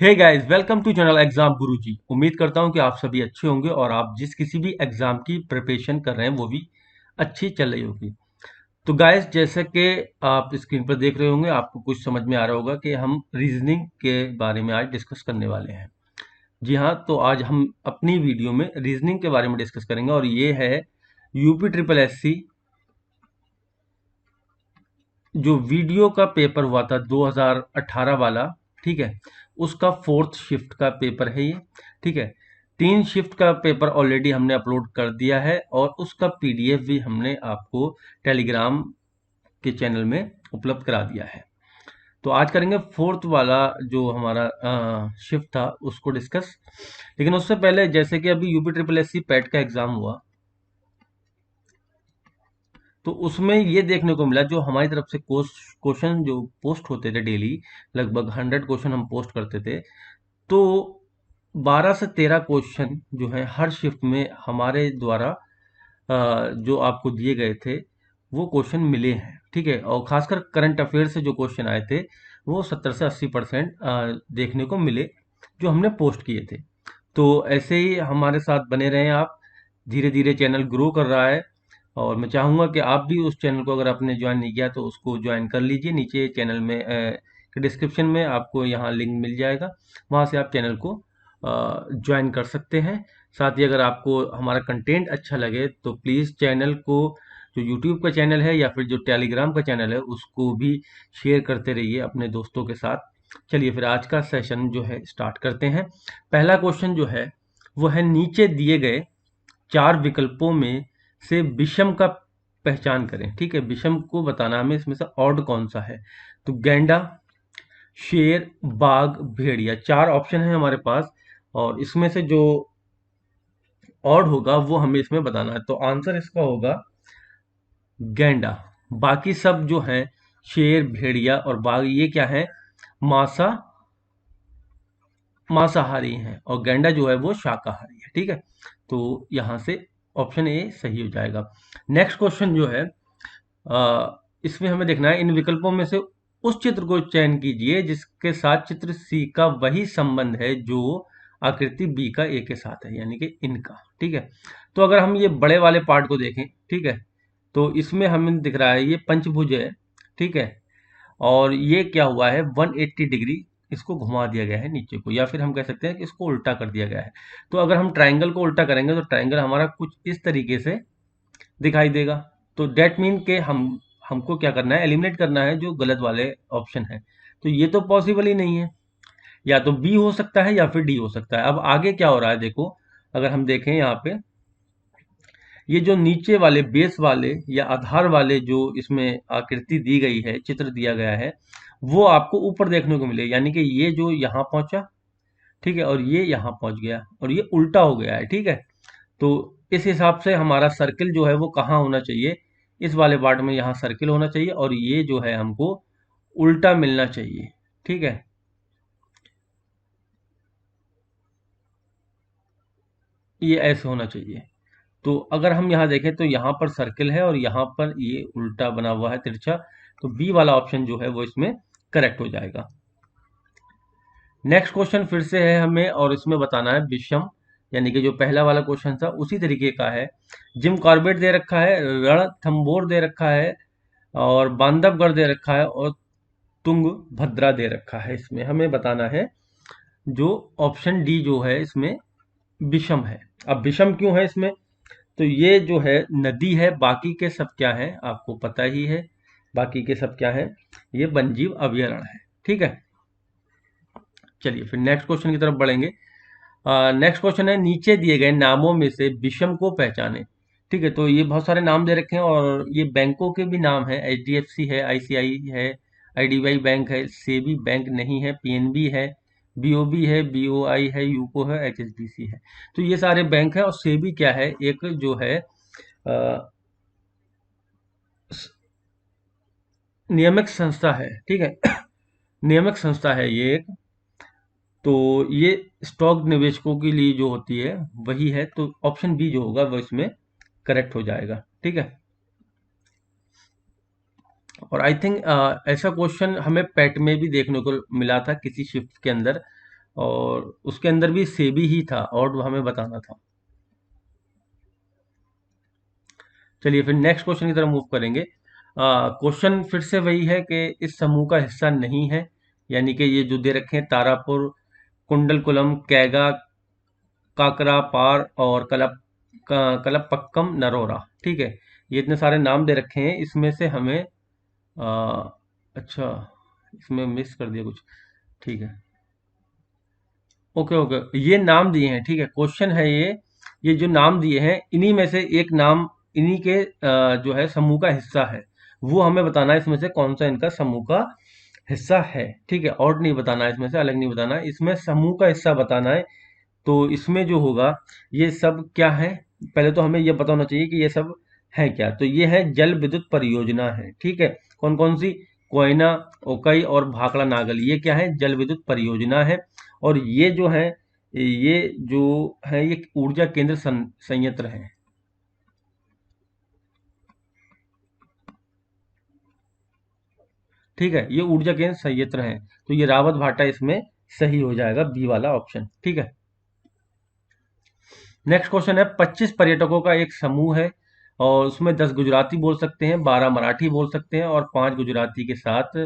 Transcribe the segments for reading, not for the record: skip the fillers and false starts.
Hey guys, welcome to channel exam Guruji. उम्मीद करता हूं कि आप सभी अच्छे होंगे और आप जिस किसी भी एग्जाम की प्रिपरेशन कर रहे हैं वो भी अच्छी चल रही होगी। तो गाइस, जैसे कि आप स्क्रीन पर देख रहे होंगे, आपको कुछ समझ में आ रहा होगा कि हम रीजनिंग के बारे में आज डिस्कस करने वाले हैं। जी हाँ, तो आज हम अपनी वीडियो में रीजनिंग के बारे में डिस्कस करेंगे और ये है यूपी ट्रिपल एससी जो वीडियो का पेपर हुआ था 2018 वाला। ठीक है, उसका फोर्थ शिफ्ट का पेपर है ये। ठीक है, 3 शिफ्ट का पेपर ऑलरेडी हमने अपलोड कर दिया है और उसका पीडीएफ भी हमने आपको टेलीग्राम के चैनल में उपलब्ध करा दिया है। तो आज करेंगे फोर्थ वाला जो हमारा शिफ्ट था उसको डिस्कस। लेकिन उससे पहले, जैसे कि अभी यूपी ट्रिपल एससी पैट का एग्जाम हुआ, तो उसमें ये देखने को मिला जो हमारी तरफ से क्वेश्चन जो पोस्ट होते थे डेली, लगभग 100 क्वेश्चन हम पोस्ट करते थे। तो 12 से 13 क्वेश्चन जो है हर शिफ्ट में हमारे द्वारा जो आपको दिए गए थे वो क्वेश्चन मिले हैं। ठीक है, और खासकर करंट अफेयर से जो क्वेश्चन आए थे वो 70 से 80% देखने को मिले जो हमने पोस्ट किए थे। तो ऐसे ही हमारे साथ बने रहें आप। धीरे धीरे चैनल ग्रो कर रहा है और मैं चाहूँगा कि आप भी उस चैनल को, अगर आपने ज्वाइन नहीं किया तो उसको ज्वाइन कर लीजिए। नीचे चैनल में के डिस्क्रिप्शन में आपको यहाँ लिंक मिल जाएगा, वहाँ से आप चैनल को ज्वाइन कर सकते हैं। साथ ही अगर आपको हमारा कंटेंट अच्छा लगे तो प्लीज़ चैनल को, जो यूट्यूब का चैनल है या फिर जो टेलीग्राम का चैनल है, उसको भी शेयर करते रहिए अपने दोस्तों के साथ। चलिए फिर आज का सेशन जो है स्टार्ट करते हैं। पहला क्वेश्चन जो है वो है, नीचे दिए गए 4 विकल्पों में से विषम का पहचान करें। ठीक है, विषम को बताना हमें, इसमें से ऑड कौन सा है। तो गैंडा, शेर, बाघ, भेड़िया, 4 ऑप्शन है हमारे पास और इसमें से जो ऑड होगा वो हमें इसमें बताना है। तो आंसर इसका होगा गैंडा। बाकी सब जो है, शेर, भेड़िया और बाघ, ये क्या है, मांसा मांसाहारी हैं और गैंडा जो है वो शाकाहारी है। ठीक है, तो यहां से ऑप्शन ए सही हो जाएगा। नेक्स्ट क्वेश्चन जो है, इसमें हमें देखना है, इन विकल्पों में से उस चित्र को चयन कीजिए जिसके साथ चित्र सी का वही संबंध है जो आकृति बी का ए के साथ है, यानी कि इनका। ठीक है, तो अगर हम ये बड़े वाले पार्ट को देखें, ठीक है, तो इसमें हमें दिख रहा है ये पंचभुज है। ठीक है, और ये क्या हुआ है, 180 डिग्री इसको घुमा दिया गया है नीचे को, या फिर हम कह सकते हैं कि इसको उल्टा कर दिया गया है। तो अगर हम ट्राइंगल को उल्टा करेंगे तो ट्राइंगल हमारा कुछ इस तरीके से दिखाई देगा। तो डेट मीन के हमको क्या करना है, एलिमिनेट करना है जो गलत वाले ऑप्शन है। तो ये तो पॉसिबल ही नहीं है, या तो बी हो सकता है या फिर डी हो सकता है। अब आगे क्या हो रहा है देखो, अगर हम देखें यहाँ पे, ये जो नीचे वाले बेस वाले या आधार वाले जो इसमें आकृति दी गई है, चित्र दिया गया है, वो आपको ऊपर देखने को मिले, यानी कि ये जो यहाँ पहुंचा, ठीक है, और ये यहाँ पहुंच गया और ये उल्टा हो गया है। ठीक है, तो इस हिसाब से हमारा सर्किल जो है वो कहाँ होना चाहिए, इस वाले पार्ट में यहाँ सर्किल होना चाहिए और ये जो है हमको उल्टा मिलना चाहिए। ठीक है, ये ऐसे होना चाहिए। तो अगर हम यहाँ देखें तो यहाँ पर सर्किल है और यहाँ पर ये उल्टा बना हुआ है, तिरछा। तो बी वाला ऑप्शन जो है वो इसमें करेक्ट हो जाएगा। नेक्स्ट क्वेश्चन फिर से है हमें और इसमें बताना है विषम, यानी कि जो पहला वाला क्वेश्चन था उसी तरीके का है। जिम कॉर्बेट दे रखा है, रणथंबोर दे रखा है और बांधवगढ़ दे रखा है और तुंग भद्रा दे रखा है। इसमें हमें बताना है जो ऑप्शन डी जो है इसमें विषम है। अब विषम क्यों है इसमें, तो ये जो है नदी है, बाकी के सब क्या है आपको पता ही है। बाकी के सब क्या है, ये वन्यजीव अभयारण्य है। ठीक है, चलिए फिर नेक्स्ट क्वेश्चन की तरफ बढ़ेंगे। नेक्स्ट क्वेश्चन है, नीचे दिए गए नामों में से विषम को पहचाने। ठीक है, तो ये बहुत सारे नाम दे रखे हैं और ये बैंकों के भी नाम है, एचडीएफसी है, आईसीआई है, आईडीबीआई बैंक है, सेबी बैंक नहीं है, पीएनबी है, बीओबी है, बीओआई है, यूको है, एचएसबीसी है। तो ये सारे बैंक है और सेबी क्या है, एक जो है अ, स- नियामक संस्था है। ठीक है, नियामक संस्था है ये एक। तो ये स्टॉक निवेशकों के लिए जो होती है वही है। तो ऑप्शन बी जो होगा वो इसमें करेक्ट हो जाएगा। ठीक है, और आई थिंक ऐसा क्वेश्चन हमें पैट में भी देखने को मिला था किसी शिफ्ट के अंदर। और उसके अंदर भी सेबी ही था और हमें बताना था। चलिए फिर नेक्स्ट क्वेश्चन की तरफ मूव करेंगे। क्वेश्चन फिर से वही है कि इस समूह का हिस्सा नहीं है, यानी कि ये जो दे रखे हैं तारापुर, कुंडलकुलम, कैगा, काकरापार और कलपक्कम, नरोरा। ठीक है, ये इतने सारे नाम दे रखे हैं, इसमें से हमें अच्छा, इसमें मिस कर दिया कुछ। ठीक है, ओके ओके, ये नाम दिए हैं, ठीक है, क्वेश्चन है ये जो नाम दिए हैं इन्हीं में से एक नाम इन्हीं के जो है समूह का हिस्सा है, वो हमें बताना है इसमें से कौन सा इनका समूह का हिस्सा है। ठीक है, और नहीं बताना है, इसमें से अलग नहीं बताना है, इसमें समूह का हिस्सा बताना है। तो इसमें जो होगा ये सब क्या है, पहले तो हमें ये पता होना चाहिए कि ये सब है क्या। तो ये है जल विद्युत परियोजना है। ठीक है, कौन कौन सी, कोयना, ओकई और भाखड़ा नागल, ये क्या है, जल विद्युत परियोजना है। और ये जो है, ये जो है ये ऊर्जा केंद्र संयंत्र है। ठीक है, ये ऊर्जा केंद्र संयंत्र है, तो ये रावत भाटा इसमें सही हो जाएगा, बी वाला ऑप्शन। ठीक है, नेक्स्ट क्वेश्चन है, 25 पर्यटकों का एक समूह है और उसमें 10 गुजराती बोल सकते हैं, 12 मराठी बोल सकते हैं और 5 गुजराती के साथ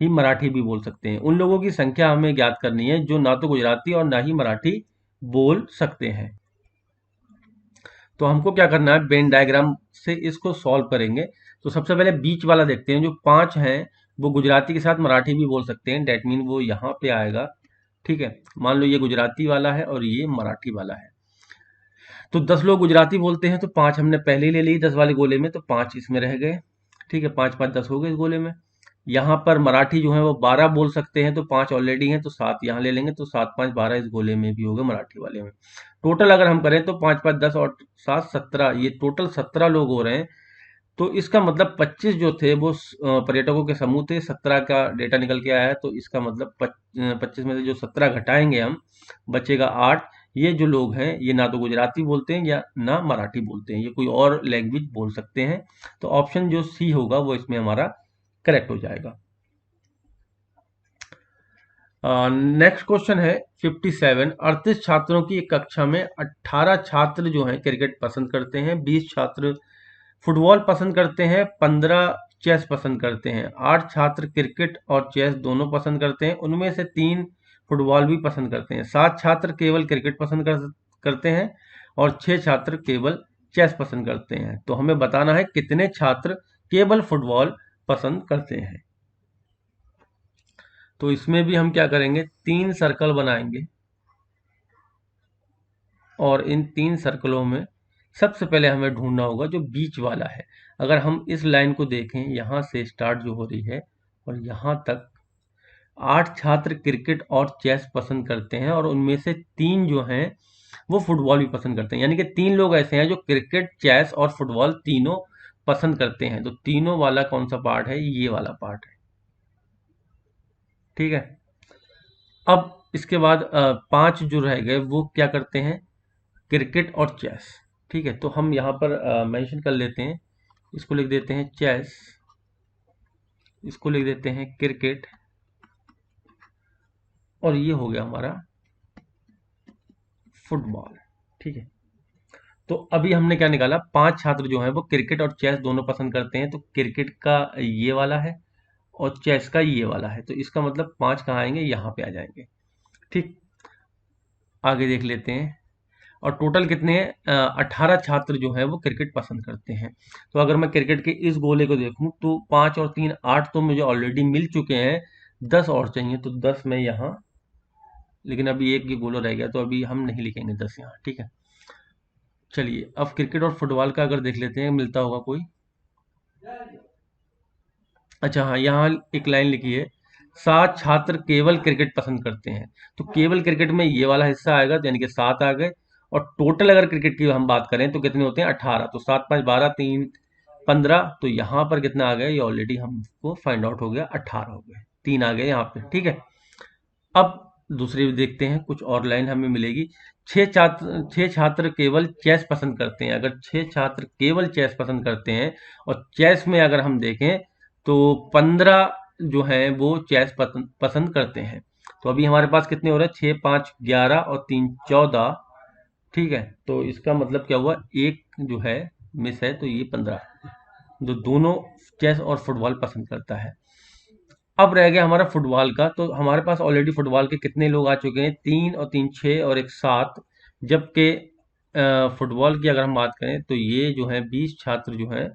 ही मराठी भी बोल सकते हैं। उन लोगों की संख्या हमें ज्ञात करनी है जो ना तो गुजराती और ना ही मराठी बोल सकते हैं। तो हमको क्या करना है, वेन डायग्राम से इसको सॉल्व करेंगे। तो सबसे पहले बीच वाला देखते हैं, जो 5 हैं वो गुजराती के साथ मराठी भी बोल सकते हैं, डेट मीन वो यहाँ पे आएगा। ठीक है, मान लो ये गुजराती वाला है और ये मराठी वाला है। तो 10 लोग गुजराती बोलते हैं, तो 5 हमने पहले ही ले ली 10 वाले गोले में, तो 5 इसमें रह गए। ठीक है, 5 5 10 हो गए इस गोले में। यहाँ पर मराठी जो है वो 12 बोल सकते हैं, तो 5 ऑलरेडी हैं, तो 7 यहाँ ले लेंगे, तो 7 5 12 इस गोले में भी हो गए, मराठी वाले में। टोटल अगर हम करें तो 5 5 10 और 7 17, ये टोटल 17 लोग हो रहे हैं। तो इसका मतलब 25 जो थे वो पर्यटकों के समूह थे, 17 का डेटा निकल के आया है, तो इसका मतलब 25 में से जो 17 घटाएंगे हम, बचेगा 8। ये जो लोग हैं ये ना तो गुजराती बोलते हैं या ना मराठी बोलते हैं, ये कोई और लैंग्वेज बोल सकते हैं। तो ऑप्शन जो सी होगा वो इसमें हमारा करेक्ट हो जाएगा। नेक्स्ट क्वेश्चन है 57, 38 छात्रों की एक कक्षा में 18 छात्र जो हैं क्रिकेट पसंद करते हैं, 20 छात्र फुटबॉल पसंद करते हैं, 15 चेस पसंद करते हैं, 8 छात्र क्रिकेट और चेस दोनों पसंद करते हैं, उनमें से 3 फुटबॉल भी पसंद करते हैं, 7 छात्र केवल क्रिकेट पसंद करते हैं और 6 छात्र केवल चेस पसंद करते हैं। तो हमें बताना है कितने छात्र केवल फुटबॉल पसंद करते हैं। तो इसमें भी हम क्या करेंगे, 3 सर्कल बनाएंगे और इन 3 सर्कलों में सबसे पहले हमें ढूंढना होगा जो बीच वाला है। अगर हम इस लाइन को देखें, यहाँ से स्टार्ट जो हो रही है और यहाँ तक 8 छात्र क्रिकेट और चेस पसंद करते हैं और उनमें से 3 जो हैं वो फुटबॉल भी पसंद करते हैं, यानी कि 3 लोग ऐसे हैं जो क्रिकेट, चेस और फुटबॉल तीनों पसंद करते हैं। तो तीनों वाला कौन सा पार्ट है, ये वाला पार्ट है। ठीक है, अब इसके बाद 5 जो रह गए वो क्या करते हैं, क्रिकेट और चेस। ठीक है, तो हम यहाँ पर मेंशन कर लेते हैं, इसको लिख देते हैं चेस, इसको लिख देते हैं क्रिकेट, और ये हो गया हमारा फुटबॉल। ठीक है, तो अभी हमने क्या निकाला, 5 छात्र जो हैं वो क्रिकेट और चेस दोनों पसंद करते हैं, तो क्रिकेट का ये वाला है और चेस का ये वाला है, तो इसका मतलब 5 कहाँ आएंगे, यहाँ पे आ जाएंगे। ठीक, आगे देख लेते हैं, और टोटल कितने हैं, 18 छात्र जो है वो क्रिकेट पसंद करते हैं। तो अगर मैं क्रिकेट के इस गोले को देखूं तो 5 और 3 8 तो मुझे ऑलरेडी मिल चुके हैं, 10 और चाहिए, तो 10 में यहाँ, लेकिन अभी एक ये गोला रह गया, तो अभी हम नहीं लिखेंगे 10 यहाँ। ठीक है, चलिए अब क्रिकेट और फुटबॉल का अगर देख लेते हैं, मिलता होगा कोई। अच्छा हाँ, यहाँ एक लाइन लिखी है, 7 छात्र केवल क्रिकेट पसंद करते हैं, तो केवल क्रिकेट में ये वाला हिस्सा आएगा, तो यानी कि 7 आ गए। और टोटल अगर क्रिकेट की हम बात करें तो कितने होते हैं, 18, तो 7 5 12 3 15, तो यहाँ पर कितना आ गया, ये ऑलरेडी हमको फाइंड आउट हो गया, 18 हो गए, 3 आ गए यहाँ पे। ठीक है, अब दूसरी भी देखते हैं, कुछ और लाइन हमें मिलेगी। 6 छात्र केवल चेस पसंद करते हैं, अगर 6 छात्र केवल चेस पसंद करते हैं और चेस में अगर हम देखें तो 15 जो हैं वो चेस पसंद करते हैं, तो अभी हमारे पास कितने हो रहे हैं, 6 5 11 और 3 14। ठीक है, तो इसका मतलब क्या हुआ, एक जो है मिस है, तो ये 15, जो दोनों चेस और फुटबॉल पसंद करता है। अब रह गया हमारा फुटबॉल का, तो हमारे पास ऑलरेडी फुटबॉल के कितने लोग आ चुके हैं, 3 और 3 6 और एक 7। जबकि फुटबॉल की अगर हम बात करें तो ये जो है 20 छात्र जो हैं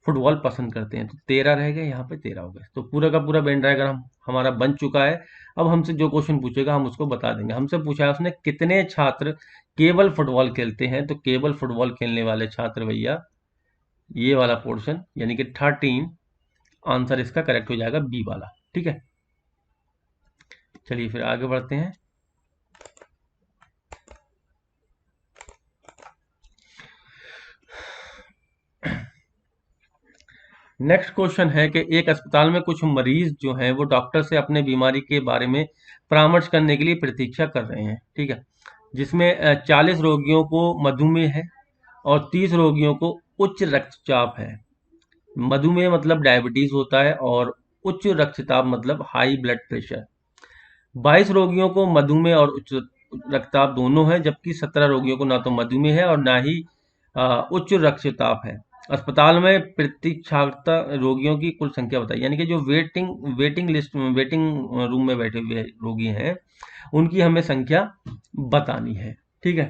फुटबॉल पसंद करते हैं, तो 13 रह गए, यहाँ पे 13 हो गए। तो पूरा का पूरा वेन डायग्राम हमारा बन चुका है। अब हमसे जो क्वेश्चन पूछेगा हम उसको बता देंगे। हमसे पूछा है उसने, कितने छात्र केवल फुटबॉल खेलते हैं, तो केवल फुटबॉल खेलने वाले छात्र भैया ये वाला पोर्शन यानी कि 13, आंसर इसका करेक्ट हो जाएगा बी वाला। ठीक है, चलिए फिर आगे बढ़ते हैं। नेक्स्ट क्वेश्चन है कि एक अस्पताल में कुछ मरीज जो हैं वो डॉक्टर से अपने बीमारी के बारे में परामर्श करने के लिए प्रतीक्षा कर रहे हैं। ठीक है, जिसमें 40 रोगियों को मधुमेह है और 30 रोगियों को उच्च रक्तचाप है। मधुमेह मतलब डायबिटीज होता है और उच्च रक्तचाप मतलब हाई ब्लड प्रेशर। 22 रोगियों को मधुमेह और उच्च रक्तचाप दोनों है, जबकि 17 रोगियों को ना तो मधुमेह है और ना ही उच्च रक्तचाप है। अस्पताल में प्रतीक्षारत रोगियों की कुल संख्या बताइए, यानी कि जो वेटिंग लिस्ट में, वेटिंग रूम में बैठे हुए रोगी हैं उनकी हमें संख्या बतानी है। ठीक है,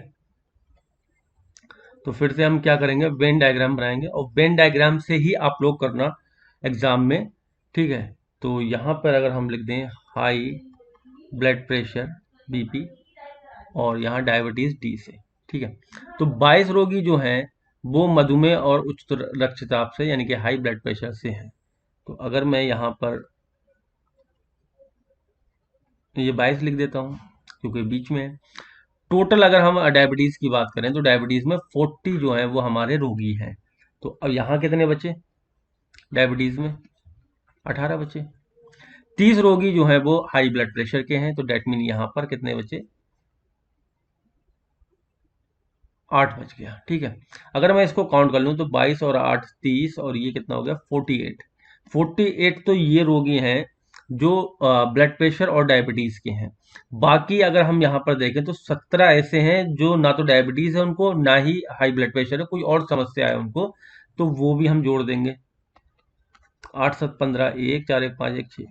तो फिर से हम क्या करेंगे, वेन डायग्राम बनाएंगे और वेन डायग्राम से ही आप लोग करना एग्जाम में। ठीक है, तो यहाँ पर अगर हम लिख दें हाई ब्लड प्रेशर बीपी और यहाँ डायबिटीज डी से। ठीक है, तो 22 रोगी जो हैं वो मधुमेह और उच्च रक्तचाप से यानी कि हाई ब्लड प्रेशर से हैं। तो अगर मैं यहाँ पर ये 22 लिख देता हूँ क्योंकि बीच में है। टोटल अगर हम डायबिटीज की बात करें तो डायबिटीज में 40 जो है वो हमारे रोगी हैं। तो अब यहाँ कितने बचे डायबिटीज में, 18 बचे। 30 रोगी जो है वो हाई ब्लड प्रेशर के हैं, तो डेट मीन यहाँ पर कितने बचे, 8 बच गया। ठीक है, अगर मैं इसको काउंट कर लूँ तो 22 और 8 30 और ये कितना हो गया 48। 48 तो ये रोगी हैं जो ब्लड प्रेशर और डायबिटीज के हैं। बाकी अगर हम यहाँ पर देखें तो 17 ऐसे हैं जो ना तो डायबिटीज है उनको, ना ही हाई ब्लड प्रेशर है, कोई और समस्या है उनको, तो वो भी हम जोड़ देंगे। 8 7 15, 1 4 1 5 1 6,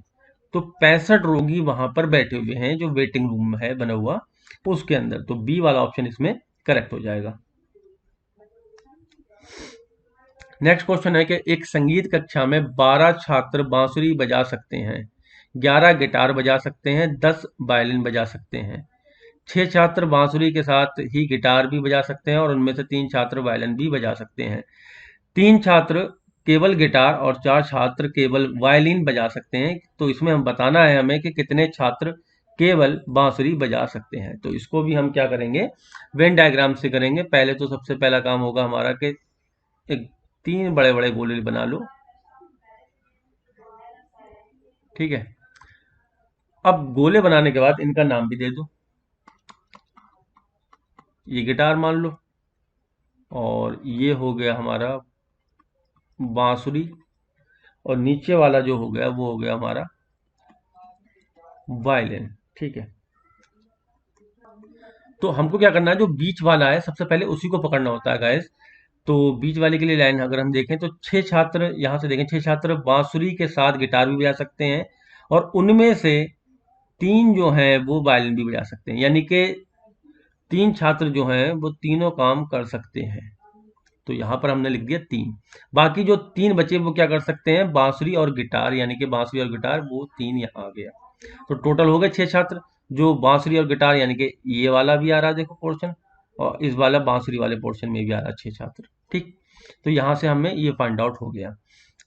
तो 65 रोगी वहां पर बैठे हुए हैं जो वेटिंग रूम में है बना हुआ उसके अंदर। तो बी वाला ऑप्शन इसमें करेक्ट हो जाएगा। नेक्स्ट क्वेश्चन है कि एक संगीत कक्षा में 12 छात्र बांसुरी बजा सकते हैं, 11 गिटार बजा सकते हैं, 10 वायलिन बजा सकते हैं। 6 छात्र बांसुरी के साथ ही गिटार भी बजा सकते हैं और उनमें से 3 छात्र वायलिन भी बजा सकते हैं। 3 छात्र केवल गिटार और 4 छात्र केवल वायलिन बजा सकते हैं। तो इसमें हम बताना है हमें कि कितने छात्र केवल बांसुरी बजा सकते हैं। तो इसको भी हम क्या करेंगे, वेन डायग्राम से करेंगे। पहले तो सबसे पहला काम होगा हमारा कि एक 3 बड़े बड़े गोले बना लो। ठीक है, अब गोले बनाने के बाद इनका नाम भी दे दो। ये गिटार मान लो और ये हो गया हमारा बांसुरी और नीचे वाला जो हो गया वो हो गया हमारा वायलिन। ठीक है, तो हमको क्या करना है, जो बीच वाला है सबसे पहले उसी को पकड़ना होता है गाइस। तो बीच वाले के लिए लाइन अगर हम देखें तो 6 छात्र, यहाँ से देखें 6 छात्र बांसुरी के साथ गिटार भी बजा सकते हैं और उनमें से 3 जो हैं वो वायलिन भी बजा सकते हैं, यानी कि 3 छात्र जो हैं वो तीनों काम कर सकते हैं। तो यहाँ पर हमने लिख दिया 3। बाकी जो 3 बचे वो क्या कर सकते हैं, बांसुरी और गिटार, यानी कि बांसुरी और गिटार वो 3 यहाँ आ गया। तो टोटल हो गए 6 छात्र, जो बांसुरी और गिटार यानी कि ये वाला भी आ रहा है देखो पोर्शन, और इस वाला बांसुरी वाले पोर्शन में भी आ रहा है 6 छात्र। ठीक, तो यहाँ से हमें ये फाइंड आउट हो गया।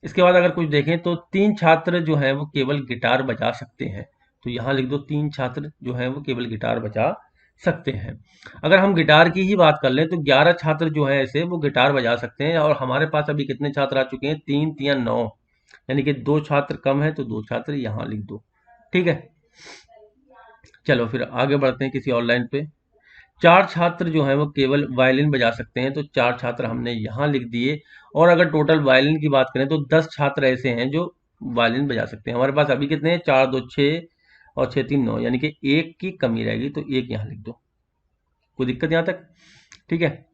इसके बाद अगर कुछ देखें तो 3 छात्र जो हैं वो केवल गिटार बजा सकते हैं। तो यहाँ लिख दो 3 छात्र जो हैं वो केवल गिटार बजा सकते हैं। अगर हम गिटार की ही बात कर लें तो 11 छात्र जो है ऐसे वो गिटार बजा सकते हैं और हमारे पास अभी कितने छात्र आ चुके हैं, 3 3 9, यानी कि 2 छात्र कम है, तो 2 छात्र यहाँ लिख दो। ठीक है, चलो फिर आगे बढ़ते हैं किसी और लाइन पे। 4 छात्र जो हैं वो केवल वायलिन बजा सकते हैं, तो 4 छात्र हमने यहाँ लिख दिए। और अगर टोटल वायलिन की बात करें तो 10 छात्र ऐसे हैं जो वायलिन बजा सकते हैं। हमारे पास अभी कितने हैं, 4 2 6 और 6 3 9, यानी कि एक की कमी रहेगी, तो एक यहाँ लिख दो। कोई दिक्कत यहाँ तक? ठीक है।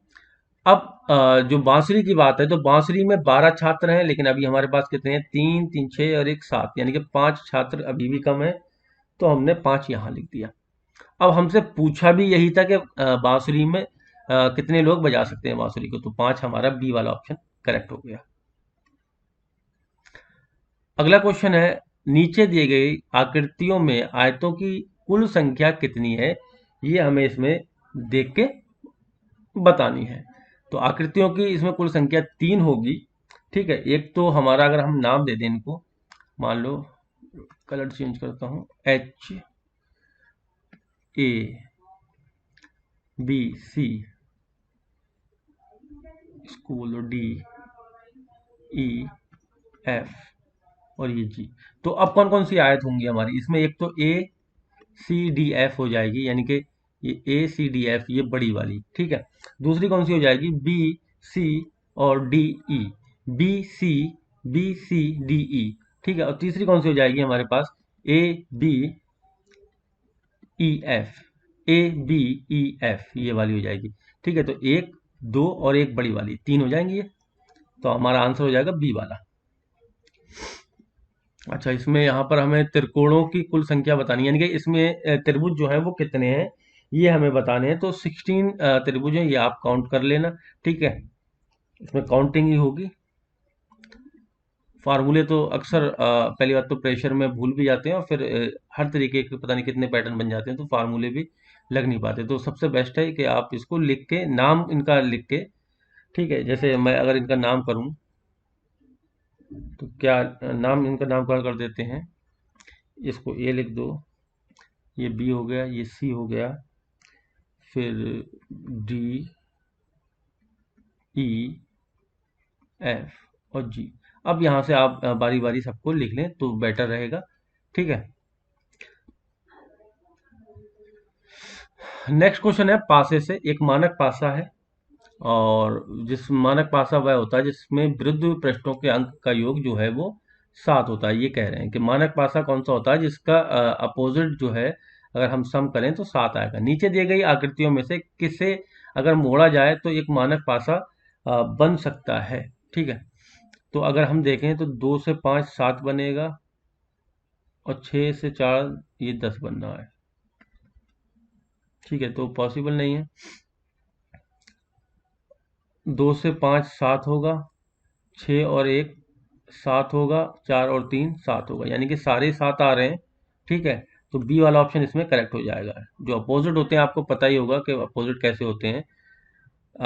अब जो बांसुरी की बात है, तो बांसुरी में 12 छात्र हैं, लेकिन अभी हमारे पास कितने हैं? 3 3 6 और एक 7, यानी कि 5 छात्र अभी भी कम है, तो हमने 5 यहाँ लिख दिया। अब हमसे पूछा भी यही था कि बांसुरी में कितने लोग बजा सकते हैं बांसुरी को, तो 5 हमारा बी वाला ऑप्शन करेक्ट हो गया। अगला क्वेश्चन है, नीचे दिए गई आकृतियों में आयतों की कुल संख्या कितनी है, ये हमें इसमें देख के बतानी है। तो आकृतियों की इसमें कुल संख्या 3 होगी। ठीक है, एक तो हमारा, अगर हम नाम दे दें इनको, मान लो कलर चेंज करता हूं, एच ए बी सी, इसको बोलो डी ई एफ और ये जी। तो अब कौन कौन सी आयत होंगी हमारी इसमें? एक तो ए सी डी एफ हो जाएगी, यानी कि ये ए सी डी एफ, ये बड़ी वाली। ठीक है, दूसरी कौन सी हो जाएगी? बी सी और D E, B C D E. ठीक है, और तीसरी कौन सी हो जाएगी हमारे पास? A B E F, A B E F, ये वाली हो जाएगी। ठीक है, तो एक, दो और एक बड़ी वाली, 3 हो जाएंगी ये। तो हमारा आंसर हो जाएगा बी वाला। अच्छा, इसमें यहाँ पर हमें त्रिकोणों की कुल संख्या बतानी है, यानी कि इसमें त्रिभुज जो है वो कितने हैं, ये हमें बताने हैं। तो 16 त्रिभुज हैं, ये आप काउंट कर लेना। ठीक है, इसमें काउंटिंग ही होगी। फार्मूले तो अक्सर पहली बात तो प्रेशर में भूल भी जाते हैं, और फिर हर तरीके के पता नहीं कितने पैटर्न बन जाते हैं, तो फार्मूले भी लग नहीं पाते। तो सबसे बेस्ट है कि आप इसको लिख के, नाम इनका लिख के, ठीक है, जैसे मैं अगर इनका नाम करूं, तो क्या नाम, इनका नाम कर देते हैं। इसको ए लिख दो, ये बी हो गया, ये सी हो गया, फिर डी ई एफ और जी। अब यहाँ से आप बारी बारी सबको लिख लें तो बेटर रहेगा। ठीक है, नेक्स्ट क्वेश्चन है पासे से। एक मानक पासा है, और जिस मानक पासा वह होता है जिसमें विरुद्ध पृष्ठों के अंक का योग जो है वो 7 होता है। ये कह रहे हैं कि मानक पासा कौन सा होता है जिसका अपोजिट जो है, अगर हम सम करें तो 7 आएगा। नीचे दी गई आकृतियों में से किसे अगर मोड़ा जाए तो एक मानक पासा बन सकता है। ठीक है, तो अगर हम देखें तो 2 से 5 7 बनेगा, और 6 से 4 ये 10 बन रहा है। ठीक है, तो पॉसिबल नहीं है। 2 से 5 7 होगा, 6 और 1 7 होगा, 4 और 3 7 होगा, यानी कि सारे 7 आ रहे हैं। ठीक है, तो बी वाला ऑप्शन इसमें करेक्ट हो जाएगा। जो अपोजिट होते हैं आपको पता ही होगा कि अपोजिट कैसे होते हैं।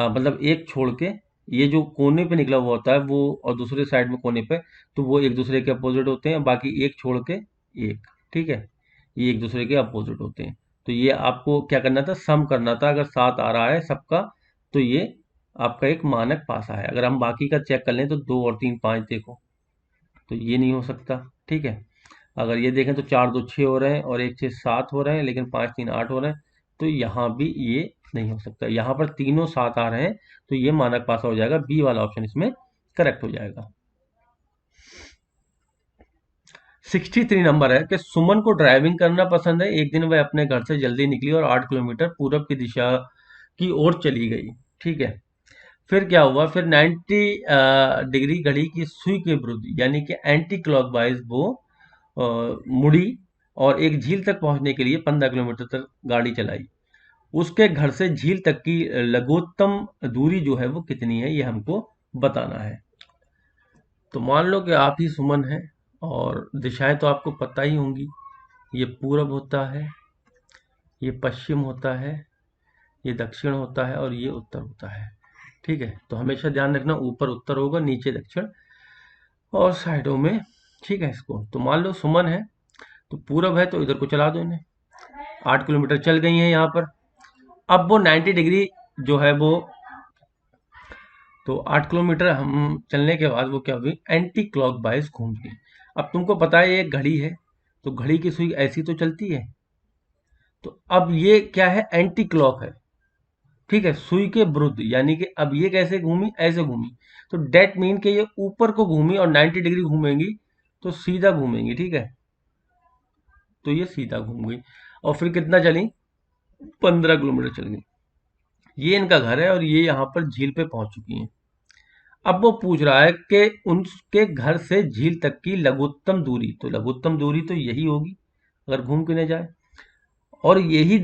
मतलब एक छोड़ के, ये जो कोने पे निकला हुआ होता है वो, और दूसरे साइड में कोने पे, तो वो एक दूसरे के अपोजिट होते हैं। बाकी एक छोड़ के एक, ठीक है, ये एक दूसरे के अपोजिट होते हैं। तो ये आपको क्या करना था? सम करना था। अगर 7 आ रहा है सबका, तो ये आपका एक मानक पासा है। अगर हम बाकी का चेक कर लें तो 2 और 3 5, देखो, तो ये नहीं हो सकता। ठीक है, अगर ये देखें तो 4 2 6 हो रहे हैं, और 1 6 7 हो रहे हैं, लेकिन 5 3 8 हो रहे हैं, तो यहाँ भी ये नहीं हो सकता। यहाँ पर तीनों 7 आ रहे हैं, तो ये मानक पासा हो जाएगा। बी वाला ऑप्शन इसमें करेक्ट हो जाएगा। 63 नंबर है कि सुमन को ड्राइविंग करना पसंद है। एक दिन वह अपने घर से जल्दी निकली और 8 किलोमीटर पूरब की दिशा की ओर चली गई। ठीक है, फिर क्या हुआ? फिर 90 डिग्री घड़ी की सुई के विरुद्ध, यानी कि एंटी क्लॉकवाइज वो मुड़ी, और एक झील तक पहुंचने के लिए 15 किलोमीटर तक गाड़ी चलाई। उसके घर से झील तक की लघुत्तम दूरी जो है वो कितनी है, ये हमको बताना है। तो मान लो कि आप ही सुमन है, और दिशाएं तो आपको पता ही होंगी। ये पूरब होता है, ये पश्चिम होता है, ये दक्षिण होता है, और ये उत्तर होता है। ठीक है, तो हमेशा ध्यान रखना, ऊपर उत्तर होगा, नीचे दक्षिण, और साइडों में। ठीक है, इसको तो मान लो सुमन है, तो पूरब है तो इधर को चला दो इन्हें। 8 किलोमीटर चल गई हैं यहाँ पर। अब वो 90 डिग्री जो है वो, तो 8 किलोमीटर हम चलने के बाद वो क्या हुई? एंटी क्लॉक वाइज घूम गई। अब तुमको पता है ये एक घड़ी है, तो घड़ी की सुई ऐसी तो चलती है, तो अब ये क्या है? एंटी क्लॉक है। ठीक है, सुई के विरुद्ध, यानी कि अब ये कैसे घूमी? ऐसे घूमी। तो डेट मीन के ये ऊपर को घूमी, और 90 डिग्री घूमेंगी तो सीधा घूमेंगी। ठीक है, तो ये सीधा घूम गई और फिर कितना चली, 15 किलोमीटर चल गई। ये इनका घर है और ये यहाँ पर झील पे पहुंच चुकी हैं। अब वो पूछ रहा है कि उनके घर से झील तक की लघुत्तम दूरी, तो लघुत्तम दूरी तो यही होगी अगर घूम के नहीं जाए। और यही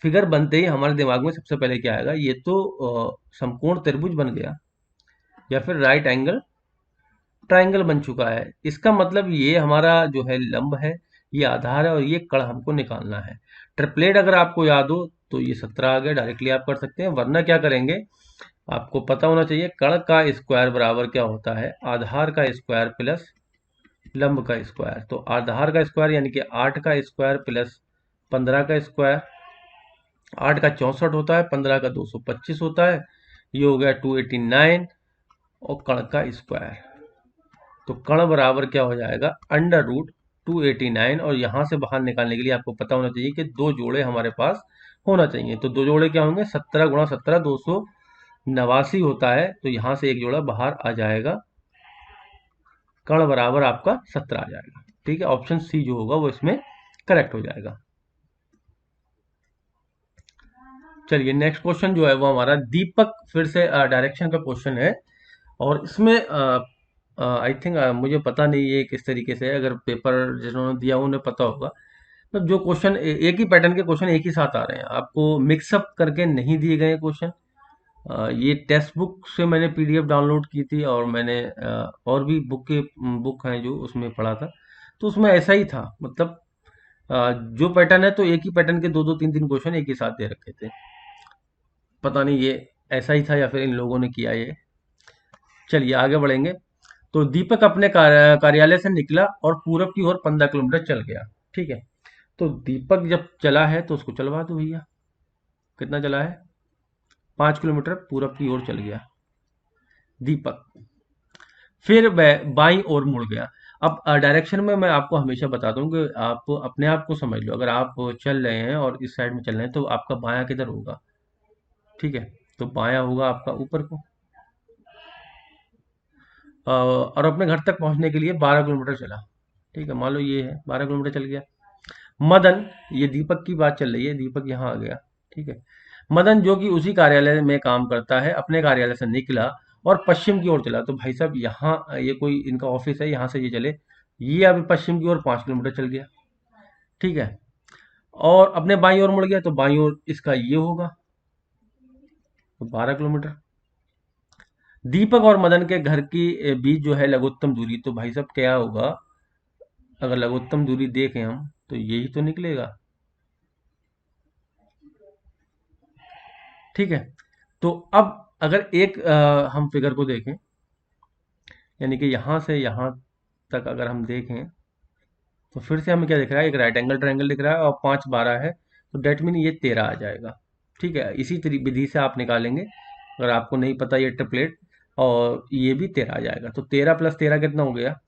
फिगर बनते ही हमारे दिमाग में सबसे पहले क्या आएगा, ये तो समकोण त्रिभुज बन गया या फिर राइट एंगल ट्रायंगल बन चुका है। इसका मतलब ये हमारा जो है लंब है, ये आधार है और ये कर्ण हमको निकालना है। ट्रिपलेट अगर आपको याद हो तो ये 17 आ गया, डायरेक्टली आप कर सकते हैं। वरना क्या करेंगे, आपको पता होना चाहिए कर्ण का स्क्वायर बराबर क्या होता है, आधार का स्क्वायर प्लस लंब का स्क्वायर। तो आधार का स्क्वायर यानी कि 8 का स्क्वायर प्लस 15 का स्क्वायर, 8 का 64 होता है, 15 का 225 होता है, ये हो गया 289 और कर्ण का स्क्वायर। तो कर्ण बराबर क्या हो जाएगा, अंडर रूट 289। और यहाँ से बाहर निकालने के लिए आपको पता होना चाहिए कि दो जोड़े हमारे पास होना चाहिए। तो दो जोड़े क्या होंगे, 17 गुणा 17 289 होता है। तो यहाँ से एक जोड़ा बाहर आ जाएगा, कर्ण बराबर आपका 17 आ जाएगा। ठीक है, ऑप्शन सी जो होगा वो इसमें करेक्ट हो जाएगा। चलिए नेक्स्ट क्वेश्चन जो है वो हमारा दीपक, फिर से डायरेक्शन का क्वेश्चन है। और इसमें आई थिंक मुझे पता नहीं ये किस तरीके से है, अगर पेपर जिन्होंने दिया उन्हें पता होगा। तो जो क्वेश्चन एक ही पैटर्न के क्वेश्चन एक ही साथ आ रहे हैं, आपको मिक्सअप करके नहीं दिए गए क्वेश्चन। ये टेक्स्ट बुक से मैंने पीडीएफ डाउनलोड की थी और मैंने और भी बुक हैं जो उसमें पढ़ा था, तो उसमें ऐसा ही था। मतलब जो पैटर्न है तो एक ही पैटर्न के दो दो तीन तीन क्वेश्चन एक ही साथ दे रखे थे। पता नहीं ये ऐसा ही था या फिर इन लोगों ने किया ये। चलिए आगे बढ़ेंगे। तो दीपक अपने कार्यालय से निकला और पूरब की ओर 15 किलोमीटर चल गया। ठीक है, तो दीपक जब चला है तो उसको चलवा दो भैया। कितना चला है, 5 किलोमीटर पूरब की ओर चल गया दीपक। फिर वह बाईं ओर मुड़ गया। अब डायरेक्शन में मैं आपको हमेशा बताता हूँ कि आप अपने आप को समझ लो। अगर आप चल रहे हैं और इस साइड में चल रहे हैं तो आपका बायां किधर होगा, ठीक है, तो बायां होगा आपका ऊपर को। और अपने घर तक पहुंचने के लिए 12 किलोमीटर चला। ठीक है, मान लो ये है 12 किलोमीटर चल गया। मदन, ये दीपक की बात चल रही है, दीपक यहाँ आ गया। ठीक है, मदन जो कि उसी कार्यालय में काम करता है अपने कार्यालय से निकला और पश्चिम की ओर चला। तो भाई साहब यहाँ ये कोई इनका ऑफिस है, यहाँ से ये चले, ये अभी पश्चिम की ओर 5 किलोमीटर चल गया। ठीक है, और अपने बाईं ओर मुड़ गया, तो बाईं ओर इसका ये होगा, तो 12 किलोमीटर। दीपक और मदन के घर की बीच जो है लघुत्तम दूरी, तो भाई साहब क्या होगा, अगर लघुत्तम दूरी देखें हम तो यही तो निकलेगा। ठीक है, तो अब अगर एक हम फिगर को देखें, यानी कि यहाँ से यहाँ तक अगर हम देखें तो फिर से हमें क्या दिख रहा है, एक राइट एंगल ट्रायंगल दिख रहा है और 5 12 है, तो डेट मीन ये 13 आ जाएगा। ठीक है, इसी विधि से आप निकालेंगे। अगर आपको नहीं पता ये ट्रिपलेट, और ये भी 13 आ जाएगा। तो 13 + 13 कितना हो गया,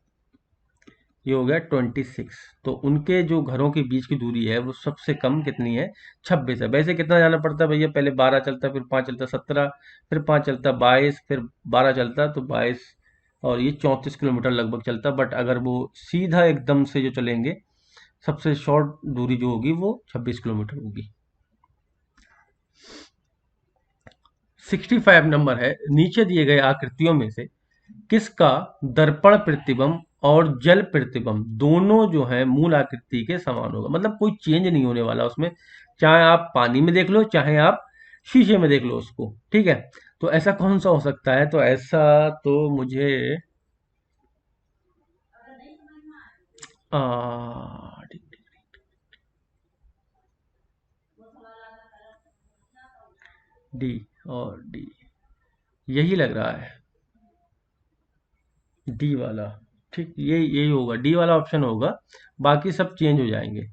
ये हो गया 26। तो उनके जो घरों के बीच की दूरी है वो सबसे कम कितनी है, 26 है। वैसे कितना जाना पड़ता है भैया, पहले 12 चलता, फिर 5 चलता 17, फिर 5 चलता 22, फिर 12 चलता तो 22, और ये 34 किलोमीटर लगभग चलता। बट अगर वो सीधा एकदम से जो चलेंगे, सबसे शॉर्ट दूरी जो होगी वो 26 किलोमीटर होगी। 65 नंबर है, नीचे दिए गए आकृतियों में से किसका दर्पण प्रतिबिंब और जल प्रतिबिंब दोनों जो है मूल आकृति के समान होगा। मतलब कोई चेंज नहीं होने वाला उसमें, चाहे आप पानी में देख लो चाहे आप शीशे में देख लो उसको। ठीक है, तो ऐसा कौन सा हो सकता है, तो ऐसा तो मुझे आ, डी और डी, यही लग रहा है, डी वाला। ठीक, यही होगा, डी वाला ऑप्शन होगा। बाकी सब चेंज हो जाएंगे।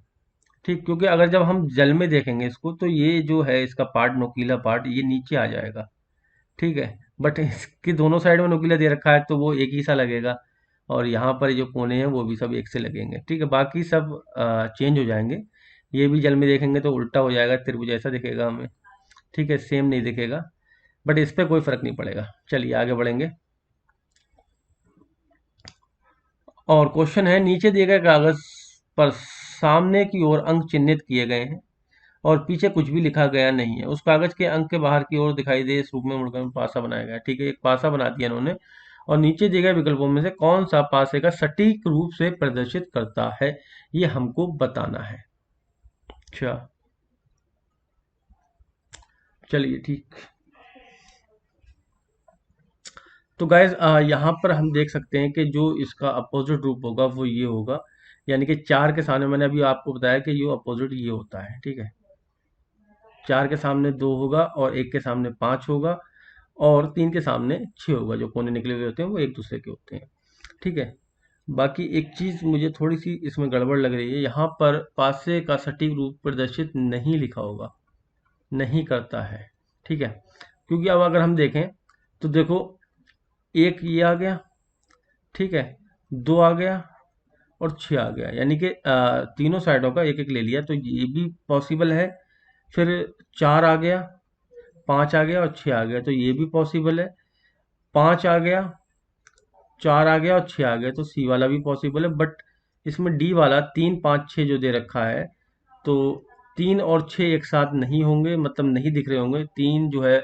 ठीक, क्योंकि अगर जब हम जल में देखेंगे इसको तो ये जो है इसका पार्ट, नुकीला पार्ट, ये नीचे आ जाएगा। ठीक है, बट इसके दोनों साइड में नुकीला दे रखा है तो वो एक ही सा लगेगा, और यहाँ पर जो कोने हैं वो भी सब एक से लगेंगे। ठीक है, बाकी सब चेंज हो जाएंगे। ये भी जल में देखेंगे तो उल्टा हो जाएगा, त्रिभुज ऐसा दिखेगा हमें। ठीक है, सेम नहीं दिखेगा, बट इस पर कोई फर्क नहीं पड़ेगा। चलिए आगे बढ़ेंगे। और क्वेश्चन है, नीचे दिए गए कागज पर सामने की ओर अंक चिन्हित किए गए हैं और पीछे कुछ भी लिखा गया नहीं है। उस कागज के अंक के बाहर की ओर दिखाई दे इस रूप में मुड़कर पासा बनाया गया है। ठीक है, एक पासा बना दिया इन्होंने और नीचे दिए गए विकल्पों में से कौन सा पासे का सटीक रूप से प्रदर्शित करता है, ये हमको बताना है। अच्छा, चलिए ठीक। तो गाइज यहाँ पर हम देख सकते हैं कि जो इसका अपोजिट रूप होगा वो ये होगा, यानी कि 4 के सामने मैंने अभी आपको बताया कि ये अपोजिट ये होता है। ठीक है, 4 के सामने 2 होगा और 1 के सामने 5 होगा और 3 के सामने 6 होगा। जो कोने निकले हुए होते हैं वो एक दूसरे के होते हैं। ठीक है, बाकी एक चीज़ मुझे थोड़ी सी इसमें गड़बड़ लग रही है, यहाँ पर पासे का सटीक रूप प्रदर्शित नहीं लिखा होगा, नहीं करता है। ठीक है, क्योंकि अब अगर हम देखें तो देखो, एक ये आ गया, ठीक है, 2 आ गया और 6 आ गया, यानी कि तीनों साइडों का एक एक ले लिया तो ये भी पॉसिबल है। फिर 4 आ गया, 5 आ गया और 6 आ गया तो ये भी पॉसिबल है। 5 आ गया, 4 आ गया और 6 आ गया तो सी वाला भी पॉसिबल है। बट इसमें डी वाला 3 5 6 जो दे रखा है, तो 3 और 6 एक साथ नहीं होंगे, मतलब नहीं दिख रहे होंगे। 3 जो है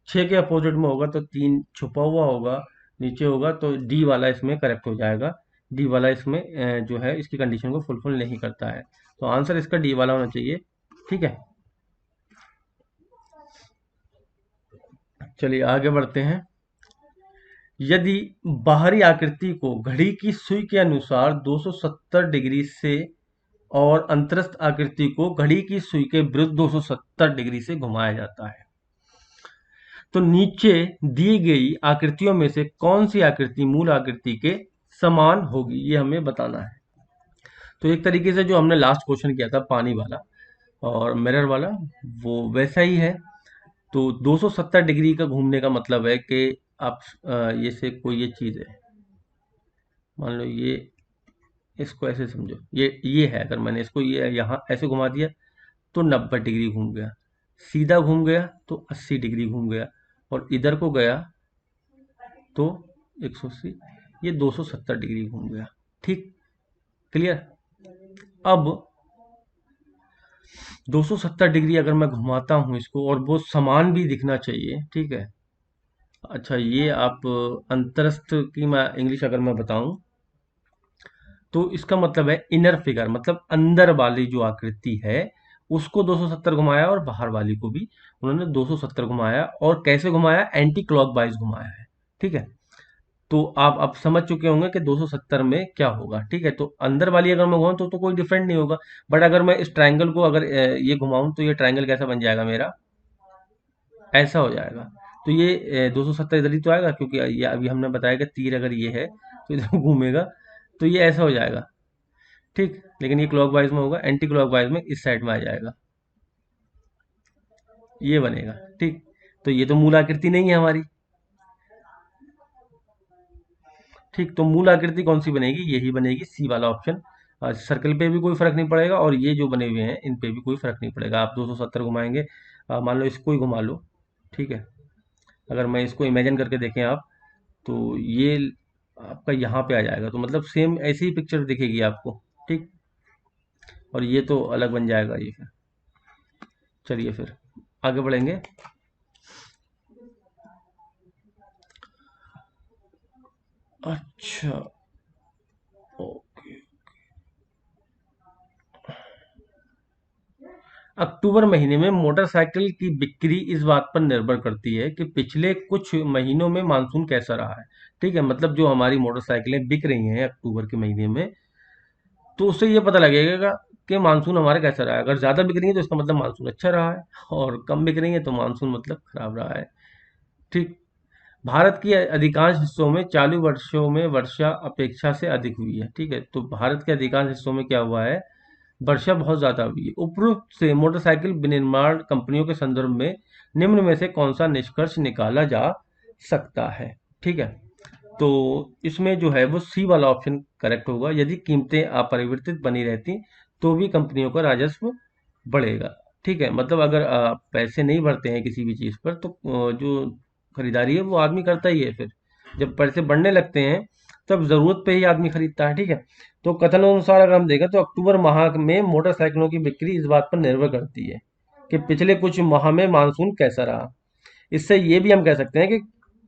6 के अपोजिट में होगा तो 3 छुपा हुआ होगा, नीचे होगा, तो डी वाला इसमें करेक्ट हो जाएगा। डी वाला इसमें जो है इसकी कंडीशन को फुलफिल नहीं करता है, तो आंसर इसका डी वाला होना चाहिए। ठीक है, चलिए आगे बढ़ते हैं। यदि बाहरी आकृति को घड़ी की सुई के अनुसार 270 डिग्री से और अंतरस्थ आकृति को घड़ी की सुई के विरुद्ध 270 डिग्री से घुमाया जाता है, तो नीचे दी गई आकृतियों में से कौन सी आकृति मूल आकृति के समान होगी, ये हमें बताना है। तो एक तरीके से जो हमने लास्ट क्वेश्चन किया था पानी वाला और मिरर वाला, वो वैसा ही है। तो 270 डिग्री का घूमने का मतलब है कि आप ये से कोई ये चीज़ है, मान लो ये, इसको ऐसे समझो, ये है, अगर मैंने इसको ये यहाँ ऐसे घुमा दिया तो 90 डिग्री घूम गया, सीधा घूम गया तो 80 डिग्री घूम गया और इधर को गया तो 180, ये 270 डिग्री घूम गया। ठीक, क्लियर। अब 270 डिग्री अगर मैं घुमाता हूं इसको और वो समान भी दिखना चाहिए, ठीक है। अच्छा, ये आप अंतरस्थ की मैं इंग्लिश अगर मैं बताऊं तो इसका मतलब है इनर फिगर, मतलब अंदर वाली जो आकृति है उसको 270 घुमाया और बाहर वाली को भी उन्होंने 270 घुमाया। और कैसे घुमाया, एंटी क्लॉकवाइज घुमाया है। ठीक है, तो आप अब समझ चुके होंगे कि 270 में क्या होगा। ठीक है, तो अंदर वाली अगर मैं घुमाऊं तो कोई डिफरेंट नहीं होगा। बट अगर मैं इस ट्रायंगल को अगर ये घुमाऊं तो ये ट्रायंगल कैसा बन जाएगा मेरा, ऐसा हो जाएगा। तो ये 270 इधर ही तो आएगा, क्योंकि ये अभी हमने बताया कि तीर अगर ये है तो इधर घूमेगा, तो ये ऐसा हो जाएगा। ठीक, लेकिन ये क्लॉकवाइज में होगा, एंटी क्लॉकवाइज में इस साइड में आ जाएगा, ये बनेगा। ठीक, तो ये तो मूल आकृति नहीं है हमारी। ठीक, तो मूल आकृति कौन सी बनेगी, यही बनेगी, सी वाला ऑप्शन। सर्कल पे भी कोई फर्क नहीं पड़ेगा और ये जो बने हुए हैं इन पे भी कोई फर्क नहीं पड़ेगा। आप 270 घुमाएंगे, मान लो इसको ही घुमा लो। ठीक है, अगर मैं इसको इमेजिन करके देखें आप, तो ये आपका यहाँ पे आ जाएगा, तो मतलब सेम ऐसी ही पिक्चर दिखेगी आपको। ठीक, और ये तो अलग बन जाएगा ये फिर। चलिए फिर आगे बढ़ेंगे। अच्छा, ओके। अक्टूबर महीने में मोटरसाइकिल की बिक्री इस बात पर निर्भर करती है कि पिछले कुछ महीनों में मानसून कैसा रहा है। ठीक है, मतलब जो हमारी मोटरसाइकिलें बिक रही हैं अक्टूबर के महीने में, तो उससे ये पता लगेगा कि मानसून हमारा कैसा रहा है। अगर ज़्यादा बिक रही है तो इसका मतलब मानसून अच्छा रहा है, और कम बिक रही है तो मानसून मतलब खराब रहा है। ठीक, भारत के अधिकांश हिस्सों में चालू वर्षों में वर्षा अपेक्षा से अधिक हुई है। ठीक है, तो भारत के अधिकांश हिस्सों में क्या हुआ है, वर्षा बहुत ज्यादा हुई है। उपरोक्त से मोटरसाइकिल विनिर्माण कंपनियों के संदर्भ में निम्न में से कौन सा निष्कर्ष निकाला जा सकता है। ठीक है, तो इसमें जो है वो सी वाला ऑप्शन करेक्ट होगा। यदि कीमतें अपरिवर्तित बनी रहती तो भी कंपनियों का राजस्व बढ़ेगा। ठीक है, मतलब अगर पैसे नहीं बढ़ते हैं किसी भी चीज़ पर तो जो खरीदारी है वो आदमी करता ही है। फिर जब पैसे बढ़ने लगते हैं तब ज़रूरत पे ही आदमी खरीदता है। ठीक है, तो कथनानुसार अगर हम देखें तो अक्टूबर माह में मोटरसाइकिलों की बिक्री इस बात पर निर्भर करती है कि पिछले कुछ माह में मानसून कैसा रहा। इससे ये भी हम कह सकते हैं कि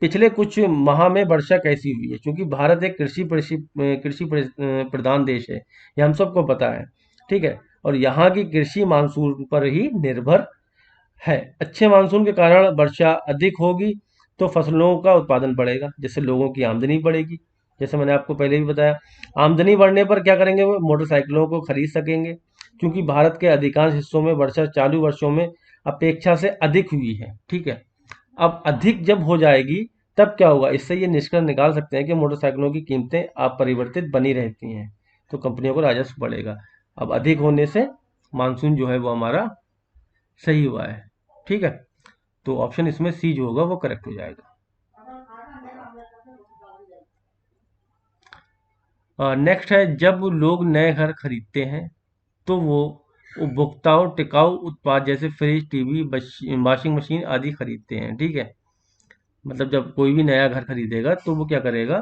पिछले कुछ माह में वर्षा कैसी हुई है, क्योंकि भारत एक प्रधान देश है, ये हम सबको पता है। ठीक है, और यहाँ की कृषि मानसून पर ही निर्भर है। अच्छे मानसून के कारण वर्षा अधिक होगी तो फसलों का उत्पादन बढ़ेगा, जिससे लोगों की आमदनी बढ़ेगी। जैसे मैंने आपको पहले भी बताया, आमदनी बढ़ने पर क्या करेंगे, वो मोटरसाइकिलों को खरीद सकेंगे, क्योंकि भारत के अधिकांश हिस्सों में वर्षा चालू वर्षों में अपेक्षा से अधिक हुई है। ठीक है, अब अधिक जब हो जाएगी तब क्या होगा, इससे ये निष्कर्ष निकाल सकते हैं कि मोटरसाइकिलों की कीमतें अपरिवर्तित बनी रहती हैं, तो कंपनियों को राजस्व बढ़ेगा। अब अधिक होने से मानसून जो है वो हमारा सही हुआ है। ठीक है, तो ऑप्शन इसमें सी जो होगा वो करेक्ट हो जाएगा। नेक्स्ट है, जब लोग नए घर खरीदते हैं तो वो उपभोक्ताओं टिकाऊ उत्पाद जैसे फ्रिज, टीवी, वॉशिंग मशीन आदि खरीदते हैं। ठीक है, मतलब जब कोई भी नया घर खरीदेगा तो वो क्या करेगा,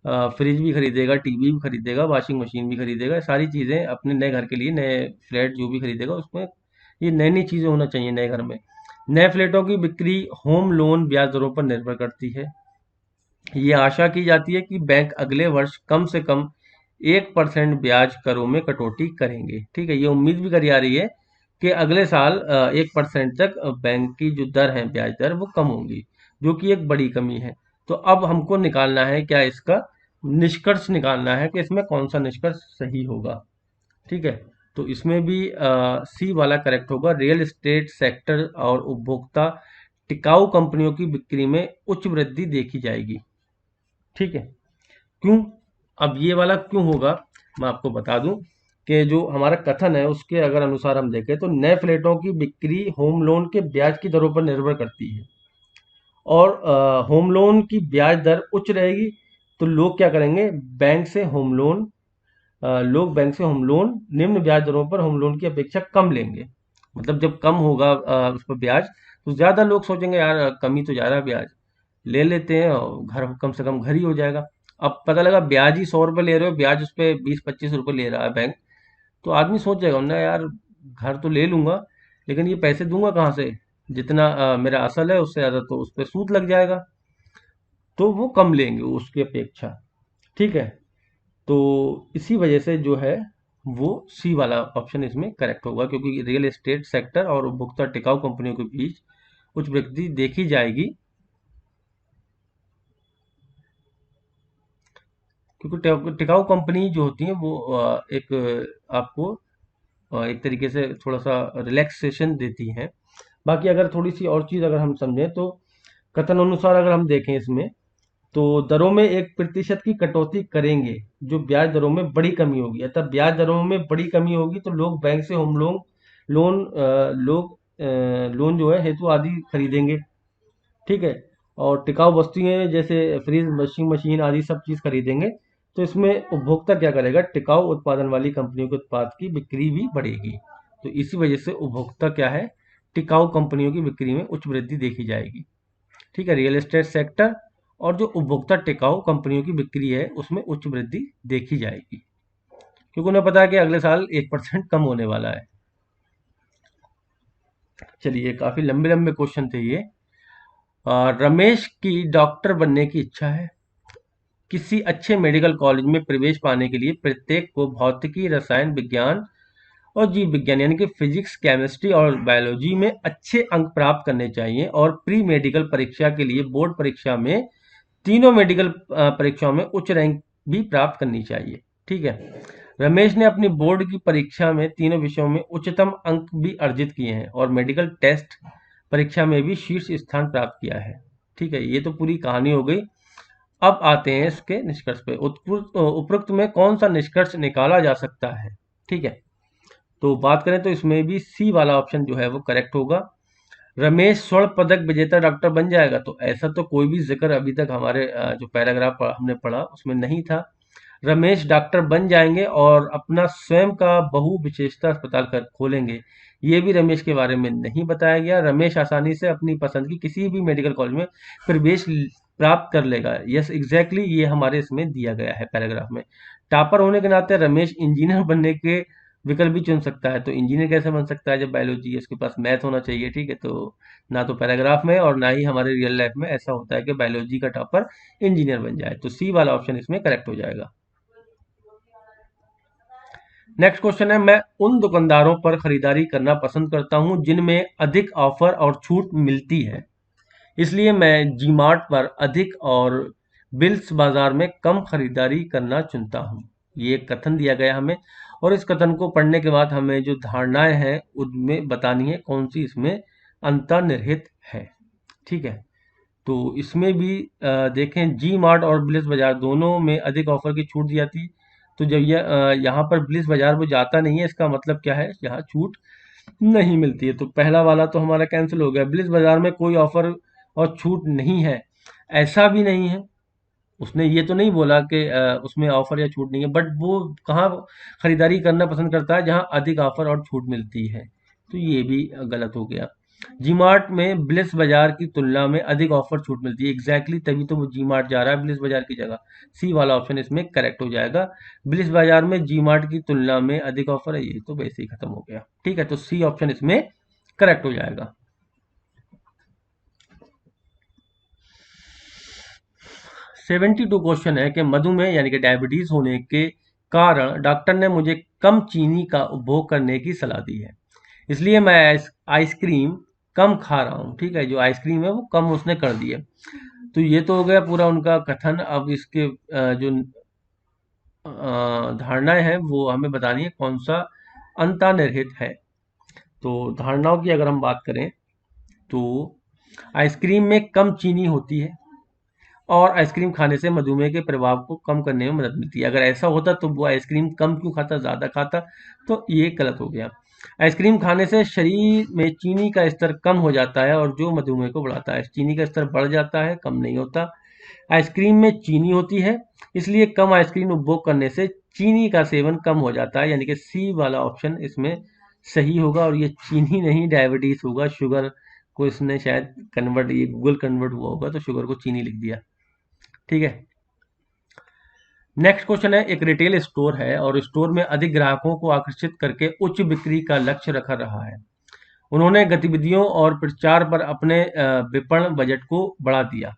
फ्रिज भी खरीदेगा, टीवी भी खरीदेगा, वॉशिंग मशीन भी खरीदेगा, सारी चीज़ें अपने नए घर के लिए, नए फ्लैट जो भी खरीदेगा उसमें ये नई नई चीज़ें होना चाहिए नए घर में। नए फ्लैटों की बिक्री होम लोन ब्याज दरों पर निर्भर करती है। ये आशा की जाती है कि बैंक अगले वर्ष कम से कम 1% ब्याज करों में कटौती करेंगे। ठीक है, ये उम्मीद भी करी जा रही है कि अगले साल 1% तक बैंक की जो दर है, ब्याज दर, वो कम होंगी, जो कि एक बड़ी कमी है। तो अब हमको निकालना है क्या, इसका निष्कर्ष निकालना है कि इसमें कौन सा निष्कर्ष सही होगा। ठीक है, तो इसमें भी सी वाला करेक्ट होगा। रियल एस्टेट सेक्टर और उपभोक्ता टिकाऊ कंपनियों की बिक्री में उच्च वृद्धि देखी जाएगी। ठीक है, क्यों, अब ये वाला क्यों होगा, मैं आपको बता दूं कि जो हमारा कथन है उसके अगर अनुसार हम देखें तो नए फ्लैटों की बिक्री होम लोन के ब्याज की दरों पर निर्भर करती है, और होम लोन की ब्याज दर उच्च रहेगी तो लोग क्या करेंगे, बैंक से होम लोन लोग बैंक से होम लोन निम्न ब्याज दरों पर होम लोन की अपेक्षा कम लेंगे। मतलब जब कम होगा उस पर ब्याज, तो ज़्यादा लोग सोचेंगे यार कमी तो जा रहा है ब्याज, ले लेते हैं और घर कम से कम घर ही हो जाएगा। अब पता लगा ब्याज ही 100 रुपये ले रहे हो, ब्याज उस पर 20-25 रुपये ले रहा है बैंक, तो आदमी सोचेगा ना यार घर तो ले लूंगा, लेकिन ये पैसे दूंगा कहाँ से, जितना मेरा असल है उससे ज़्यादा तो उस पर सूद लग जाएगा, तो वो कम लेंगे उसकी अपेक्षा। ठीक है, तो इसी वजह से जो है वो सी वाला ऑप्शन इसमें करेक्ट होगा, क्योंकि रियल एस्टेट सेक्टर और उपभोक्ता टिकाऊ कंपनियों के बीच उच्च वृद्धि देखी जाएगी, क्योंकि टिकाऊ कंपनी जो होती है वो एक आपको एक तरीके से थोड़ा सा रिलैक्सेशन देती हैं। बाकी अगर थोड़ी सी और चीज़ अगर हम समझें तो कथन अनुसार अगर हम देखें इसमें, तो दरों में 1% की कटौती करेंगे जो ब्याज दरों में बड़ी कमी होगी, अतः ब्याज दरों में बड़ी कमी होगी तो लोग बैंक से होम लोन लोन लोग लोन जो है हेतु आदि खरीदेंगे। ठीक है, और टिकाऊ वस्तुएं जैसे फ्रिज, वॉशिंग मशीन आदि सब चीज़ खरीदेंगे, तो इसमें उपभोक्ता क्या करेगा, टिकाऊ उत्पादन वाली कंपनियों के उत्पाद की बिक्री भी बढ़ेगी। तो इसी वजह से उपभोक्ता क्या है, टिकाऊ कंपनियों की बिक्री में उच्च वृद्धि देखी जाएगी। ठीक है, रियल एस्टेट सेक्टर और जो उपभोक्ता टिकाऊ कंपनियों की बिक्री है उसमें उच्च वृद्धि देखी जाएगी, क्योंकि उन्हें पता है कि अगले साल 1% कम होने वाला है। चलिए, काफी लंबे लंबे क्वेश्चन थे ये। रमेश की डॉक्टर बनने की इच्छा है। किसी अच्छे मेडिकल कॉलेज में प्रवेश पाने के लिए प्रत्येक को भौतिकी, रसायन विज्ञान और जीव विज्ञान यानी कि फिजिक्स, केमिस्ट्री और बायोलॉजी में अच्छे अंक प्राप्त करने चाहिए, और प्री मेडिकल परीक्षा के लिए बोर्ड परीक्षा में तीनों मेडिकल परीक्षाओं में उच्च रैंक भी प्राप्त करनी चाहिए। ठीक है, रमेश ने अपनी बोर्ड की परीक्षा में तीनों विषयों में उच्चतम अंक भी अर्जित किए हैं और मेडिकल टेस्ट परीक्षा में भी शीर्ष स्थान प्राप्त किया है। ठीक है, ये तो पूरी कहानी हो गई। अब आते हैं इसके निष्कर्ष पे। उपरोक्त में कौन सा निष्कर्ष निकाला जा सकता है। ठीक है, तो बात करें तो इसमें भी सी वाला ऑप्शन जो है वो करेक्ट होगा। रमेश स्वर्ण पदक विजेता डॉक्टर बन जाएगा, तो ऐसा तो कोई भी जिक्र अभी तक हमारे जो पैराग्राफ हमने पढ़ा उसमें नहीं था। रमेश डॉक्टर बन जाएंगे और अपना स्वयं का बहु विशेषता अस्पताल कर खोलेंगे, ये भी रमेश के बारे में नहीं बताया गया। रमेश आसानी से अपनी पसंद की किसी भी मेडिकल कॉलेज में प्रवेश प्राप्त कर लेगा। यस, एग्जैक्टली ये हमारे इसमें दिया गया है पैराग्राफ में। टॉपर होने के नाते रमेश इंजीनियर बनने के विकल्प भी चुन सकता है, तो इंजीनियर कैसे बन सकता है जब बायोलॉजी है, उसके पास मैथ होना चाहिए, ठीक है। तो ना तो पैराग्राफ में और ना ही हमारे रियल लाइफ में ऐसा होता है कि बायोलॉजी का टॉपर इंजीनियर बन जाए, तो सी वाला ऑप्शन इसमें करेक्ट हो जाएगा। नेक्स्ट क्वेश्चन है, मैं उन दुकानदारों पर खरीदारी करना पसंद करता हूं जिनमें अधिक ऑफर और छूट मिलती है, इसलिए मैं जीमार्ट पर अधिक और बिल्स बाजार में कम खरीदारी करना चुनता हूं। ये एक कथन दिया गया हमें, और इस कथन को पढ़ने के बाद हमें जो धारणाएं हैं उनमें बतानी है कौन सी इसमें अंतर्निहित है, ठीक है। तो इसमें भी देखें, जी मार्ट और ब्लिस बाजार दोनों में अधिक ऑफर की छूट दी जाती है। तो जब यहाँ पर ब्लिस बाजार वो जाता नहीं है, इसका मतलब क्या है, यहाँ छूट नहीं मिलती है। तो पहला वाला तो हमारा कैंसिल हो गया। ब्लिस बाजार में कोई ऑफर और छूट नहीं है, ऐसा भी नहीं है। उसने ये तो नहीं बोला कि उसमें ऑफर या छूट नहीं है, बट वो कहाँ खरीदारी करना पसंद करता है, जहाँ अधिक ऑफर और छूट मिलती है। तो ये भी गलत हो गया। जीमार्ट में ब्लिस बाजार की तुलना में अधिक ऑफर छूट मिलती है, एग्जैक्टली तभी तो वो जीमार्ट जा रहा है ब्लिस बाजार की जगह। सी वाला ऑप्शन इसमें करेक्ट हो जाएगा। ब्लिस बाजार में जीमार्ट की तुलना में अधिक ऑफर है, ये तो वैसे ही खत्म हो गया, ठीक है। तो सी ऑप्शन इसमें करेक्ट हो जाएगा। 72 क्वेश्चन है कि मधुमेह यानी कि डायबिटीज होने के कारण डॉक्टर ने मुझे कम चीनी का उपभोग करने की सलाह दी है, इसलिए मैं आइसक्रीम कम खा रहा हूँ, ठीक है। जो आइसक्रीम है वो कम उसने कर दी है। तो ये तो हो गया पूरा उनका कथन। अब इसके जो धारणाएं हैं वो हमें बतानी है कौन सा अंतर्निहित है। तो धारणाओं की अगर हम बात करें तो आइसक्रीम में कम चीनी होती है और आइसक्रीम खाने से मधुमेह के प्रभाव को कम करने में मदद मिलती है। अगर ऐसा होता तो वो आइसक्रीम कम क्यों खाता, ज़्यादा खाता, तो ये गलत हो गया। आइसक्रीम खाने से शरीर में चीनी का स्तर कम हो जाता है और जो मधुमेह को बढ़ाता है। चीनी का स्तर बढ़ जाता है, कम नहीं होता। आइसक्रीम में चीनी होती है, इसलिए कम आइसक्रीम उपभोग करने से चीनी का सेवन कम हो जाता है, यानी कि सी वाला ऑप्शन इसमें सही होगा। और ये चीनी नहीं, डायबिटीज होगा। शुगर को इसने शायद कन्वर्ट, ये गूगल कन्वर्ट हुआ होगा तो शुगर को चीनी लिख दिया, ठीक है। नेक्स्ट क्वेश्चन है, एक रिटेल स्टोर है और स्टोर में अधिक ग्राहकों को आकर्षित करके उच्च बिक्री का लक्ष्य रखा रहा है। उन्होंने गतिविधियों और प्रचार पर अपने विपणन बजट को बढ़ा दिया,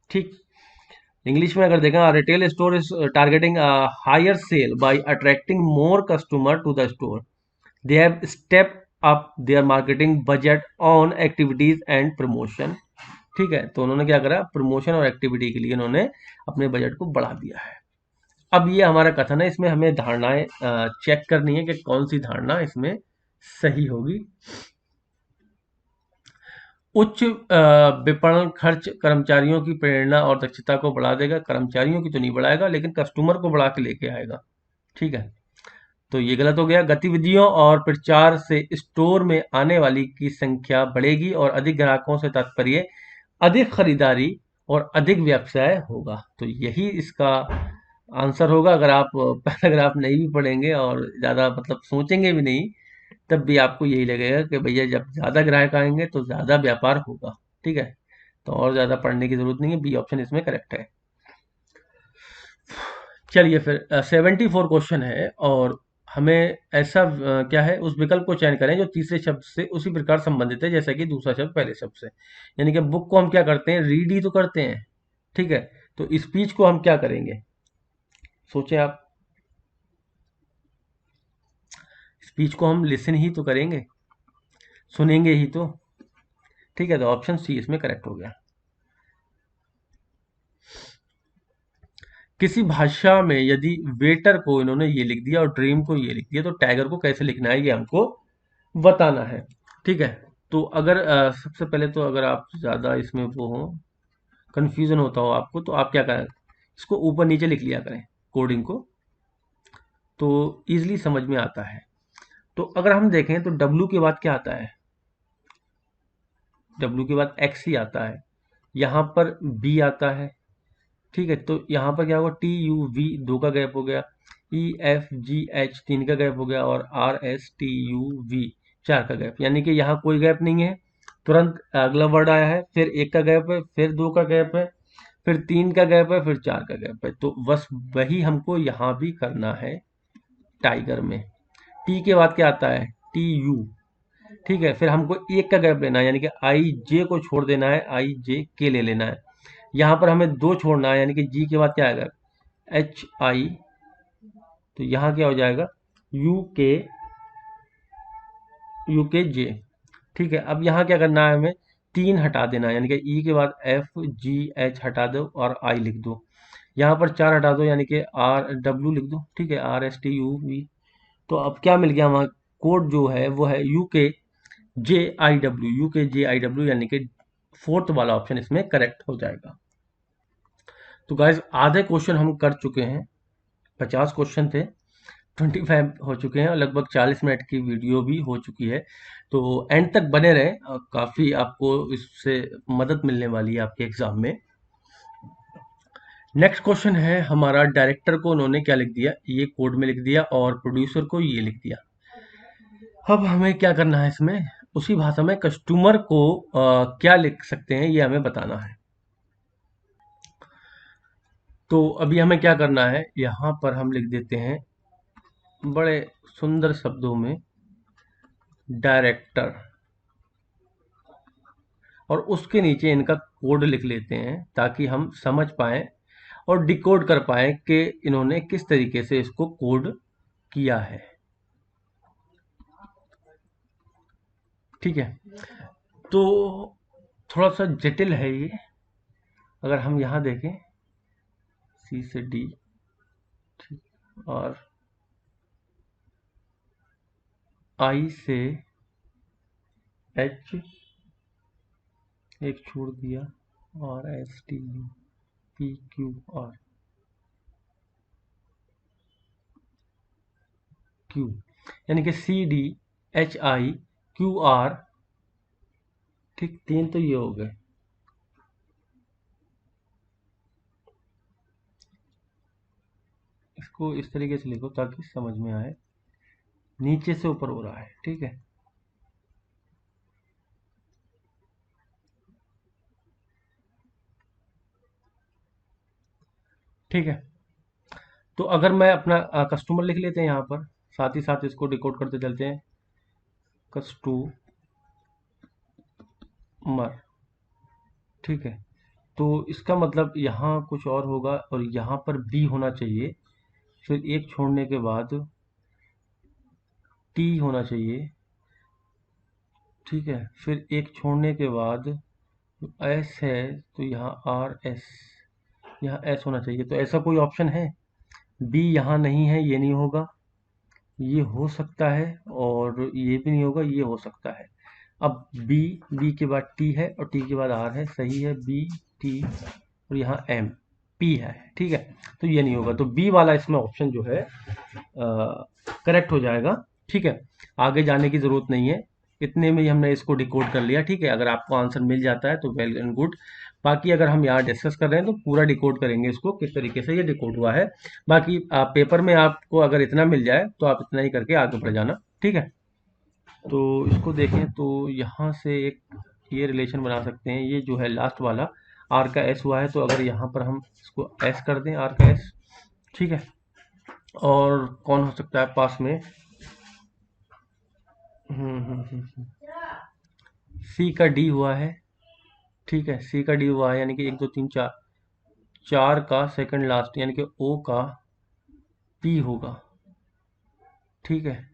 ठीक। इंग्लिश में अगर देखें, retail store is targeting higher sale by attracting more customer to the store. They have step up their marketing budget on activities and promotion, ठीक है। तो उन्होंने क्या करा, प्रमोशन और एक्टिविटी के लिए उन्होंने अपने बजट को बढ़ा दिया है। अब ये हमारा कथन है, इसमें हमें धारणाएं चेक करनी है कि कौन सी धारणा इसमें सही होगी। उच्च विपणन खर्च कर्मचारियों की प्रेरणा और दक्षता को बढ़ा देगा। कर्मचारियों की तो नहीं बढ़ाएगा, लेकिन कस्टमर को बढ़ा के लेके आएगा, ठीक है। तो ये गलत हो गया। गतिविधियों और प्रचार से स्टोर में आने वाली की संख्या बढ़ेगी और अधिक ग्राहकों से तात्पर्य अधिक खरीदारी और अधिक व्यवसाय होगा। तो यही इसका आंसर होगा। अगर आप पैराग्राफ नहीं भी पढ़ेंगे और ज़्यादा मतलब सोचेंगे भी नहीं, तब भी आपको यही लगेगा कि भैया जब ज़्यादा ग्राहक आएंगे तो ज़्यादा व्यापार होगा, ठीक है। तो और ज़्यादा पढ़ने की जरूरत नहीं है, बी ऑप्शन इसमें करेक्ट है। चलिए फिर 74 क्वेश्चन है और हमें ऐसा क्या है, उस विकल्प को चयन करें जो तीसरे शब्द से उसी प्रकार संबंधित है जैसा कि दूसरा शब्द पहले शब्द से। यानी कि बुक को हम क्या करते हैं, रीड ही तो करते हैं, ठीक है। तो स्पीच को हम क्या करेंगे, सोचें आप। स्पीच को हम लिसन ही तो करेंगे, सुनेंगे ही तो, ठीक है। तो ऑप्शन सी इसमें करेक्ट हो गया। किसी भाषा में यदि वेटर को इन्होंने ये लिख दिया और ड्रीम को ये लिख दिया, तो टाइगर को कैसे लिखना है ये हमको बताना है, ठीक है। तो अगर सबसे पहले तो अगर आप ज़्यादा इसमें वो हो, कंफ्यूजन होता हो आपको, तो आप क्या करें, इसको ऊपर नीचे लिख लिया करें कोडिंग को, तो इजीली समझ में आता है। तो अगर हम देखें तो डब्ल्यू के बाद क्या आता है, डब्ल्यू के बाद एक्स ही आता है। यहाँ पर बी आता है, ठीक है। तो यहाँ पर क्या होगा, टी यू वी दो का गैप हो गया, ई एफ जी एच तीन का गैप हो गया और R S T U V चार का गैप, यानी कि यहाँ कोई गैप नहीं है। तुरंत अगला वर्ड आया है, फिर एक का गैप है, फिर दो का गैप है, फिर 3 का गैप है, फिर 4 का गैप है। तो बस वही हमको यहाँ भी करना है टाइगर में। टी के बाद क्या आता है? T U. ठीक है, फिर हमको एक का गैप लेना है, यानी कि आई जे को छोड़ देना है, आई जे के ले लेना है। यहाँ पर हमें दो छोड़ना है, यानी कि जी के बाद क्या आएगा? H I. तो यहाँ क्या हो जाएगा? यू के जे। ठीक है, अब यहाँ क्या करना है हमें? 3 हटा देना है, यानी कि ई के बाद एफ जी एच हटा दो और आई लिख दो। यहाँ पर 4 हटा दो, यानी कि आर डब्ल्यू लिख दो। ठीक है, R S T U V. तो अब क्या मिल गया? वहाँ कोड जो है वो है यू के जे आई डब्ल्यू, यू के जे आई डब्ल्यू, यानी कि फोर्थ वाला ऑप्शन इसमें करेक्ट हो जाएगा। तो गाइज आधे क्वेश्चन हम कर चुके हैं। 50 क्वेश्चन थे, 25 हो चुके हैं और लगभग 40 मिनट की वीडियो भी हो चुकी है। तो एंड तक बने रहें, काफ़ी आपको इससे मदद मिलने वाली है आपके एग्जाम में। नेक्स्ट क्वेश्चन है हमारा, डायरेक्टर को उन्होंने क्या लिख दिया? ये कोड में लिख दिया और प्रोड्यूसर को ये लिख दिया। अब हमें क्या करना है इसमें? उसी भाषा में कस्टमर को क्या लिख सकते हैं ये हमें बताना है। तो अभी हमें क्या करना है? यहाँ पर हम लिख देते हैं बड़े सुंदर शब्दों में डायरेक्टर, और उसके नीचे इनका कोड लिख लेते हैं ताकि हम समझ पाएं और डिकोड कर पाएं कि इन्होंने किस तरीके से इसको कोड किया है। ठीक है, तो थोड़ा सा जटिल है ये। अगर हम यहाँ देखें, सी से डी, ठीक, और आई से एच एक छोड़ दिया, और S T U P Q R Q, यानी कि C D H I Q R. ठीक, 3 तो ये हो गए। इसको इस तरीके से लिखो ताकि समझ में आए, नीचे से ऊपर हो रहा है। ठीक है, ठीक है। तो अगर मैं अपना कस्टमर लिख लेते हैं यहाँ पर, साथ ही साथ इसको डिकोड करते चलते हैं। कस्टमर, ठीक है। तो इसका मतलब यहाँ कुछ और होगा और यहाँ पर बी होना चाहिए, फिर एक छोड़ने के बाद टी होना चाहिए। ठीक है, फिर एक छोड़ने के बाद एस है, तो यहाँ आर एस, यहाँ एस होना चाहिए। तो ऐसा कोई ऑप्शन है? बी यहाँ नहीं है, ये नहीं होगा, ये हो सकता है, और ये भी नहीं होगा, ये हो सकता है। अब बी, बी के बाद टी है और टी के बाद आर है, सही है, बी टी, और यहाँ एम पी है। ठीक है, तो ये नहीं होगा, तो बी वाला इसमें ऑप्शन जो है करेक्ट हो जाएगा। ठीक है, आगे जाने की ज़रूरत नहीं है, इतने में ही हमने इसको डिकोड कर लिया। ठीक है, अगर आपको आंसर मिल जाता है तो वेल एंड गुड। बाकी अगर हम यहाँ डिस्कस कर रहे हैं तो पूरा डिकोड करेंगे इसको, किस तरीके से ये डिकोड हुआ है। बाकी पेपर में आपको अगर इतना मिल जाए तो आप इतना ही करके आगे बढ़ जाना। ठीक है, तो इसको देखें तो यहाँ से एक ये रिलेशन बना सकते हैं। ये जो है लास्ट वाला आर का एस हुआ है, तो अगर यहाँ पर हम इसको एस कर दें, आर का एस। ठीक है, और कौन हो सकता है पास में? सी का डी हुआ है। ठीक है, सी का डी हुआ है, यानी कि 1 2 3 4, 4 का सेकंड लास्ट, यानी कि ओ का पी होगा। ठीक है,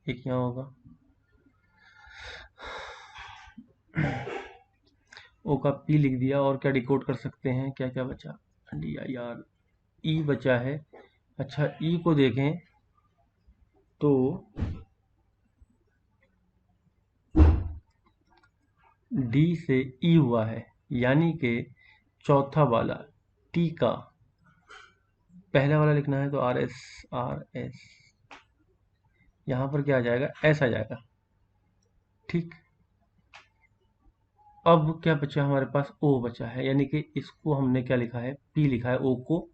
एक यहाँ होगा, ओ का पी लिख दिया। और क्या डिकोड कर सकते हैं? क्या क्या बचा? डी आई आर, ई बचा है। अच्छा, ई को देखें तो डी से ई हुआ है, यानी कि चौथा वाला टी का पहला वाला लिखना है, तो आर एस, आर एस, यहाँ पर क्या आ जाएगा? एस आ जाएगा। ठीक, अब क्या बचा हमारे पास? ओ बचा है, यानी कि इसको हमने क्या लिखा है? पी लिखा है, ओ को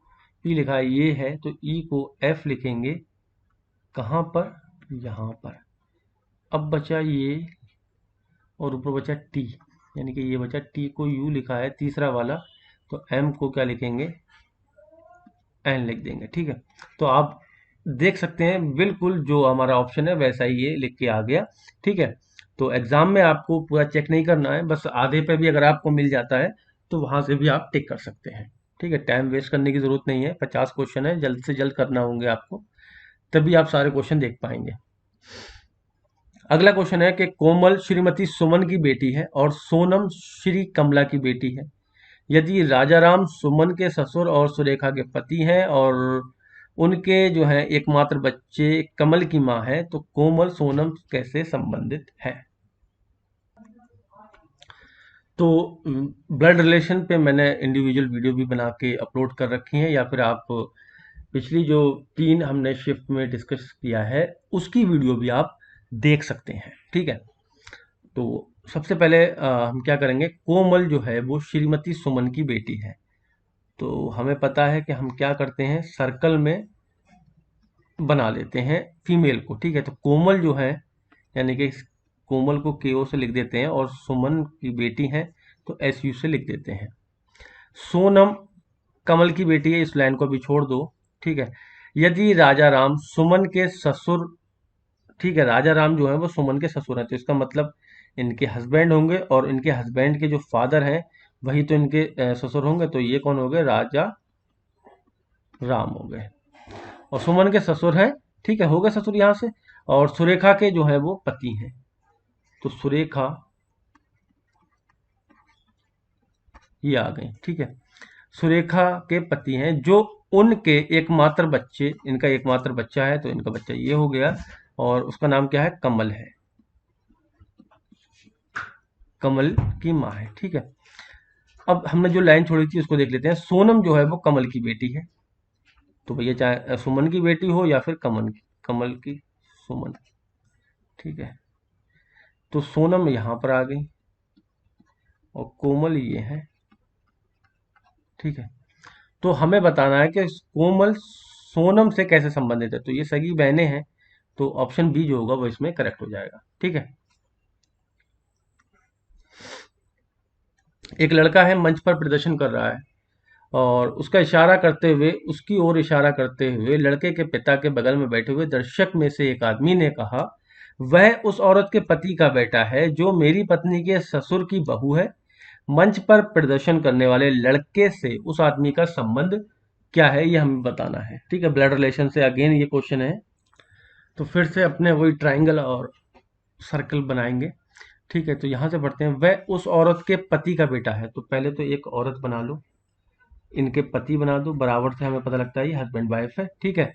पी लिखा है, ये है, तो ई को एफ लिखेंगे। कहाँ पर? यहाँ पर। अब बचा ये, और ऊपर बचा टी, यानी कि ये बचा, टी को यू लिखा है तीसरा वाला, तो m को क्या लिखेंगे, n लिख देंगे। ठीक है, तो आप देख सकते हैं बिल्कुल जो हमारा ऑप्शन है वैसा ही ये लिख के आ गया। ठीक है, तो एग्जाम में आपको पूरा चेक नहीं करना है, बस आधे पे भी अगर आपको मिल जाता है तो वहां से भी आप टिक कर सकते हैं। ठीक है, टाइम वेस्ट करने की जरूरत नहीं है, 50 क्वेश्चन है, जल्द से जल्द करना होंगे आपको, तभी आप सारे क्वेश्चन देख पाएंगे। अगला क्वेश्चन है कि कोमल श्रीमती सुमन की बेटी है और सोनम श्री कमला की बेटी है। यदि राजाराम सुमन के ससुर और सुरेखा के पति हैं और उनके जो है एकमात्र बच्चे कमल की मां है, तो कोमल सोनम कैसे संबंधित है। तो ब्लड रिलेशन पे मैंने इंडिविजुअल वीडियो भी बना के अपलोड कर रखी है, या फिर आप पिछली जो 3 हमने शिफ्ट में डिस्कस किया है उसकी वीडियो भी आप देख सकते हैं। ठीक है, तो सबसे पहले हम क्या करेंगे, कोमल जो है वो श्रीमती सुमन की बेटी है। तो हमें पता है कि हम क्या करते हैं, सर्कल में बना लेते हैं फीमेल को। ठीक है, तो कोमल जो है, यानी कि कोमल को केओ से लिख देते हैं और सुमन की बेटी है तो एस यू से लिख देते हैं। सोनम कमल की बेटी है, इस लाइन को भी छोड़ दो। ठीक है, यदि राजा राम सुमन के ससुर, ठीक है, राजा राम जो है वो सुमन के ससुर हैं, तो इसका मतलब इनके हस्बैंड होंगे और इनके हस्बैंड के जो फादर हैं वही तो इनके ससुर होंगे, तो ये कौन हो गए, राजा राम हो गए। और सुमन के ससुर हैं, ठीक है, हो गए ससुर यहाँ से। और सुरेखा के जो है वो पति हैं, तो सुरेखा ये आ गई। ठीक है, सुरेखा के पति हैं जो उनके एकमात्र बच्चे, इनका एकमात्र बच्चा है तो इनका बच्चा ये हो गया, और उसका नाम क्या है, कमल है, कमल की माँ है। ठीक है, अब हमने जो लाइन छोड़ी थी उसको देख लेते हैं। सोनम जो है वो कमल की बेटी है, तो भैया चाहे सुमन की बेटी हो या फिर कमल की सुमन। ठीक है, तो सोनम यहां पर आ गई और कोमल ये है। ठीक है, तो हमें बताना है कि कोमल सोनम से कैसे संबंधित है, तो ये सगी बहनें हैं, तो ऑप्शन बी जो होगा वो इसमें करेक्ट हो जाएगा। ठीक है, एक लड़का है मंच पर प्रदर्शन कर रहा है और उसका इशारा करते हुए, उसकी ओर इशारा करते हुए लड़के के पिता के बगल में बैठे हुए दर्शक में से एक आदमी ने कहा, वह उस औरत के पति का बेटा है जो मेरी पत्नी के ससुर की बहू है। मंच पर प्रदर्शन करने वाले लड़के से उस आदमी का संबंध क्या है, ये हमें बताना है। ठीक है, ब्लड रिलेशन से अगेन ये क्वेश्चन है, तो फिर से अपने वही ट्राइंगल और सर्कल बनाएंगे। ठीक है, तो यहां से पढ़ते हैं, वह उस औरत के पति का बेटा है, तो पहले तो एक औरत बना लो, इनके पति बना दो, बराबर से हमें पता लगता है ये हस्बैंड वाइफ है। ठीक है,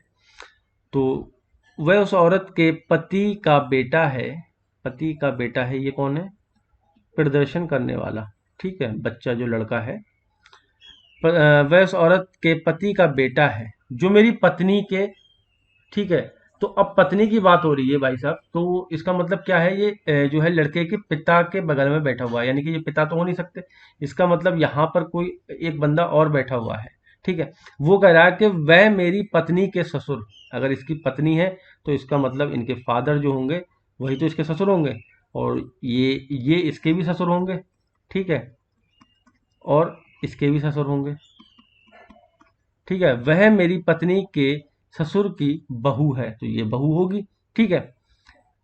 तो वह उस औरत के पति का बेटा है, पति का बेटा है, ये कौन है, प्रदर्शन करने वाला। ठीक है, बच्चा जो लड़का है, वह उस औरत के पति का बेटा है जो मेरी पत्नी के, ठीक है, तो अब पत्नी की बात हो रही है भाई साहब, तो इसका मतलब क्या है, ये जो है लड़के के पिता के बगल में बैठा हुआ है, यानी कि ये पिता तो हो नहीं सकते, इसका मतलब यहाँ पर कोई एक बंदा और बैठा हुआ है। ठीक है, वो कह रहा है कि वह मेरी पत्नी के ससुर, अगर इसकी पत्नी है तो इसका मतलब इनके फादर जो होंगे वही तो इसके ससुर होंगे, और ये इसके भी ससुर होंगे। ठीक है, और इसके भी ससुर होंगे। ठीक है, वह मेरी पत्नी के ससुर की बहू है, तो ये बहू होगी। ठीक है,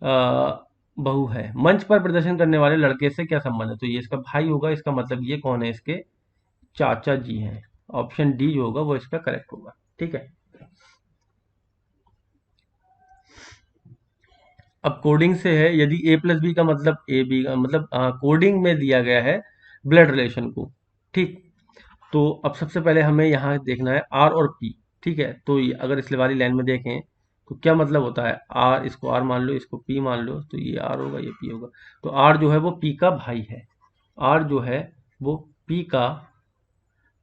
बहू है। मंच पर प्रदर्शन करने वाले लड़के से क्या संबंध है, तो ये इसका भाई होगा, इसका मतलब ये कौन है, इसके चाचा जी हैं। ऑप्शन डी जो होगा वो इसका करेक्ट होगा। ठीक है, अब कोडिंग से है, यदि ए प्लस बी का मतलब ए बी का मतलब कोडिंग में दिया गया है ब्लड रिलेशन को। ठीक, तो अब सबसे पहले हमें यहाँ देखना है आर और पी। ठीक है, तो अगर इस वाली लाइन में देखें तो क्या मतलब होता है, आर, इसको आर मान लो, इसको पी मान लो, तो ये आर होगा, ये पी होगा। तो आर जो है वो पी का भाई है, आर जो है वो पी का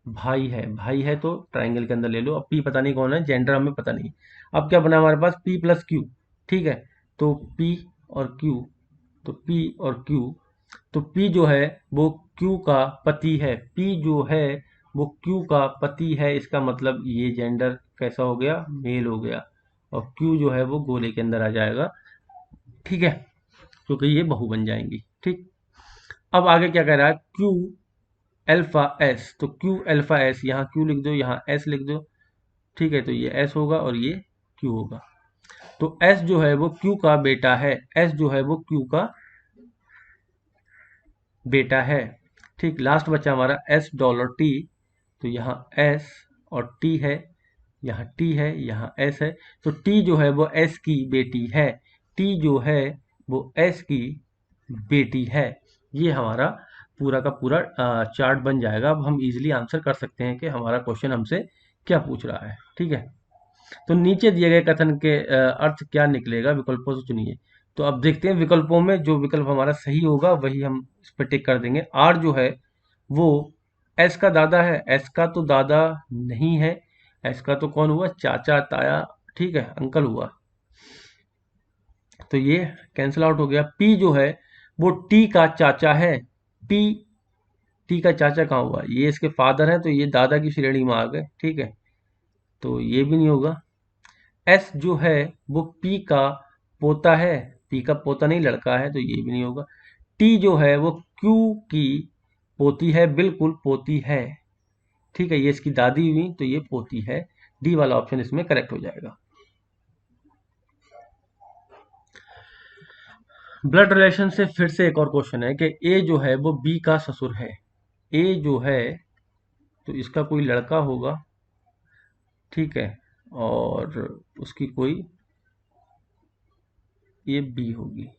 भाई है, भाई है तो ट्राइंगल के अंदर ले लो। अब पी पता नहीं कौन है, जेंडर हमें पता नहीं। अब क्या बना हमारे पास, पी प्लस क्यू। ठीक है, तो पी और क्यू, तो पी और क्यू, तो P जो है वो Q का पति है, P जो है वो Q का पति है, इसका मतलब ये जेंडर कैसा हो गया, मेल हो गया, और Q जो है वो गोले के अंदर आ जाएगा। ठीक है, क्योंकि ये बहू बन जाएंगी। ठीक, अब आगे क्या कह रहा है, Q अल्फा एस, तो क्यू अल्फा एस, यहाँ क्यू लिख दो, यहाँ एस लिख दो, ठीक है, तो ये एस होगा और ये क्यू होगा। तो एस जो है वो क्यू का बेटा है, एस जो है वो क्यू का बेटा है। ठीक, लास्ट बचा हमारा एस डॉलर टी, तो यहाँ एस और टी है, यहाँ टी है, यहाँ एस है, तो टी जो है वो एस की बेटी है, टी जो है वो एस की बेटी है। ये हमारा पूरा का पूरा चार्ट बन जाएगा। अब हम इजीली आंसर कर सकते हैं कि हमारा क्वेश्चन हमसे क्या पूछ रहा है। ठीक है, तो नीचे दिए गए कथन के अर्थ क्या निकलेगा, विकल्पों से चुनिए। तो अब देखते हैं विकल्पों में जो विकल्प हमारा सही होगा वही हम इस पर टिक कर देंगे। आर जो है वो एस का दादा है, एस का तो दादा नहीं है, एस का तो कौन हुआ, चाचा ताया, ठीक है, अंकल हुआ, तो ये कैंसिल आउट हो गया। पी जो है वो टी का चाचा है, पी टी का चाचा कहाँ हुआ, ये इसके फादर है, तो ये दादा की श्रेणी में आ गए, ठीक है, तो ये भी नहीं होगा। एस जो है वो पी का पोता है, पी का पोता नहीं लड़का है, तो ये भी नहीं होगा। टी जो है वो क्यू की पोती है, बिल्कुल पोती है, ठीक है, ये इसकी दादी हुई, तो ये पोती है। डी वाला ऑप्शन इसमें करेक्ट हो जाएगा। ब्लड रिलेशन से फिर से एक और क्वेश्चन है कि ए जो है वो बी का ससुर है, ए जो है तो इसका कोई लड़का होगा, ठीक है, और उसकी कोई ये बी होगी,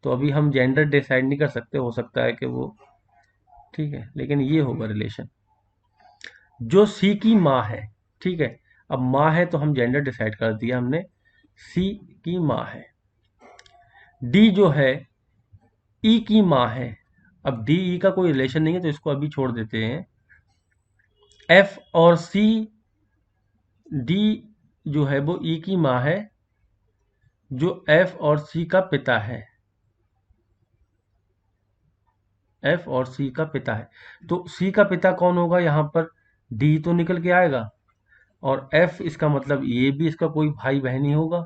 तो अभी हम जेंडर डिसाइड नहीं कर सकते, हो सकता है कि वो, ठीक है, लेकिन ये होगा रिलेशन। जो सी की माँ है, ठीक है, अब माँ है तो हम जेंडर डिसाइड कर दिया हमने, सी की माँ है। डी जो है ई की माँ है, अब डी ई का कोई रिलेशन नहीं है तो इसको अभी छोड़ देते हैं। एफ और सी, डी जो है वो ई की माँ है, जो एफ और सी का पिता है, एफ और सी का पिता है, तो सी का पिता कौन होगा, यहाँ पर डी तो निकल के आएगा, और एफ इसका मतलब ये भी इसका कोई भाई बहन ही होगा,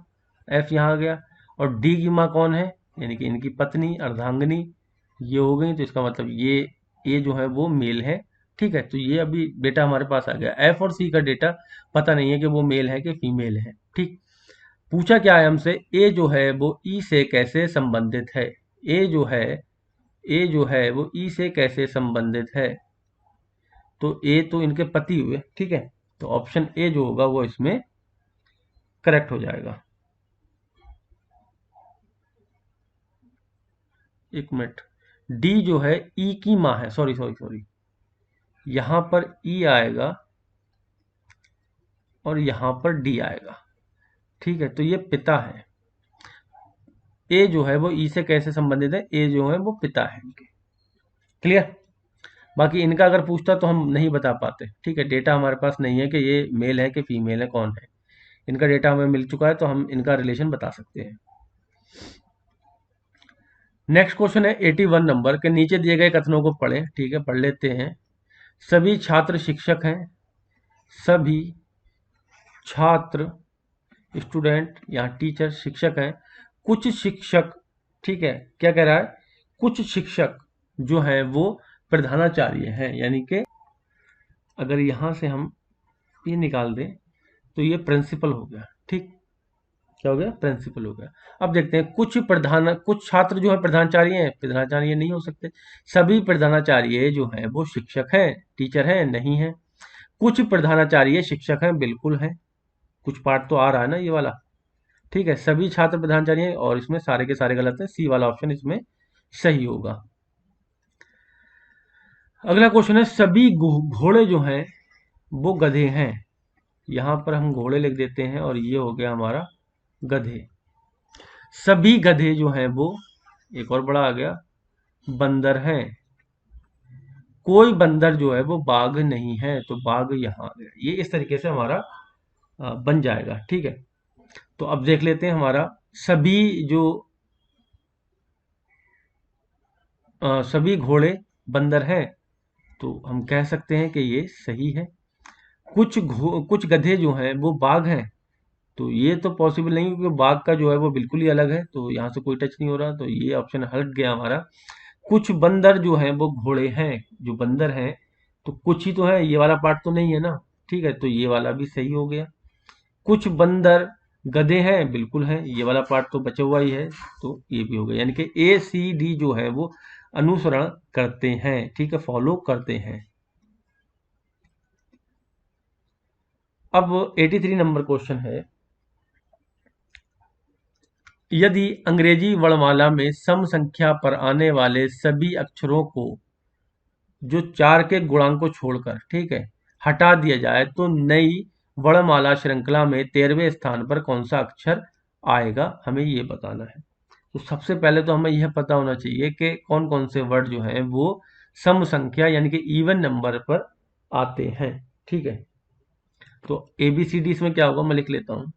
एफ यहाँ आ गया, और डी की माँ कौन है, यानी कि इनकी पत्नी अर्धांगिनी, ये हो गई, तो इसका मतलब ये जो है वो मेल है, ठीक है, तो ये अभी डेटा हमारे पास आ गया। एफ और सी का डेटा पता नहीं है कि वो मेल है कि फीमेल है। ठीक, पूछा क्या है हमसे, ए जो है वो ई से कैसे संबंधित है, ए जो है ए जो है वो ई से कैसे संबंधित है, तो ए तो इनके पति हुए, ठीक है, तो ऑप्शन ए जो होगा वो इसमें करेक्ट हो जाएगा। एक मिनट, डी जो है ई की माँ है, सॉरी सॉरी सॉरी, यहां पर ई आएगा और यहां पर डी आएगा, ठीक है, तो ये पिता है। ए जो है वो ई से कैसे संबंधित है, ए जो है वो पिता है इनके। क्लियर, बाकी इनका अगर पूछता तो हम नहीं बता पाते, ठीक है, डेटा हमारे पास नहीं है कि ये मेल है कि फीमेल है, कौन है, इनका डेटा हमें मिल चुका है तो हम इनका रिलेशन बता सकते हैं। नेक्स्ट क्वेश्चन है 81 नंबर के, नीचे दिए गए कथनों को पढ़ें, ठीक है, पढ़ लेते हैं। सभी छात्र शिक्षक हैं, सभी छात्र स्टूडेंट, यहाँ टीचर शिक्षक हैं, कुछ शिक्षक, ठीक है, क्या कह रहा है, कुछ शिक्षक जो हैं वो प्रधानाचार्य हैं, यानी कि अगर यहां से हम ये निकाल दें तो ये प्रिंसिपल हो गया, ठीक, क्या हो गया, प्रिंसिपल हो गया। अब देखते हैं, कुछ छात्र जो है प्रधानाचार्य हैं, प्रधानाचार्य नहीं हो सकते, सभी प्रधानाचार्य जो हैं वो शिक्षक हैं, टीचर हैं, नहीं है, कुछ प्रधानाचार्य शिक्षक हैं, बिल्कुल हैं, कुछ पार्ट तो आ रहा है ना ये वाला, ठीक है, सभी छात्र प्रधानाचार्य हैं, और इसमें सारे के सारे गलत है, सी वाला ऑप्शन इसमें सही होगा। अगला क्वेश्चन है, सभी घोड़े जो हैं वो गधे हैं, यहां पर हम घोड़े लिख देते हैं और ये हो गया हमारा गधे। सभी गधे जो हैं वो, एक और बड़ा आ गया, बंदर हैं, कोई बंदर जो है वो बाघ नहीं है, तो बाघ यहां आ गया, ये इस तरीके से हमारा बन जाएगा, ठीक है। तो अब देख लेते हैं हमारा सभी जो सभी घोड़े बंदर हैं, तो हम कह सकते हैं कि ये सही है। कुछ गधे जो हैं वो बाघ हैं, तो ये तो पॉसिबल नहीं, क्योंकि बाघ का जो है वो बिल्कुल ही अलग है, तो यहाँ से कोई टच नहीं हो रहा, तो ये ऑप्शन हट गया हमारा। कुछ बंदर जो हैं वो घोड़े हैं, जो बंदर हैं तो कुछ ही तो है, ये वाला पार्ट तो नहीं है ना। ठीक है, तो ये वाला भी सही हो गया। कुछ बंदर गधे हैं, बिल्कुल है, ये वाला पार्ट तो बचा हुआ ही है, तो ये भी हो गया। यानी कि ए सी डी जो है वो अनुसरण करते हैं, ठीक है, फॉलो करते हैं। अब 83 नंबर क्वेश्चन है, यदि अंग्रेजी वर्णमाला में सम संख्या पर आने वाले सभी अक्षरों को जो 4 के गुणांक को छोड़कर, ठीक है, हटा दिया जाए तो नई वर्णमाला श्रृंखला में 13वें स्थान पर कौन सा अक्षर आएगा, हमें ये बताना है। तो सबसे पहले तो हमें यह पता होना चाहिए कि कौन कौन से वर्ड जो हैं वो सम संख्या यानी कि इवन नंबर पर आते हैं। ठीक है, तो ए बी सी डी इसमें क्या होगा, मैं लिख लेता हूँ।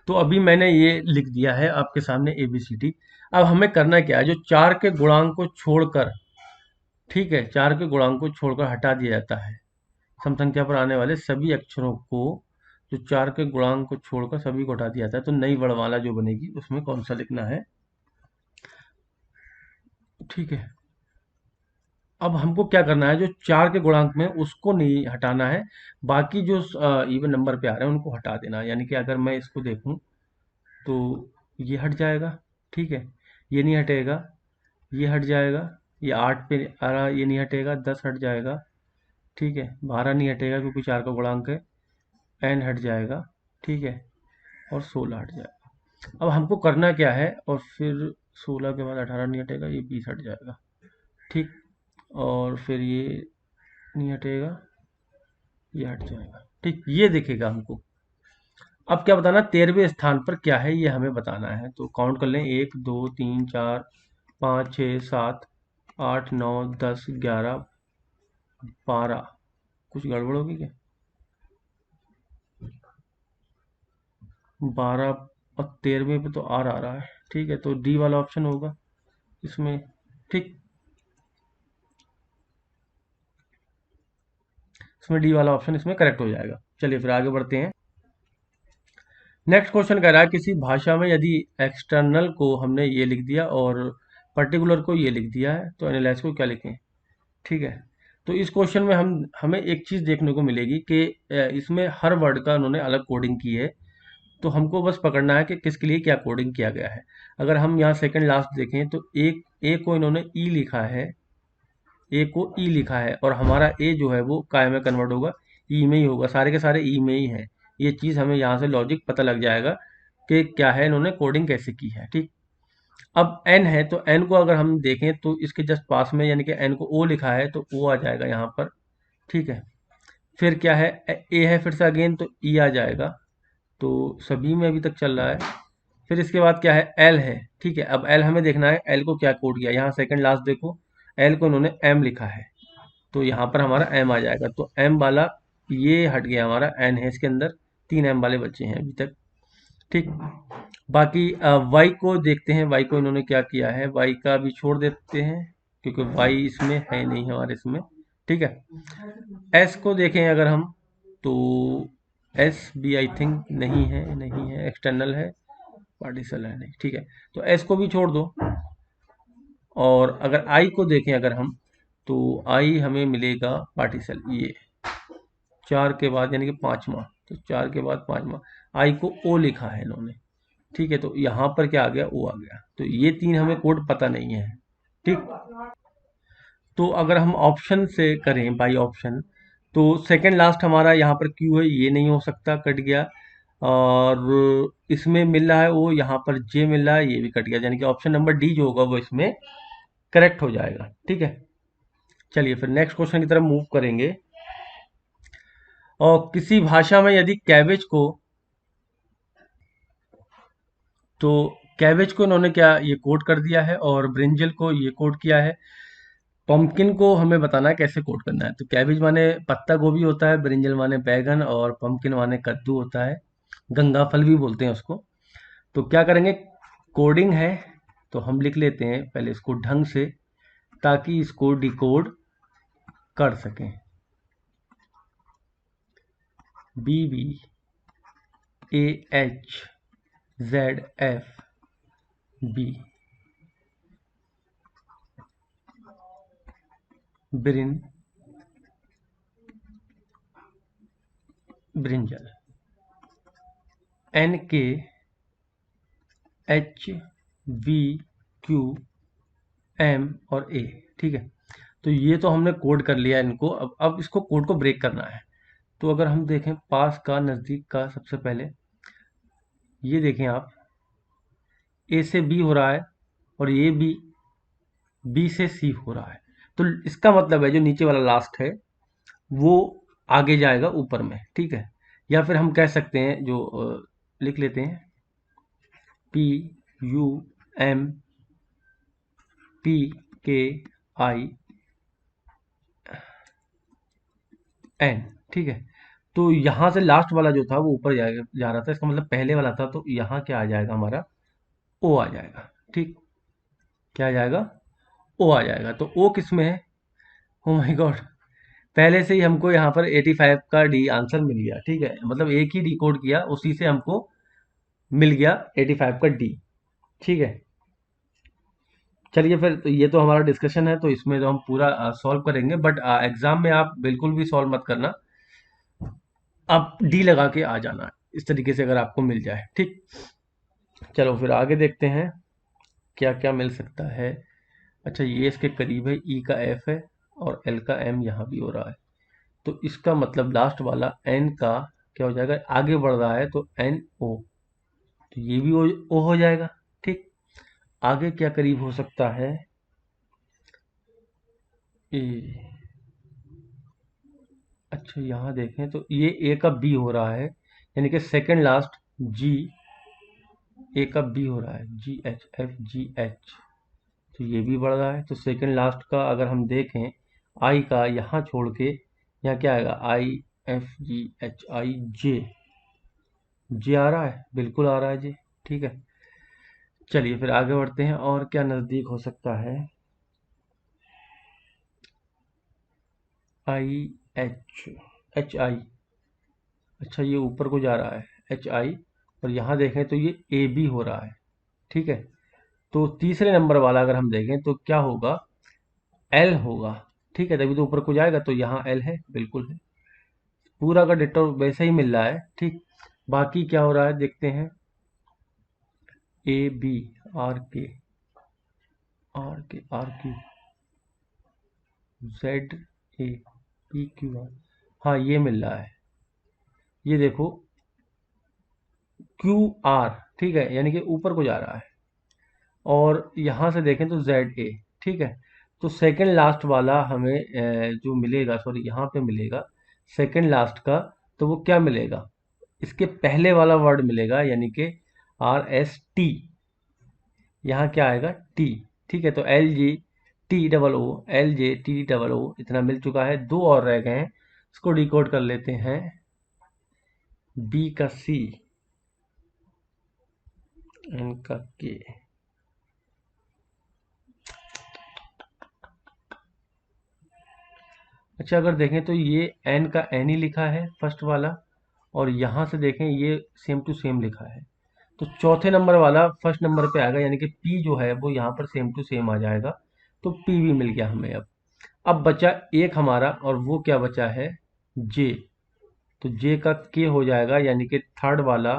तो अभी मैंने ये लिख दिया है आपके सामने ए बी सी डी। अब हमें करना क्या है, जो 4 के गुणांक को छोड़कर, ठीक है, 4 के गुणांक को छोड़कर हटा दिया जाता है सम संख्या पर आने वाले सभी अक्षरों को, जो 4 के गुणांक को छोड़कर सभी को हटा दिया जाता है, तो नई वर्णमाला जो बनेगी उसमें कौन सा लिखना है। ठीक है, अब हमको क्या करना है, जो 4 के गुणांक में उसको नहीं हटाना है, बाकी जो इवन नंबर पे आ रहे हैं उनको हटा देना है। यानी कि अगर मैं इसको देखूं तो ये हट जाएगा, ठीक है, ये नहीं हटेगा, ये हट जाएगा, ये 8 पे आ रहा, ये नहीं हटेगा, 10 हट जाएगा, ठीक है, 12 नहीं हटेगा क्योंकि 4 का गुणांक है, n हट जाएगा, ठीक है, और 16 हट जाएगा। अब हमको करना क्या है, और फिर 16 के बाद 18 नहीं हटेगा, ये 20 हट जाएगा, ठीक, और फिर ये नहीं हटेगा, ये हट जाएगा, ठीक, ये दिखेगा हमको। अब क्या बताना, 13वें स्थान पर क्या है ये हमें बताना है। तो काउंट कर लें, 1 2 3 4 5 6 7 8 9 10 11 12। कुछ गड़बड़ होगी क्या, 12 और 13वें पे तो आर आ रहा है, ठीक है, तो डी वाला ऑप्शन होगा इसमें, ठीक, इसमें डी वाला ऑप्शन इसमें करेक्ट हो जाएगा। चलिए फिर आगे बढ़ते हैं। नेक्स्ट क्वेश्चन कह रहा है, किसी भाषा में यदि एक्सटर्नल को हमने ये लिख दिया और पर्टिकुलर को ये लिख दिया है तो एनालाइज को क्या लिखें। ठीक है, तो इस क्वेश्चन में हमें एक चीज़ देखने को मिलेगी कि इसमें हर वर्ड का उन्होंने अलग कोडिंग की है, तो हमको बस पकड़ना है कि किसके लिए क्या कोडिंग किया गया है। अगर हम यहाँ सेकंड लास्ट देखें तो एक ए को इन्होंने ई लिखा है, ए को ई लिखा है, और हमारा ए जो है वो काय में कन्वर्ट होगा, ई में ही होगा, सारे के सारे ई में ही है। ये चीज़ हमें यहाँ से लॉजिक पता लग जाएगा कि क्या है, इन्होंने कोडिंग कैसे की है। ठीक, अब एन है तो एन को अगर हम देखें तो इसके जस्ट पास में, यानी कि एन को ओ लिखा है तो ओ आ जाएगा यहाँ पर, ठीक है। फिर क्या है, ए है फिर से अगेन तो ई आ जाएगा, तो सभी में अभी तक चल रहा है। फिर इसके बाद क्या है, एल है, ठीक है। अब एल हमें देखना है, एल को क्या कोड किया, यहाँ सेकंड लास्ट देखो, एल को इन्होंने एम लिखा है, तो यहाँ पर हमारा एम आ जाएगा, तो एम वाला ये हट गया, हमारा एन है इसके अंदर, 3 एम वाले बच्चे हैं अभी तक, ठीक। बाकी वाई को देखते हैं, वाई को इन्होंने क्या किया है, वाई का भी छोड़ देते हैं क्योंकि वाई इसमें है नहीं हमारे इसमें, ठीक है। एस को देखें अगर हम, तो एस भी आई थिंक नहीं है, नहीं है, एक्सटर्नल है, पार्टिसल है नहीं, ठीक है, तो एस को भी छोड़ दो। और अगर आई को देखें अगर हम, तो आई हमें मिलेगा पार्टिसल, ये 4 के बाद यानी कि पांचवा, तो 4 के बाद पांचवा, आई को ओ लिखा है इन्होंने, ठीक है, तो यहाँ पर क्या आ गया, ओ आ गया, तो ये 3 हमें कोड पता नहीं है, ठीक। तो अगर हम ऑप्शन से करें बाई ऑप्शन, तो सेकंड लास्ट हमारा यहाँ पर क्यू है, ये नहीं हो सकता, कट गया। और इसमें मिल रहा है वो, यहाँ पर जे मिल रहा है, ये भी कट गया, यानी कि ऑप्शन नंबर डी जो होगा वो इसमें करेक्ट हो जाएगा, ठीक है। चलिए फिर नेक्स्ट क्वेश्चन की तरफ मूव करेंगे। और किसी भाषा में यदि कैबेज को, तो कैबेज को इन्होंने क्या ये कोड कर दिया है, और ब्रिंजल को ये कोड किया है। पंपकिन को हमें बताना है कैसे कोड करना है। तो कैबेज माने पत्ता गोभी होता है, ब्रिंजल माने बैगन, और पंपकिन माने कद्दू होता है, गंगा फल भी बोलते हैं उसको। तो क्या करेंगे, कोडिंग है, तो हम लिख लेते हैं पहले इसको ढंग से ताकि इसको डिकोड कर सकें। B B A H Z F B, ब्रिन ब्रिंजल, NK HVQM और A। ठीक है, तो ये तो हमने कोड कर लिया इनको। अब इसको कोड को ब्रेक करना है। तो अगर हम देखें पास का, नज़दीक का, सबसे पहले ये देखें आप, A से B हो रहा है और ये भी B से C हो रहा है। तो इसका मतलब है जो नीचे वाला लास्ट है वो आगे जाएगा ऊपर में। ठीक है, या फिर हम कह सकते हैं जो लिख लेते हैं PUMPKIN। ठीक है, तो यहाँ से लास्ट वाला जो था वो ऊपर जा रहा था, इसका मतलब पहले वाला था, तो यहाँ क्या आ जाएगा हमारा, O आ जाएगा। ठीक, क्या आ जाएगा, O आ जाएगा। तो O किस में है, ओ माय गॉड, पहले से ही हमको यहाँ पर 85 का डी आंसर मिल गया। ठीक है, मतलब एक ही डिकोड किया, उसी से हमको मिल गया 85 का डी। ठीक है, चलिए फिर, तो ये तो हमारा डिस्कशन है, तो इसमें तो हम पूरा सॉल्व करेंगे, बट एग्जाम में आप बिल्कुल भी सॉल्व मत करना, आप डी लगा के आ जाना इस तरीके से, अगर आपको मिल जाए। ठीक, चलो फिर आगे देखते हैं क्या क्या मिल सकता है। अच्छा, ये इसके करीब है, ई का एफ है और एल का एम यहाँ भी हो रहा है, तो इसका मतलब लास्ट वाला एन का क्या हो जाएगा, आगे बढ़ रहा है तो एन ओ, तो ये भी ओ हो जाएगा। ठीक, आगे क्या करीब हो सकता है, ए, अच्छा यहाँ देखें तो ये ए का बी हो रहा है, यानी कि सेकंड लास्ट जी, ए का बी हो रहा है, GHFGH, तो ये भी बढ़ रहा है। तो सेकंड लास्ट का अगर हम देखें, आई का यहाँ छोड़ के यहाँ क्या आएगा, IFGHI जे आ रहा है, बिल्कुल आ रहा है जी। ठीक है, चलिए फिर आगे बढ़ते हैं, और क्या नज़दीक हो सकता है, IHHI, अच्छा ये ऊपर को जा रहा है HI, और यहाँ देखें तो ये AB हो रहा है। ठीक है, तो तीसरे नंबर वाला अगर हम देखें तो क्या होगा, L होगा। ठीक है, तभी तो ऊपर को जाएगा, तो यहाँ L है, बिल्कुल है, पूरा का डिटो वैसे ही मिल रहा है। ठीक, बाकी क्या हो रहा है देखते हैं, AB RK ZAPQR, हाँ ये मिल रहा है, ये देखो QR। ठीक है, यानी कि ऊपर को जा रहा है, और यहाँ से देखें तो ZA। ठीक है, तो सेकंड लास्ट वाला हमें जो मिलेगा, सॉरी यहाँ पे मिलेगा सेकंड लास्ट का, तो वो क्या मिलेगा, इसके पहले वाला वर्ड मिलेगा, यानी कि RST, यहाँ क्या आएगा, टी। ठीक है, तो LGTOO इतना मिल चुका है, दो और रह गए हैं, इसको डिकोड कर लेते हैं, B का C, N का K, अच्छा अगर देखें तो ये N का N ही लिखा है फर्स्ट वाला, और यहाँ से देखें ये सेम टू सेम लिखा है, तो चौथे नंबर वाला फर्स्ट नंबर पे आएगा, यानी कि P जो है वो यहाँ पर सेम टू सेम आ जाएगा, तो P भी मिल गया हमें। अब बचा एक हमारा, और वो क्या बचा है, J, तो J का K हो जाएगा, यानी कि थर्ड वाला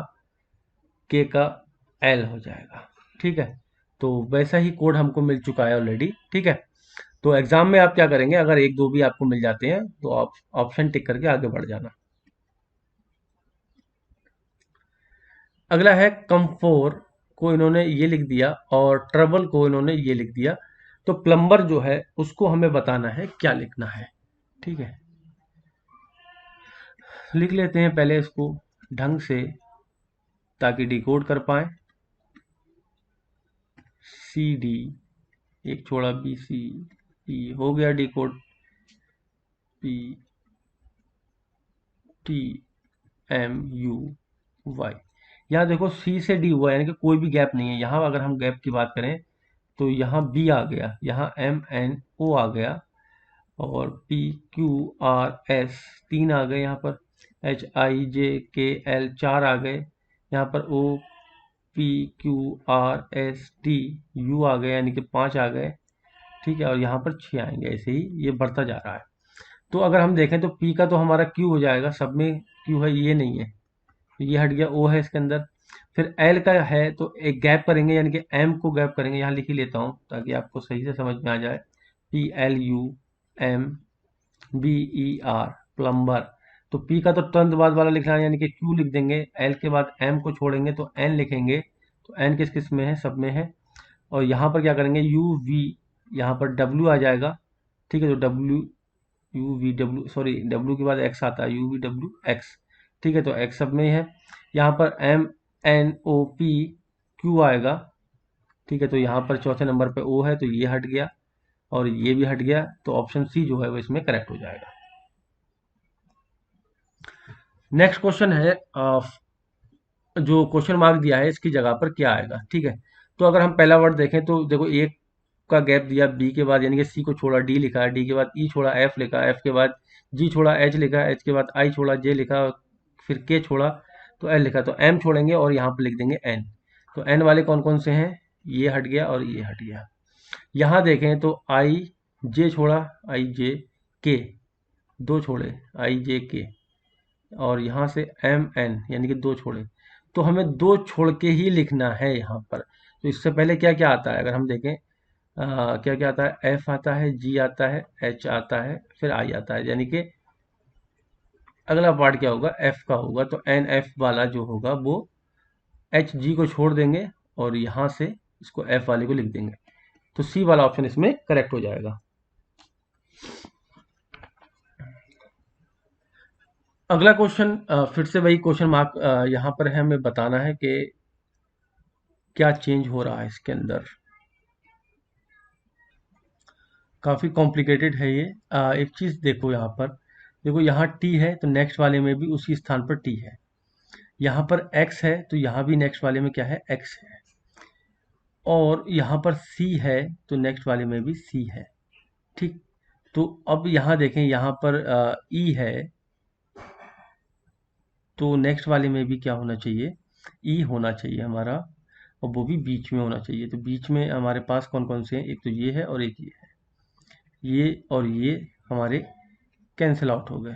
K का L हो जाएगा। ठीक है, तो वैसा ही कोड हमको मिल चुका है ऑलरेडी। ठीक है, तो एग्जाम में आप क्या करेंगे, अगर एक दो भी आपको मिल जाते हैं तो आप ऑप्शन टिक करके आगे बढ़ जाना। अगला है कम्फोर, को इन्होंने ये लिख दिया, और ट्रबल को इन्होंने ये लिख दिया, तो प्लम्बर जो है उसको हमें बताना है क्या लिखना है। ठीक है, लिख लेते हैं पहले इसको ढंग से, ताकि डिकोड कर पाए। CD, एक छोड़ा BC, हो गया डिकोड, PTMUY, यहाँ देखो C से D हुआ, यानी कि कोई भी गैप नहीं है। यहाँ अगर हम गैप की बात करें तो यहाँ B आ गया, यहाँ MNO आ गया, और PQRS तीन आ गए, यहाँ पर HIJKL चार आ गए, यहाँ पर OPQRSTU आ गए, यानी कि पाँच आ गए, ठीक है, और यहाँ पर 6 आएंगे, ऐसे ही ये बढ़ता जा रहा है। तो अगर हम देखें तो पी का तो हमारा क्यू हो जाएगा, सब में क्यू है, ये नहीं है, तो ये हट गया, ओ है इसके अंदर। फिर एल का है तो एक गैप करेंगे, यानी कि एम को गैप करेंगे, यहाँ लिख ही लेता हूँ ताकि आपको सही से समझ में आ जाए। P L U M B E R, plumber. तो पी का तो तुरंत बाद वाला लिखना है, यानी कि क्यू लिख देंगे, एल के बाद एम को छोड़ेंगे तो एन लिखेंगे, तो एन किस किस में है, सब में है। और यहाँ पर क्या करेंगे, यू वी, यहाँ पर डब्ल्यू आ जाएगा, ठीक है, तो W you V W, sorry W के बाद एक्स आता है, यू वी डब्ल्यू एक्स, ठीक है, तो एक्स सब में है। यहाँ पर M N O P Q आएगा, ठीक है, तो यहाँ पर चौथे नंबर पे ओ है, तो ये हट गया और ये भी हट गया, तो ऑप्शन सी जो है वो इसमें करेक्ट हो जाएगा। नेक्स्ट क्वेश्चन है, जो क्वेश्चन मार्क दिया है इसकी जगह पर क्या आएगा, ठीक है। तो अगर हम पहला वर्ड देखें तो देखो, एक का गैप दिया बी के बाद, यानी कि सी को छोड़ा, डी लिखा, डी के बाद ई छोड़ा, एफ लिखा, एफ के बाद जी छोड़ा, एच लिखा, एच के बाद आई छोड़ा, जे लिखा, फिर के छोड़ा, तो एल लिखा, तो एम छोड़ेंगे और यहाँ पर लिख देंगे एन। तो एन वाले कौन कौन से हैं, ये हट गया और ये हट गया। यहाँ देखें तो आई जे छोड़ा, आई जे के, दो छोड़े, आई जे के, और यहाँ से एम एन यानी कि दो छोड़े, तो हमें दो छोड़ के ही लिखना है यहाँ पर। तो इससे पहले क्या क्या आता है, अगर हम देखें क्या क्या आता है, एफ आता है, जी आता है, एच आता है, फिर आई आता है, यानी कि अगला पार्ट क्या होगा, एफ का होगा, तो एन एफ वाला जो होगा वो एच जी को छोड़ देंगे और यहाँ से इसको एफ वाले को लिख देंगे, तो सी वाला ऑप्शन इसमें करेक्ट हो जाएगा। अगला क्वेश्चन फिर से वही क्वेश्चन मार्क यहाँ पर है, हमें बताना है कि क्या चेंज हो रहा है इसके अंदर। काफ़ी कॉम्प्लिकेटेड है ये। एक चीज़ देखो यहाँ पर, देखो यहाँ टी है तो नेक्स्ट वाले में भी उसी स्थान पर टी है, यहाँ पर एक्स है तो यहाँ भी नेक्स्ट वाले में क्या है, एक्स है, और यहाँ पर सी है तो नेक्स्ट वाले में भी सी है, ठीक। तो अब यहाँ देखें, यहाँ पर ई है तो नेक्स्ट वाले में भी क्या होना चाहिए, ई होना चाहिए हमारा, और वो भी बीच में होना चाहिए। तो बीच में हमारे पास कौन कौन से हैं, एक तो ये है और एक ये है, ये और ये हमारे कैंसिल आउट हो गए,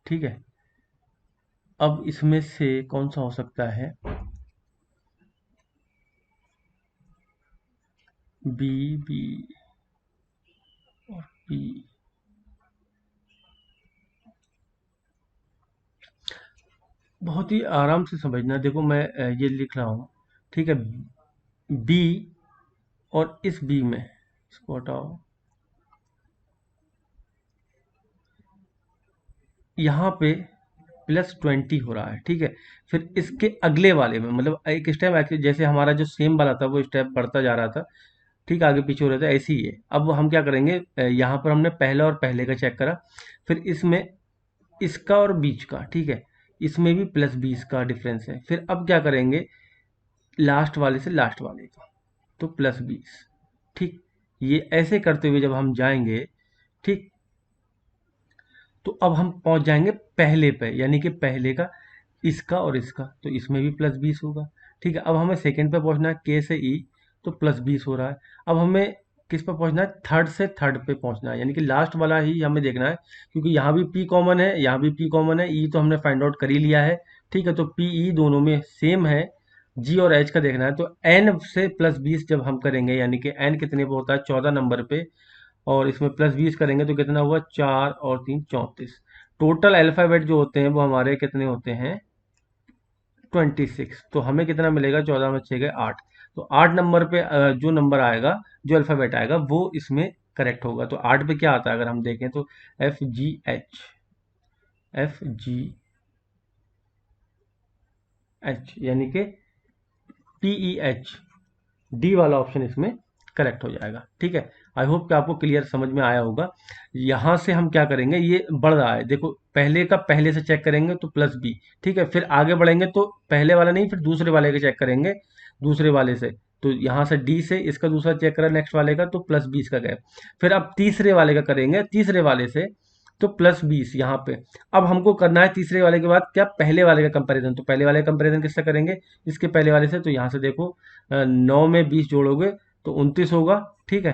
ठीक है। अब इसमें से कौन सा हो सकता है, बी बी और पी, बहुत ही आराम से समझना, देखो मैं ये लिख रहा हूँ, ठीक है, बी और इस बी में, इसको हटाओ, यहाँ पे +20 हो रहा है, ठीक है। फिर इसके अगले वाले में, मतलब एक स्टेप जैसे हमारा जो सेम वाला था वो स्टेप बढ़ता जा रहा था, ठीक, आगे पीछे हो रहा था, ऐसे ही है। अब हम क्या करेंगे, यहाँ पर हमने पहला और पहले का चेक करा, फिर इसमें इसका और बीच का, ठीक है, इसमें भी +20 का डिफरेंस है। फिर अब क्या करेंगे, लास्ट वाले से लास्ट वाले का, तो +20, ठीक। ये ऐसे करते हुए जब हम जाएंगे, ठीक, तो अब हम पहुंच जाएंगे पहले पे, यानी कि पहले का इसका और इसका, तो इसमें भी +20 होगा, ठीक है। अब हमें सेकंड पे पहुंचना है, के से ई, तो +20 हो रहा है। अब हमें किस पे पहुंचना है, थर्ड से थर्ड पे पहुंचना है, यानी कि लास्ट वाला ही हमें देखना है, क्योंकि यहाँ भी पी कॉमन है, यहाँ भी पी कॉमन है, ई तो हमने फाइंड आउट कर ही लिया है, ठीक है, तो पी ई दोनों में सेम है। जी और एच का देखना है, तो एन से +20 जब हम करेंगे, यानी कि एन कितने पे होता है, 14 नंबर पे, और इसमें +20 करेंगे तो कितना हुआ, 4 और 3 34। टोटल अल्फ़ाबेट जो होते हैं वो हमारे कितने होते हैं, 26। तो हमें कितना मिलेगा, 14 में 6 गए 8, तो 8 नंबर पे जो नंबर आएगा, जो अल्फ़ाबेट आएगा वो इसमें करेक्ट होगा। तो 8 पे क्या आता है, अगर हम देखें तो F G H, F G H, यानी कि पी ई एच, डी वाला ऑप्शन इसमें करेक्ट हो जाएगा, ठीक है। आई होप कि आपको क्लियर समझ में आया होगा। यहाँ से हम क्या करेंगे, ये बढ़ रहा है, देखो पहले का पहले से चेक करेंगे तो +B, ठीक है, फिर आगे बढ़ेंगे तो पहले वाला नहीं, फिर दूसरे वाले का चेक करेंगे, दूसरे वाले से, तो यहाँ से डी से इसका दूसरा चेक करा नेक्स्ट वाले का, तो +20 का गैप, फिर अब तीसरे वाले का करेंगे, तीसरे वाले से, तो +20 यहाँ पे। अब हमको करना है तीसरे वाले के बाद क्या, पहले वाले का कंपैरिजन, तो पहले वाले का कंपैरिजन किससे करेंगे, इसके पहले वाले से, तो यहाँ से देखो 9 में 20 जोड़ोगे तो 29 होगा, ठीक है।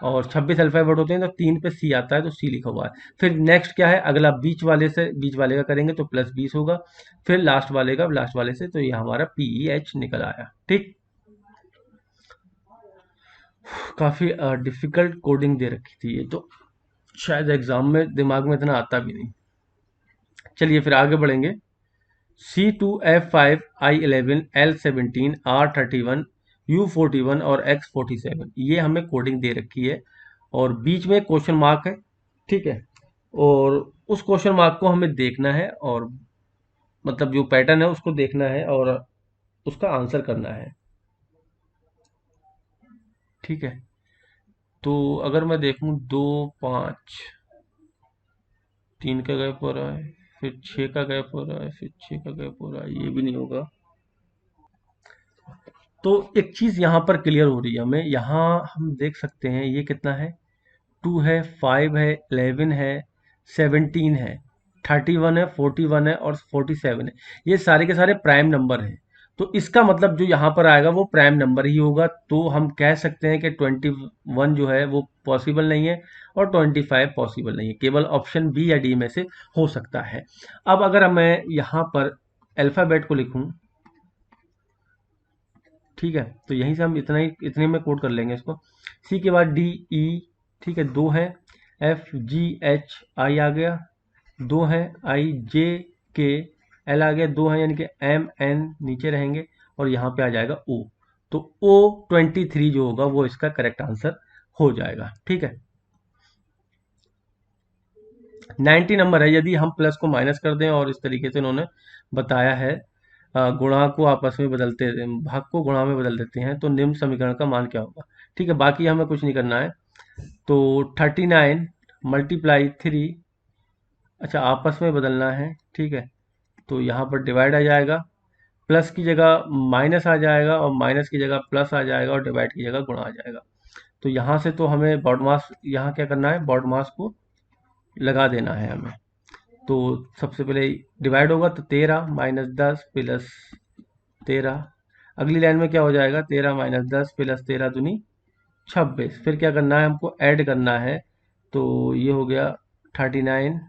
और 26 अल्फाबेट होते हैं तो 3 पे सी आता है तो सी लिखा हुआ है। फिर नेक्स्ट क्या है, अगला बीच वाले से, बीच वाले का करेंगे तो +20 होगा। फिर लास्ट वाले से, तो ये हमारा PEH निकल आया। ठीक, काफ़ी डिफ़िकल्ट कोडिंग दे रखी थी ये तो, शायद एग्ज़ाम में दिमाग में इतना आता भी नहीं। चलिए फिर आगे बढ़ेंगे। C2F5 I11 L17 R31 U41 और X47, ये हमें कोडिंग दे रखी है और बीच में क्वेश्चन मार्क है। ठीक है, और उस क्वेश्चन मार्क को हमें देखना है और मतलब जो पैटर्न है उसको देखना है और उसका आंसर करना है। ठीक है, तो अगर मैं देखूं 2 5 3 का गैप हो रहा है, फिर 6 का गैप हो रहा है, फिर 6 का गैप हो रहा है, ये भी नहीं होगा। तो एक चीज़ यहाँ पर क्लियर हो रही है हमें, यहाँ हम देख सकते हैं ये कितना है, 2 है, 5 है, 11 है, 17 है, 31 है, 41 है और 47 है। ये सारे के सारे प्राइम नंबर हैं। तो इसका मतलब जो यहाँ पर आएगा वो प्राइम नंबर ही होगा। तो हम कह सकते हैं कि 21 जो है वो पॉसिबल नहीं है और 25 पॉसिबल नहीं है, केवल ऑप्शन बी या डी में से हो सकता है। अब अगर मैं यहाँ पर अल्फ़ाबेट को लिखूँ, ठीक है, तो यहीं से हम इतने में कोड कर लेंगे इसको। सी के बाद डी ई, ठीक है, 2 है, एफ जी एच आई आ गया, 2 है, आई जे के एल आ गया, 2 है, यानी कि एम एन नीचे रहेंगे और यहाँ पे आ जाएगा ओ। तो ओ 23 जो होगा वो इसका करेक्ट आंसर हो जाएगा। ठीक है, 90 नंबर है। यदि हम प्लस को माइनस कर दें और इस तरीके से इन्होंने बताया है, गुणा को आपस में बदलते, भाग को गुणा में बदल देते हैं, तो निम्न समीकरण का मान क्या होगा। ठीक है, बाकी हमें कुछ नहीं करना है। तो 39 मल्टीप्लाई 3, अच्छा आपस में बदलना है। ठीक है, तो यहाँ पर डिवाइड आ जाएगा, प्लस की जगह माइनस आ जाएगा और माइनस की जगह प्लस आ जाएगा और डिवाइड की जगह गुणा आ जाएगा। तो यहाँ से तो हमें बॉड मास, यहाँ क्या करना है, बॉड मास को लगा देना है हमें। तो सबसे पहले डिवाइड होगा तो 13 माइनस 10 प्लस 13, अगली लाइन में क्या हो जाएगा, 13 माइनस 10 प्लस 13 दूनी 26। फिर क्या करना है, हमको ऐड करना है, तो ये हो गया 39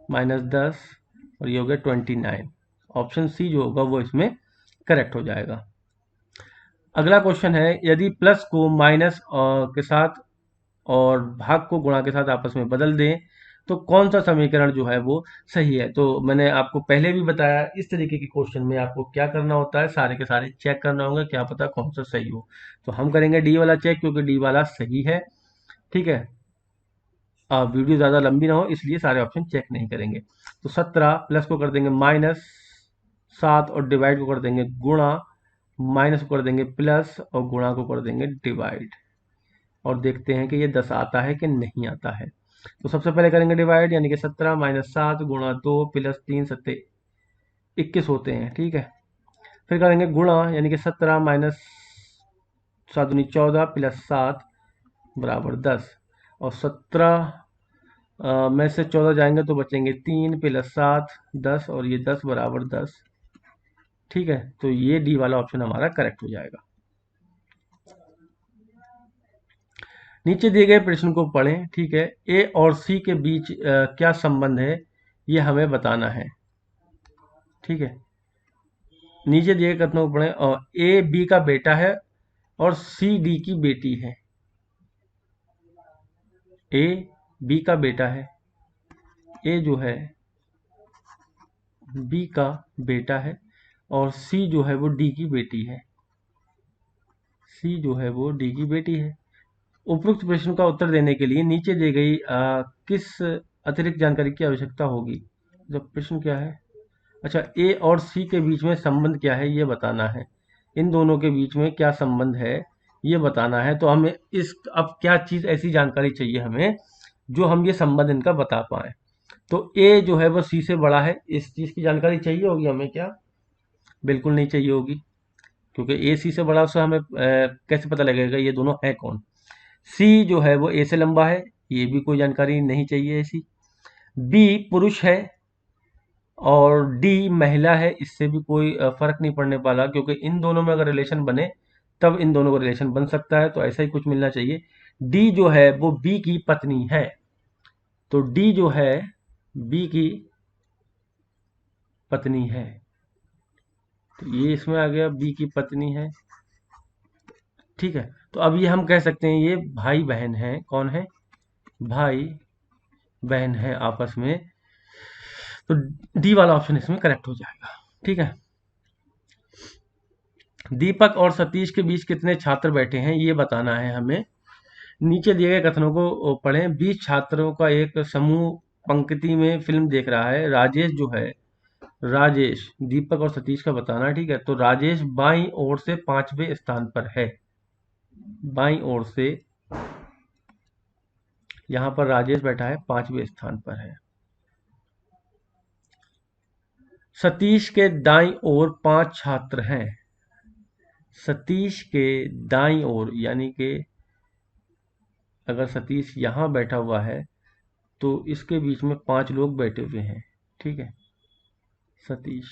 माइनस 10 और ये हो गया 29। ऑप्शन सी जो होगा वो इसमें करेक्ट हो जाएगा। अगला क्वेश्चन है, यदि प्लस को माइनस के साथ और भाग को गुणा के साथ आपस में बदल दें तो कौन सा समीकरण जो है वो सही है। तो मैंने आपको पहले भी बताया, इस तरीके के क्वेश्चन में आपको क्या करना होता है, सारे के सारे चेक करना होगा, क्या पता कौन सा सही हो। तो हम करेंगे डी वाला चेक, क्योंकि डी वाला सही है। ठीक है, वीडियो ज़्यादा लंबी ना हो इसलिए सारे ऑप्शन चेक नहीं करेंगे। तो 17 प्लस को कर देंगे माइनस 7 और डिवाइड को कर देंगे गुणा, माइनस को कर देंगे प्लस और गुणा को कर देंगे डिवाइड, और देखते हैं कि ये 10 आता है कि नहीं आता है। तो सबसे पहले करेंगे डिवाइड, यानी कि 17 माइनस 7 गुणा 2 प्लस 3 सत्ते 21 होते हैं। ठीक है, फिर करेंगे गुणा, यानी कि 17 माइनस 7 दूनी 14 प्लस 7 बराबर 10, और 17 में से 14 जाएंगे तो बचेंगे 3 प्लस 7 10, और ये 10 बराबर 10। ठीक है, तो ये डी वाला ऑप्शन हमारा करेक्ट हो जाएगा। नीचे दिए गए प्रश्न को पढ़ें। ठीक है, ए और सी के बीच क्या संबंध है ये हमें बताना है। ठीक है, नीचे दिए गए कथनों को पढ़ें, और ए बी का बेटा है और सी डी की बेटी है। ए बी का बेटा है, ए जो है बी का बेटा है और सी जो है वो डी की बेटी है, सी जो है वो डी की बेटी है। उपरोक्त प्रश्न का उत्तर देने के लिए नीचे दी गई किस अतिरिक्त जानकारी की आवश्यकता होगी। जब प्रश्न क्या है, अच्छा ए और सी के बीच में संबंध क्या है ये बताना है, इन दोनों के बीच में क्या संबंध है ये बताना है। तो हमें इस, अब क्या चीज़ ऐसी जानकारी चाहिए हमें जो हम ये संबंध इनका बता पाए। तो ए जो है वो सी से बड़ा है, इस चीज़ की जानकारी चाहिए होगी हमें क्या, बिल्कुल नहीं चाहिए होगी, क्योंकि ए सी से बड़ा, उससे हमें कैसे पता लगेगा ये दोनों है कौन। सी जो है वो ए से लंबा है, ये भी कोई जानकारी नहीं चाहिए ऐसी। बी पुरुष है और डी महिला है, इससे भी कोई फर्क नहीं पड़ने वाला, क्योंकि इन दोनों में अगर रिलेशन बने तब इन दोनों का रिलेशन बन सकता है, तो ऐसा ही कुछ मिलना चाहिए। डी जो है वो बी की पत्नी है। तो डी जो है बी की पत्नी है, तो ये इसमें आ गया बी की पत्नी है। ठीक है, तो अब ये हम कह सकते हैं ये भाई बहन है। कौन है? भाई बहन है आपस में। तो डी वाला ऑप्शन इसमें करेक्ट हो जाएगा। ठीक है, दीपक और सतीश के बीच कितने छात्र बैठे हैं ये बताना है हमें। नीचे दिए गए कथनों को पढ़ें। 20 छात्रों का एक समूह पंक्ति में फिल्म देख रहा है। राजेश जो है, राजेश दीपक और सतीश का बताना है। ठीक है, तो राजेश बाईं ओर से 5वें स्थान पर है। बाईं ओर से यहाँ पर राजेश बैठा है, 5वें स्थान पर है। सतीश के दाईं ओर 5 छात्र हैं। सतीश के दाईं ओर, यानी कि अगर सतीश यहाँ बैठा हुआ है तो इसके बीच में 5 लोग बैठे हुए हैं। ठीक है, सतीश,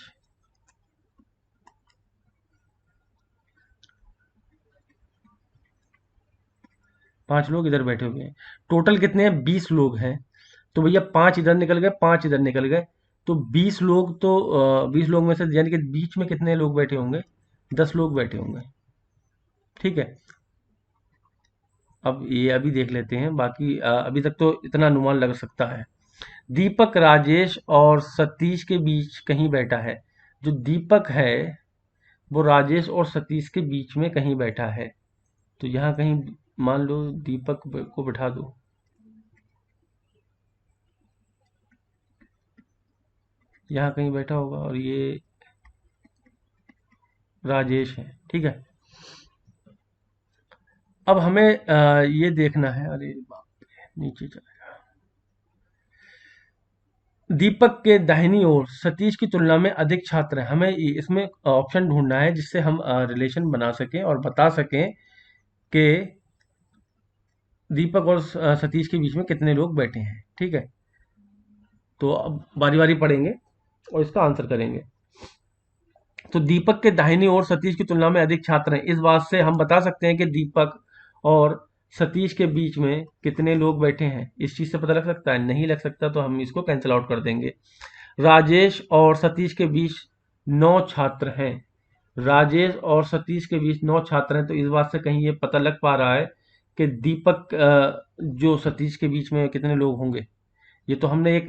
पांच लोग इधर बैठे हुए हैं। टोटल कितने हैं? 20 लोग हैं। तो भैया 5 इधर निकल गए, 5 इधर निकल गए, तो 20 लोग। तो 20 लोग में से यानी कि बीच में कितने लोग बैठे होंगे? 10 लोग बैठे होंगे। ठीक है, अब ये अभी देख लेते हैं, बाकी अभी तक तो इतना अनुमान लग सकता है। दीपक राजेश और सतीश के बीच कहीं बैठा है। जो दीपक है वो राजेश और सतीश के बीच में कहीं बैठा है। तो यहाँ कहीं मान लो दीपक को बिठा दो, यहाँ कहीं बैठा होगा, और ये राजेश है। ठीक है, अब हमें ये देखना है। अरे बाप रे, नीचे चला। दीपक के दाहिनी ओर सतीश की तुलना में अधिक छात्र हैं। हमें इसमें ऑप्शन ढूंढना है जिससे हम रिलेशन बना सकें और बता सकें कि दीपक और सतीश के बीच में कितने लोग बैठे हैं। ठीक है, तो अब बारी बारी पढ़ेंगे और इसका आंसर करेंगे। तो दीपक के दाहिनी ओर सतीश की तुलना में अधिक छात्र हैं। इस बात से हम बता सकते हैं कि दीपक और सतीश के बीच में कितने लोग बैठे हैं। इस चीज से पता लग सकता है? नहीं लग सकता, तो हम इसको कैंसिल आउट कर देंगे। राजेश और सतीश के बीच 9 छात्र हैं। राजेश और सतीश के बीच 9 छात्र हैं, तो इस बात से कहीं ये पता लग पा रहा है कि दीपक जो सतीश के बीच में कितने लोग होंगे। ये तो हमने एक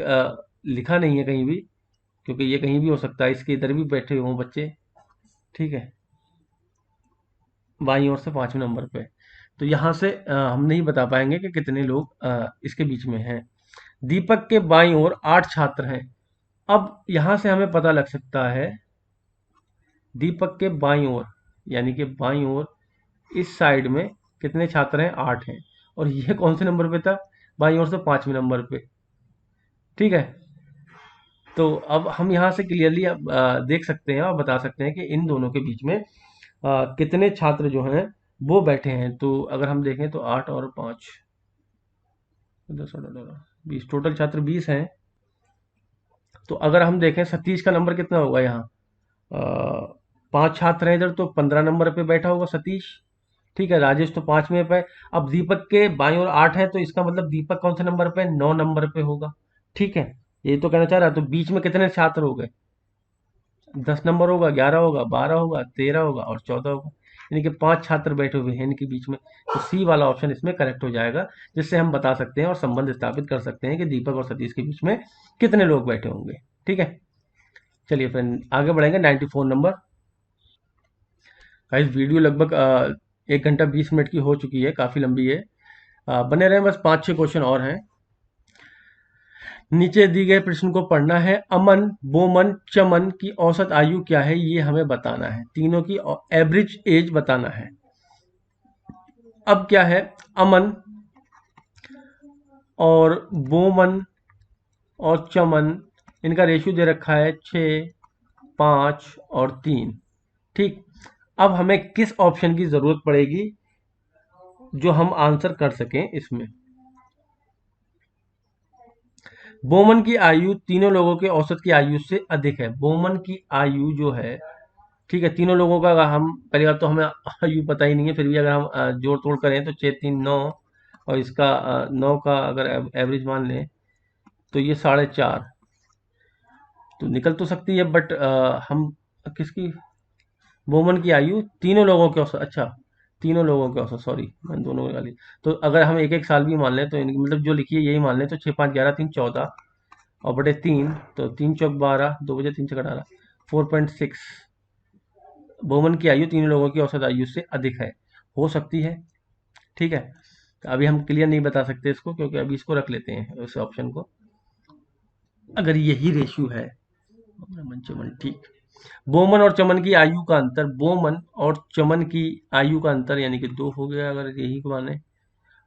लिखा नहीं है कहीं भी, क्योंकि ये कहीं भी हो सकता है, इसके इधर भी बैठे हों बच्चे। ठीक है, बाईं ओर से 5वें नंबर पे। तो यहाँ से हम नहीं बता पाएंगे कि कितने लोग इसके बीच में हैं। दीपक के बाईं ओर 8 छात्र हैं। अब यहाँ से हमें पता लग सकता है दीपक के बाईं ओर, यानी कि बाईं ओर इस साइड में कितने छात्र हैं? 8 हैं। और ये कौन से नंबर पे था? बाईं ओर से 5वें नंबर पे। ठीक है, तो अब हम यहाँ से क्लियरली देख सकते हैं और बता सकते हैं कि इन दोनों के बीच में कितने छात्र जो हैं वो बैठे हैं। तो अगर हम देखें तो 8 और 5, 10 और 20, टोटल छात्र 20 हैं। तो अगर हम देखें सतीश का नंबर कितना होगा यहाँ, 5 छात्र हैं इधर, तो 15 नंबर पे बैठा होगा सतीश। ठीक है, राजेश तो 5वें पे। अब दीपक के बाईं ओर 8 है, तो इसका मतलब दीपक कौन से नंबर पे? 9 नंबर पे होगा। ठीक है, ये तो कहना चाह रहा है। तो बीच में कितने छात्र हो गए? 10 नंबर होगा, 11 होगा, 12 होगा, 13 होगा और 14 होगा। यानी कि 5 छात्र बैठे हुए हैं इनके बीच में। तो सी वाला ऑप्शन इसमें करेक्ट हो जाएगा, जिससे हम बता सकते हैं और संबंध स्थापित कर सकते हैं कि दीपक और सतीश के बीच में कितने लोग बैठे होंगे। ठीक है, चलिए फ्रेंड आगे बढ़ेंगे। 94 नंबर। गाइस वीडियो लगभग 1 घंटा 20 मिनट की हो चुकी है, काफ़ी लंबी है। बने रहे, बस 5-6 क्वेश्चन और हैं। नीचे दी गए प्रश्न को पढ़ना है। अमन, बोमन, चमन की औसत आयु क्या है ये हमें बताना है। तीनों की एवरेज एज बताना है। अब क्या है, अमन और बोमन और चमन, इनका रेशियो दे रखा है 6, 5 और 3। ठीक, अब हमें किस ऑप्शन की जरूरत पड़ेगी जो हम आंसर कर सकें इसमें। बोमन की आयु तीनों लोगों के औसत की आयु से अधिक है। बोमन की आयु जो है, ठीक है, तीनों लोगों का, हम पहली बात तो हमें आयु पता ही नहीं है, फिर भी अगर हम जोड़ तोड़ करें तो 6, 3, 9, और इसका 9 का अगर एवरेज मान लें तो ये 4.5, तो निकल तो सकती है, बट हम किसकी, बोमन की आयु तीनों लोगों के औसत, अच्छा तीनों लोगों के औसत, सॉरी मैंने दोनों की गाली। तो अगर हम एक एक साल भी मान लें तो मतलब जो लिखी है यही मान लें, तो 6 5 11 3 14 और बटे 3, तो 3 चौक 12, 2 बजे 3 चौक 18, 4.6। बोमन की आयु तीनों लोगों की औसत आयु से अधिक है, हो सकती है। ठीक है, तो अभी हम क्लियर नहीं बता सकते इसको, क्योंकि अभी इसको रख लेते हैं उस ऑप्शन को। अगर यही रेशियो है, चमन चमन, ठीक। बोमन और चमन की आयु का अंतर, बोमन और चमन की आयु का अंतर यानी कि 2 हो गया अगर यही को माने।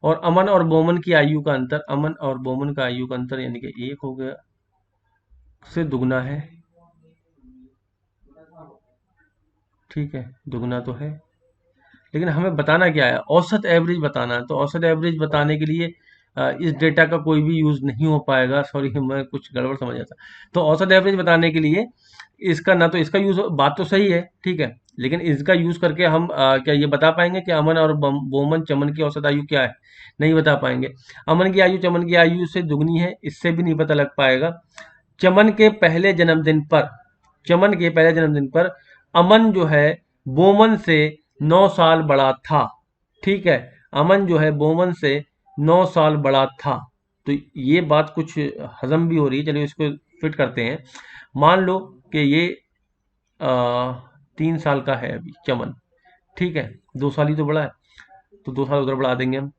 और अमन और बोमन की आयु का अंतर, अमन और बोमन का आयु का अंतर यानी कि 1 हो गया, से दुगना है। ठीक है, दुगना तो है, लेकिन हमें बताना क्या है, औसत एवरेज बताना है। तो औसत एवरेज बताने के लिए इस डेटा का कोई भी यूज नहीं हो पाएगा, सॉरी मैं कुछ गड़बड़ समझ गया था। तो औसत एवरेज बताने के लिए इसका ना तो इसका यूज, बात तो सही है, ठीक है, लेकिन इसका यूज करके हम क्या ये बता पाएंगे कि अमन और बोमन चमन की औसत आयु क्या है? नहीं बता पाएंगे। अमन की आयु चमन की आयु से दुगनी है, इससे भी नहीं पता लग पाएगा। चमन के पहले जन्मदिन पर, चमन के पहले जन्मदिन पर अमन जो है बोमन से 9 साल बड़ा था। ठीक है, अमन जो है बोमन से 9 साल बड़ा था। तो ये बात कुछ हजम भी हो रही है, चलिए इसको फिट करते हैं। मान लो कि ये 3 साल का है अभी चमन, ठीक है, 2 साल ही तो बड़ा है, तो 2 साल उधर बढ़ा देंगे हम।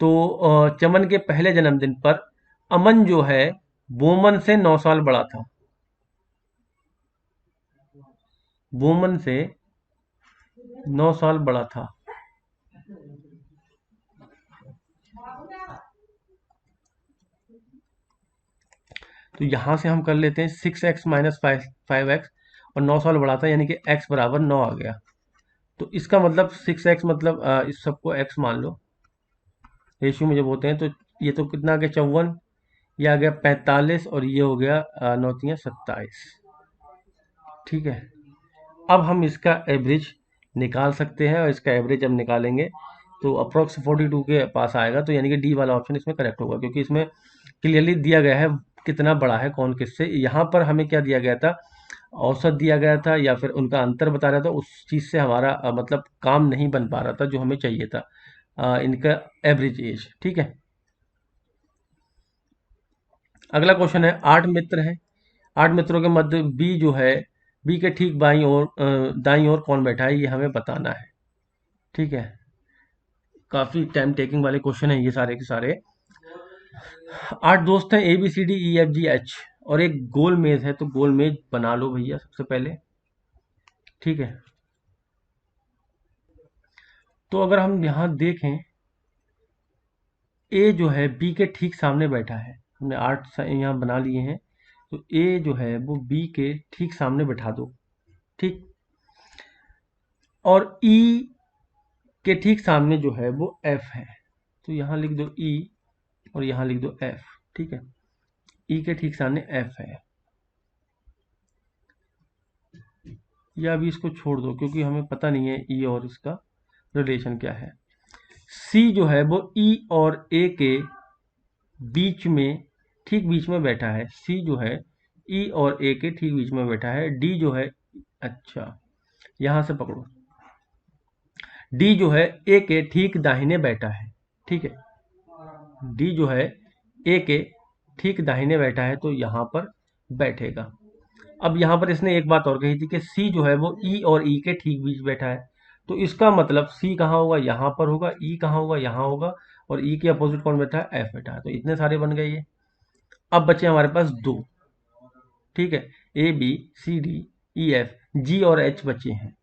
तो चमन के पहले जन्मदिन पर अमन जो है बोमन से 9 साल बड़ा था, बोमन से 9 साल बड़ा था। तो यहां से हम कर लेते हैं 6x माइनस 5x, और 9 साल बढ़ा था यानी कि x बराबर 9 आ गया। तो इसका मतलब 6x मतलब इस सबको x मान लो, रेशियो में जब होते हैं तो ये तो कितना आ गया 54, ये आ गया 45, और ये हो गया 9 तियां 27। ठीक है, अब हम इसका एवरेज निकाल सकते हैं, और इसका एवरेज अब निकालेंगे तो अप्रोक्स 42 के पास आएगा। तो यानी कि डी वाला ऑप्शन इसमें करेक्ट होगा, क्योंकि इसमें क्लियरली दिया गया है कितना बड़ा है कौन किससे। यहाँ पर हमें क्या दिया गया था, औसत दिया गया था या फिर उनका अंतर बता रहा था, उस चीज़ से हमारा मतलब काम नहीं बन पा रहा था जो हमें चाहिए था, इनका एवरेज एज। ठीक है, अगला क्वेश्चन है, 8 मित्र हैं, 8 मित्रों के मध्य बी जो है, बी के ठीक बाईं ओर दाईं ओर कौन बैठा है, ये हमें बताना है। ठीक है, काफी टाइम टेकिंग वाले क्वेश्चन है ये सारे के सारे। 8 दोस्त हैं, ABCDEFGH, और एक गोल मेज है, तो गोल मेज बना लो भैया सबसे पहले। ठीक है, तो अगर हम यहाँ देखें, ए जो है बी के ठीक सामने बैठा है, हमने 8 यहाँ बना लिए हैं, तो ए जो है वो बी के ठीक सामने बैठा दो। ठीक, और ई के ठीक सामने जो है वो एफ है, तो यहाँ लिख दो ई और यहाँ लिख दो एफ। ठीक है, ई के ठीक सामने एफ है, या अभी इसको छोड़ दो क्योंकि हमें पता नहीं है ई और इसका रिलेशन क्या है। सी जो है वो ई और ए के बीच में, ठीक बीच में बैठा है, सी जो है ई और ए के ठीक बीच में बैठा है। डी जो है, अच्छा यहां से पकड़ो, डी जो है ए के ठीक दाहिने बैठा है। ठीक है, डी जो है ए के ठीक दाहिने बैठा है, तो यहां पर बैठेगा। अब यहां पर इसने एक बात और कही थी कि सी जो है वो ई और ई के ठीक बीच बैठा है, तो इसका मतलब सी कहाँ होगा, यहां पर होगा, ई कहाँ होगा, यहां होगा, और ई के अपोजिट कौन बैठा है, एफ बैठा है। तो इतने सारे बन गए ये। अब बचे हमारे पास 2। ठीक है, ABCDEF G और H बचे हैं,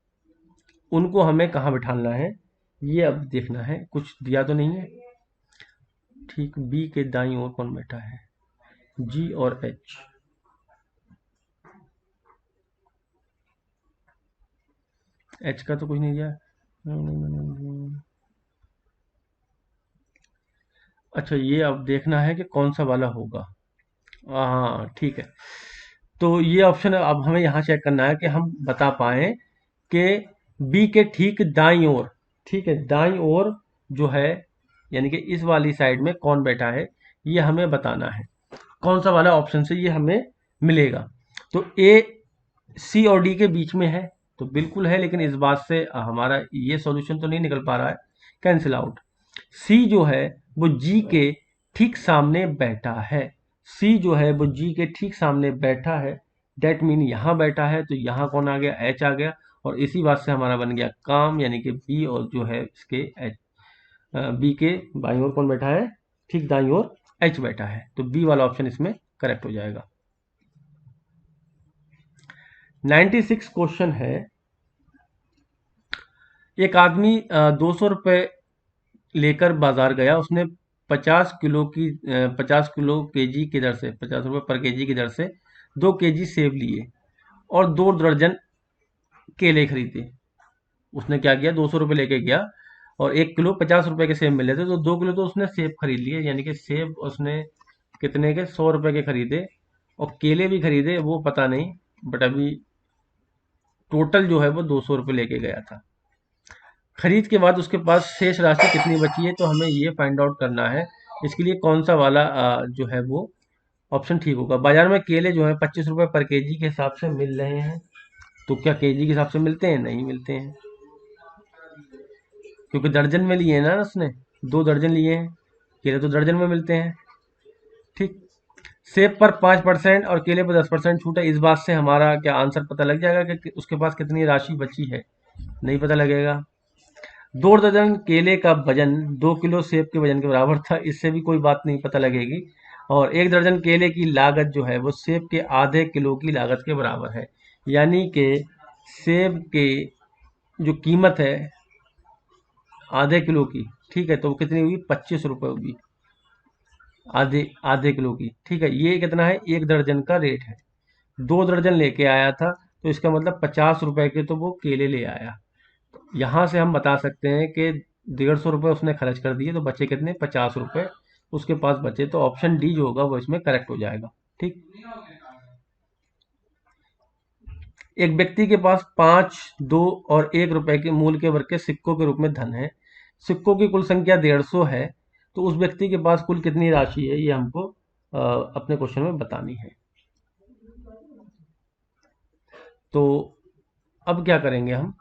उनको हमें कहाँ बिठाना है ये अब देखना है, कुछ दिया तो नहीं है। ठीक, बी के दाईं ओर कौन बैठा है, जी और एच। एच का तो कुछ नहीं दिया। अच्छा, ये अब देखना है कि कौन सा वाला होगा। हाँ ठीक है, तो ये ऑप्शन अब हमें यहाँ चेक करना है कि हम बता पाए कि बी के ठीक दाईं ओर, ठीक है दाईं ओर जो है यानी कि इस वाली साइड में कौन बैठा है, ये हमें बताना है। कौन सा वाला ऑप्शन से ये हमें मिलेगा। तो ए सी और डी के बीच में है, तो बिल्कुल है, लेकिन इस बात से हमारा ये सॉल्यूशन तो नहीं निकल पा रहा है, कैंसिल आउट। सी जो है वो जी के ठीक सामने बैठा है, सी जो है वो जी के ठीक सामने बैठा है, डेट मीन यहाँ बैठा है, तो यहाँ कौन आ गया, एच आ गया, और इसी बात से हमारा बन गया काम, यानी कि बी और जो है इसके एच, बी के बाईं ओर कौन बैठा है, ठीक दाईं ओर एच बैठा है, तो बी वाला ऑप्शन इसमें करेक्ट हो जाएगा। 96 क्वेश्चन है, एक आदमी 200 रुपये लेकर बाजार गया, उसने 50 किलो केजी की दर से, 50 रुपये पर केजी की दर से 2 केजी सेब लिए और 2 दर्जन केले खरीदे। उसने क्या किया, 200 रुपये लेके गया और 1 किलो 50 रुपये के सेब मिले थे, तो 2 किलो तो उसने सेब खरीद लिए, यानी कि सेब उसने कितने के, 100 रुपये के खरीदे, और केले भी खरीदे वो पता नहीं, बट अभी टोटल जो है वो 200 रुपये लेके गया था। खरीद के बाद उसके पास शेष राशि कितनी बची है, तो हमें ये फाइंड आउट करना है। इसके लिए कौन सा वाला जो है वो ऑप्शन ठीक होगा। बाजार में केले जो है 25 रुपये पर केजी के हिसाब से मिल रहे हैं, तो क्या केजी के हिसाब से मिलते हैं, नहीं मिलते हैं, क्योंकि दर्जन में लिए हैं ना उसने, 2 दर्जन लिए हैं, केले तो दर्जन में मिलते हैं। ठीक, सेब पर 5% और केले पर 10% छूट है, इस बात से हमारा क्या आंसर पता लग जाएगा कि उसके पास कितनी राशि बची है, नहीं पता लगेगा। 2 दर्जन केले का वजन 2 किलो सेब के वजन के बराबर था, इससे भी कोई बात नहीं पता लगेगी। और 1 दर्जन केले की लागत जो है वो सेब के आधे किलो की लागत के बराबर है, यानी कि सेब के जो कीमत है आधे किलो की, ठीक है, तो वो कितनी होगी, 25 रुपये होगी, आधे आधे किलो की। ठीक है, ये कितना है, 1 दर्जन का रेट है, 2 दर्जन लेके आया था, तो इसका मतलब 50 रुपए के तो वो केले ले आया। यहाँ से हम बता सकते हैं कि 150 रुपये उसने खर्च कर दिए, तो बचे कितने, 50 रुपये उसके पास बचे, तो ऑप्शन डी जो होगा वो इसमें करेक्ट हो जाएगा। ठीक, एक व्यक्ति के पास 5, 2 और 1 रुपए के मूल के वर्ग के सिक्कों के रूप में धन है, सिक्कों की कुल संख्या 150 है, तो उस व्यक्ति के पास कुल कितनी राशि है, ये हमको अपने क्वेश्चन में बतानी है। तो अब क्या करेंगे हम,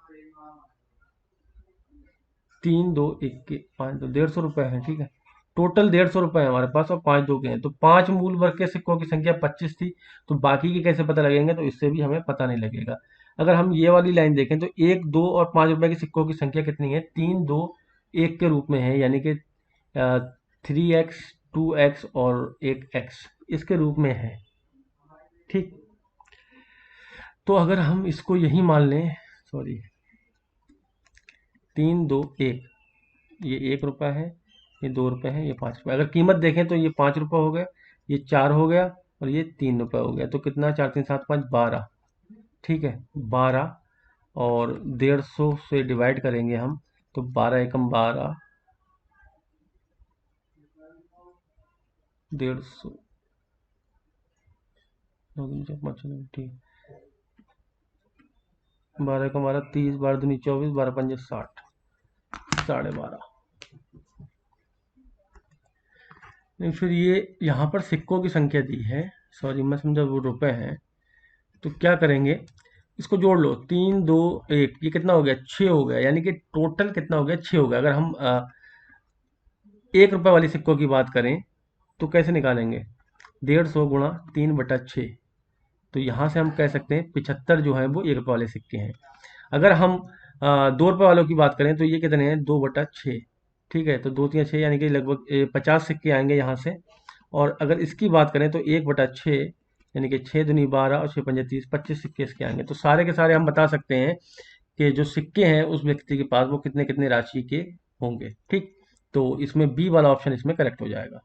3, 2, 1 के 5, तो 150 रुपये है, ठीक है, टोटल 150 रुपये है हमारे पास और 5 2 के हैं, तो 5 मूल वर्ग के सिक्कों की संख्या 25 थी, तो बाकी की कैसे पता लगेंगे, तो इससे भी हमें पता नहीं लगेगा। अगर हम ये वाली लाइन देखें तो 1, 2 और 5 रुपए के सिक्कों की संख्या कितनी है, 3, 2, 1 के रूप में है, यानी कि 3x, 2x और 1x इसके रूप में है। ठीक, तो अगर हम इसको यही मान लें, सॉरी, 3, 2, 1, ये 1 रुपया है, ये 2 रुपये है, ये 5 रुपये, अगर कीमत देखें तो ये 5 रुपये हो गया, ये 4 हो गया, और ये 3 रुपये हो गया, तो कितना, 4 3 7 5 12, ठीक है, 12, और 150 से डिवाइड करेंगे हम, तो 12 एकम 12, 150, 2 3 4 5 ठीक, 12 एकम 12, 30, 12 दूनी 24, 12 पंजे 60, 12.5। नहीं, फिर ये यहाँ पर सिक्कों की संख्या दी है, सॉरी मैं समझा वो रुपए हैं, तो क्या करेंगे, इसको जोड़ लो, 3, 2, 1, ये कितना हो गया, 6 हो गया, यानी कि टोटल कितना हो गया, 6 हो गया। अगर हम 1 रुपए वाली सिक्कों की बात करें तो कैसे निकालेंगे, 150 गुणा 3/6, तो यहाँ से हम कह सकते हैं 75 जो है वो 1 रुपए वाले सिक्के हैं। अगर हम 2 रुपए वालों की बात करें तो ये कितने हैं, 2/6, ठीक है, तो 2 3 6 यानी कि लगभग 50 सिक्के आएंगे यहाँ से। और अगर इसकी बात करें तो 1/6 यानी कि 6 दूनी 12 और 6 पंजे 30, 25 सिक्के इसके आएंगे, तो सारे के सारे हम बता सकते हैं कि जो सिक्के हैं उस व्यक्ति के पास वो कितने कितने राशि के होंगे। ठीक, तो इसमें बी वाला ऑप्शन इसमें करेक्ट हो जाएगा।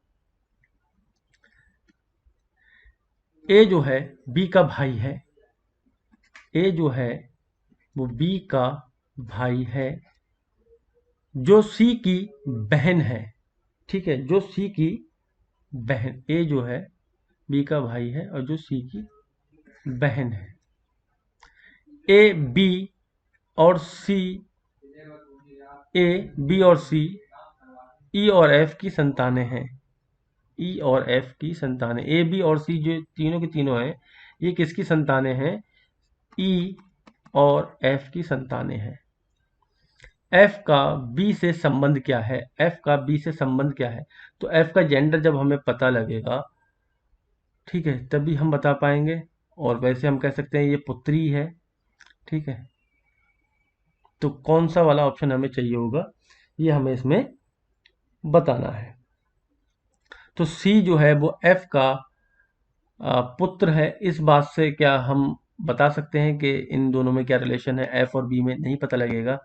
ए जो है बी का भाई है, ए जो है वो बी का भाई है, जो सी की बहन है, ठीक है, जो सी की बहन, ए जो है बी का भाई है और जो सी की बहन है, ए बी और सी, ए बी और सी ई और एफ की संतानें हैं। ई और एफ की संतानें, ए बी और सी जो तीनों की तीनों हैं, ये किसकी संतानें हैं? ई और एफ की संतानें हैं। एफ का बी से संबंध क्या है? एफ का बी से संबंध क्या है? तो एफ का जेंडर जब हमें पता लगेगा, ठीक है, तभी हम बता पाएंगे। और वैसे हम कह सकते हैं ये पुत्री है, ठीक है। तो कौन सा वाला ऑप्शन हमें चाहिए होगा, ये हमें इसमें बताना है। तो सी जो है वो एफ का पुत्र है। इस बात से क्या हम बता सकते हैं कि इन दोनों में क्या रिलेशन है? एफ और बी में नहीं पता लगेगा।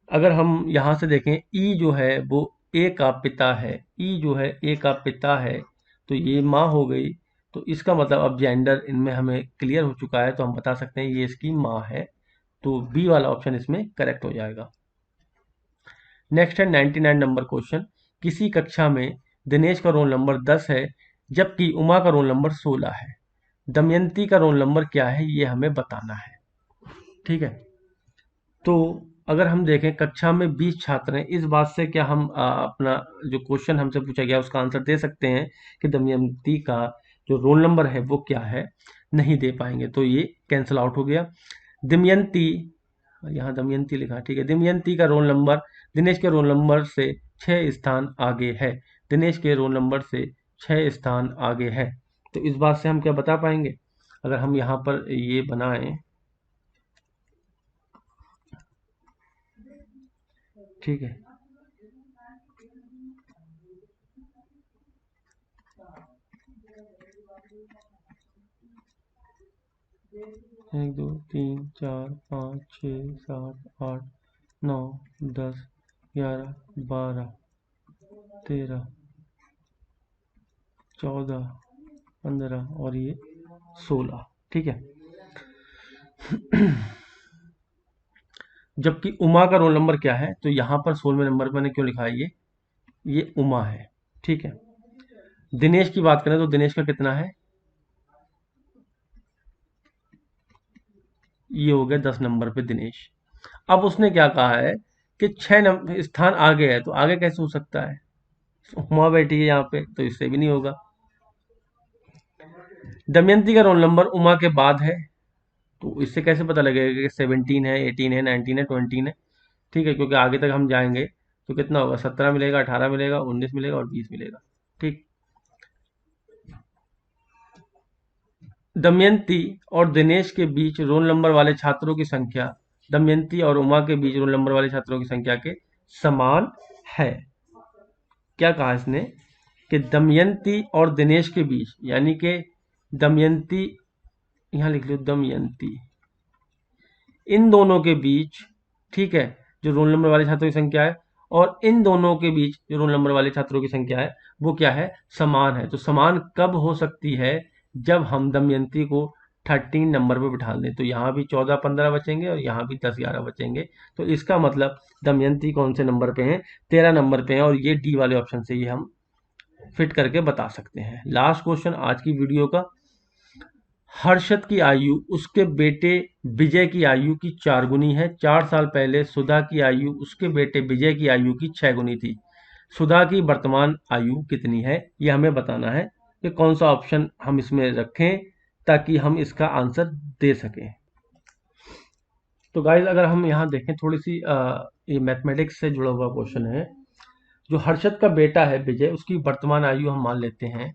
अगर हम यहाँ से देखें, ई जो है वो ए का पिता है, ई जो है ए का पिता है, तो ये माँ हो गई। तो इसका मतलब अब जेंडर इनमें हमें क्लियर हो चुका है, तो हम बता सकते हैं ये इसकी माँ है। तो बी वाला ऑप्शन इसमें करेक्ट हो जाएगा। नेक्स्ट है 99 नंबर क्वेश्चन। किसी कक्षा में दिनेश का रोल नंबर 10 है, जबकि उमा का रोल नंबर 16 है। दमयंती का रोल नंबर क्या है, ये हमें बताना है, ठीक है। तो अगर हम देखें कक्षा में 20 छात्र हैं, इस बात से क्या हम अपना जो क्वेश्चन हमसे पूछा गया उसका आंसर दे सकते हैं कि दमयंती का जो रोल नंबर है वो क्या है? नहीं दे पाएंगे, तो ये कैंसिल आउट हो गया। दमयंती, यहाँ दमयंती लिखा, ठीक है, दमयंती का रोल नंबर दिनेश के रोल नंबर से 6 स्थान आगे है। दिनेश के रोल नंबर से 6 स्थान आगे है। तो इस बात से हम क्या बता पाएंगे? अगर हम यहाँ पर ये बनाएं, ठीक है, एक दो तीन चार पाँच छः सात आठ 9 10 11 12 13 14 15 और ये 16, ठीक है। जबकि उमा का रोल नंबर क्या है? तो यहाँ पर 16वें नंबर पर मैंने क्यों लिखा है, ये उमा है, ठीक है। दिनेश की बात करें तो दिनेश का कितना है? ये हो गया 10 नंबर पे दिनेश। अब उसने क्या कहा है कि 6 स्थान आगे है, तो आगे कैसे हो सकता है? उमा बैठी है यहाँ पे, तो इससे भी नहीं होगा। दमयंती का रोल नंबर उमा के बाद है, तो इससे कैसे पता लगेगा कि 17 है, 18 है, 19 है, 20 है? ठीक है, क्योंकि आगे तक हम जाएंगे तो कितना होगा? 17 मिलेगा, 18 मिलेगा, 19 मिलेगा और 20 मिलेगा, ठीक। दमयंती और दिनेश के बीच रोल नंबर वाले छात्रों की संख्या दमयंती और उमा के बीच रोल नंबर वाले छात्रों की संख्या के समान है। क्या कहा इसने कि दमयंती और दिनेश के बीच, यानी कि दमयंती, यहां लिख लो दमयंती, इन दोनों के बीच, ठीक है, जो रोल नंबर वाले छात्रों की संख्या है, और इन दोनों के बीच जो रोल नंबर वाले छात्रों की संख्या है वो क्या है? समान है। तो समान कब हो सकती है? जब हम दमयंती को 13 नंबर पे बिठा दें, तो यहाँ भी 14 15 बचेंगे और यहाँ भी 10 11 बचेंगे। तो इसका मतलब दमयंती कौन से नंबर पे है? 13 नंबर पे है, और ये डी वाले ऑप्शन से ये हम फिट करके बता सकते हैं। लास्ट क्वेश्चन आज की वीडियो का। हर्षद की आयु उसके बेटे विजय की आयु की 4 गुनी है। 4 साल पहले सुधा की आयु उसके बेटे विजय की आयु की 6 गुनी थी। सुधा की वर्तमान आयु कितनी है? ये हमें बताना है कि कौन सा ऑप्शन हम इसमें रखें ताकि हम इसका आंसर दे सकें। तो गाइस अगर हम यहाँ देखें थोड़ी सी, ये मैथमेटिक्स से जुड़ा हुआ क्वेश्चन है। जो हर्षद का बेटा है विजय, उसकी वर्तमान आयु हम मान लेते हैं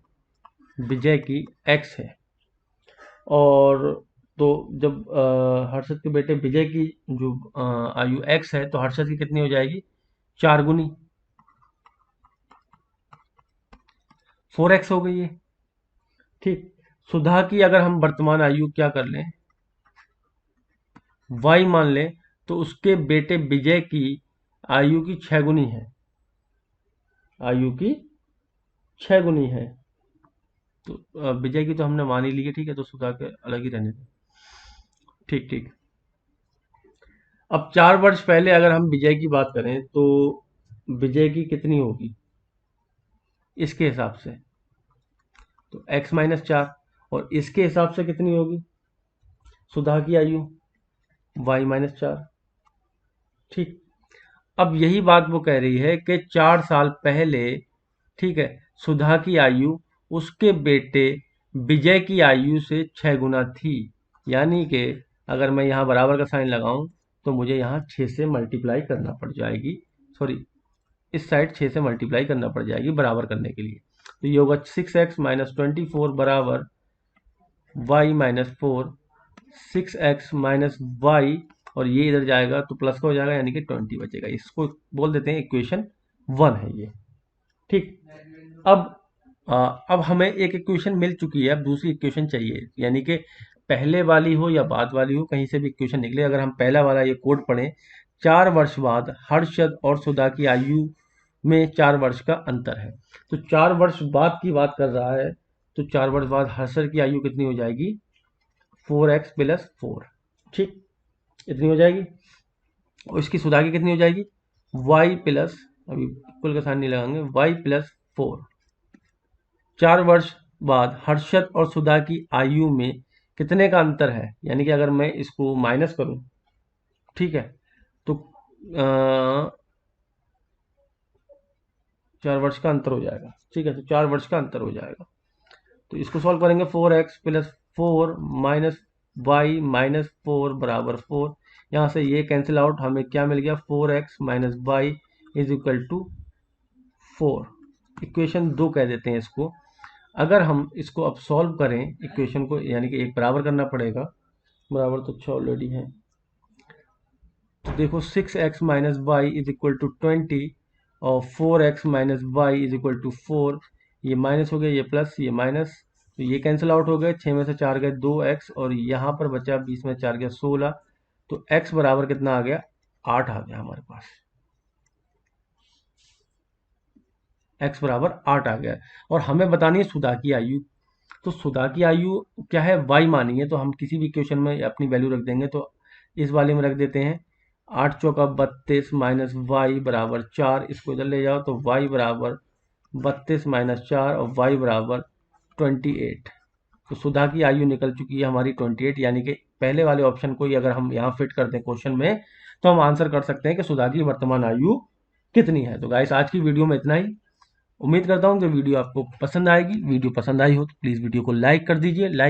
विजय की x है। और तो जब हर्षद के बेटे विजय की जो आयु x है, तो हर्षद की कितनी हो जाएगी? 4 गुनी, 4x हो गई है, ठीक। सुधा की अगर हम वर्तमान आयु क्या कर लें, y मान लें, तो उसके बेटे विजय की आयु की 6 गुनी है, आयु की 6 गुनी है। तो विजय की तो हमने मान ही ली है, ठीक है, तो सुधा के अलग ही रहने दें, ठीक ठीक। अब 4 वर्ष पहले अगर हम विजय की बात करें तो विजय की कितनी होगी इसके हिसाब से? तो x-4, और इसके हिसाब से कितनी होगी सुधा की आयु? y-4, ठीक। अब यही बात वो कह रही है कि 4 साल पहले, ठीक है, सुधा की आयु उसके बेटे विजय की आयु से 6 गुना थी। यानी कि अगर मैं यहाँ बराबर का साइन लगाऊं तो मुझे यहाँ 6 से मल्टीप्लाई करना पड़ जाएगी, सॉरी, इस साइड 6 से मल्टीप्लाई करना पड़ जाएगी बराबर करने के लिए। तो ये होगा 6x-24 बराबर y-4, 6x-y, और ये इधर जाएगा तो प्लस का हो जाएगा, यानी कि 20 बचेगा। इसको बोल देते हैं इक्वेशन 1 है ये। ठीक। अब अब हमें एक इक्वेशन मिल चुकी है, अब दूसरी इक्वेशन चाहिए, यानी कि पहले वाली हो या बाद वाली हो, कहीं से भी इक्वेशन निकले। अगर हम पहला वाला ये कोड पढ़ें, 4 वर्ष बाद हर्षद और सुधा की आयु में 4 वर्ष का अंतर है। तो 4 वर्ष बाद की बात कर रहा है, तो 4 वर्ष बाद हर्षद की आयु कितनी हो जाएगी? 4x+4। ठीक, इतनी हो जाएगी। और इसकी सुधा की कितनी हो जाएगी? y+, अभी कुल का साइन नहीं लगाएंगे, y+4। 4 वर्ष बाद हर्षद और सुधा की आयु में कितने का अंतर है? यानी कि अगर मैं इसको माइनस करूं, ठीक है, तो 4 वर्ष का अंतर हो जाएगा। ठीक है, तो 4 वर्ष का अंतर हो जाएगा। तो इसको सॉल्व करेंगे, 4x+4 माइनस y माइनस 4 बराबर 4। यहाँ से ये कैंसिल आउट, हमें क्या मिल गया? 4x minus Y is equal to 4। Equation 2 कह देते हैं इसको। अगर हम इसको अब सॉल्व करें इक्वेशन को, यानी कि एक बराबर करना पड़ेगा, बराबर तो अच्छा ऑलरेडी है। तो देखो 6x minus Y is equal to 20 और 4x minus Y is equal to 4। ये माइनस हो गया, ये प्लस, ये माइनस, तो ये कैंसिल आउट हो गए। 6 में से 4 गए 2x, और यहाँ पर बचा 20 में 4 गया 16। तो x बराबर कितना आ गया? 8 आ गया हमारे पास। x बराबर 8 आ गया। और हमें बतानी है सुधा की आयु। तो सुधा की आयु क्या है? y मानी है, तो हम किसी भी इक्वेशन में अपनी वैल्यू रख देंगे। तो इस वाले में रख देते हैं 8 चौका 32 माइनस वाई बराबर 4। इसको इधर ले जाओ तो y बराबर 32 माइनस 4 और y बराबर 28। तो सुधा की आयु निकल चुकी है हमारी 28। यानी कि पहले वाले ऑप्शन को ही अगर हम यहाँ फिट कर दें क्वेश्चन में, तो हम आंसर कर सकते हैं कि सुधा की वर्तमान आयु कितनी है। तो गाइस, आज की वीडियो में इतना ही। उम्मीद करता हूँ कि वीडियो आपको पसंद आएगी। वीडियो पसंद आई हो तो प्लीज़ वीडियो को लाइक कर दीजिए। लाइक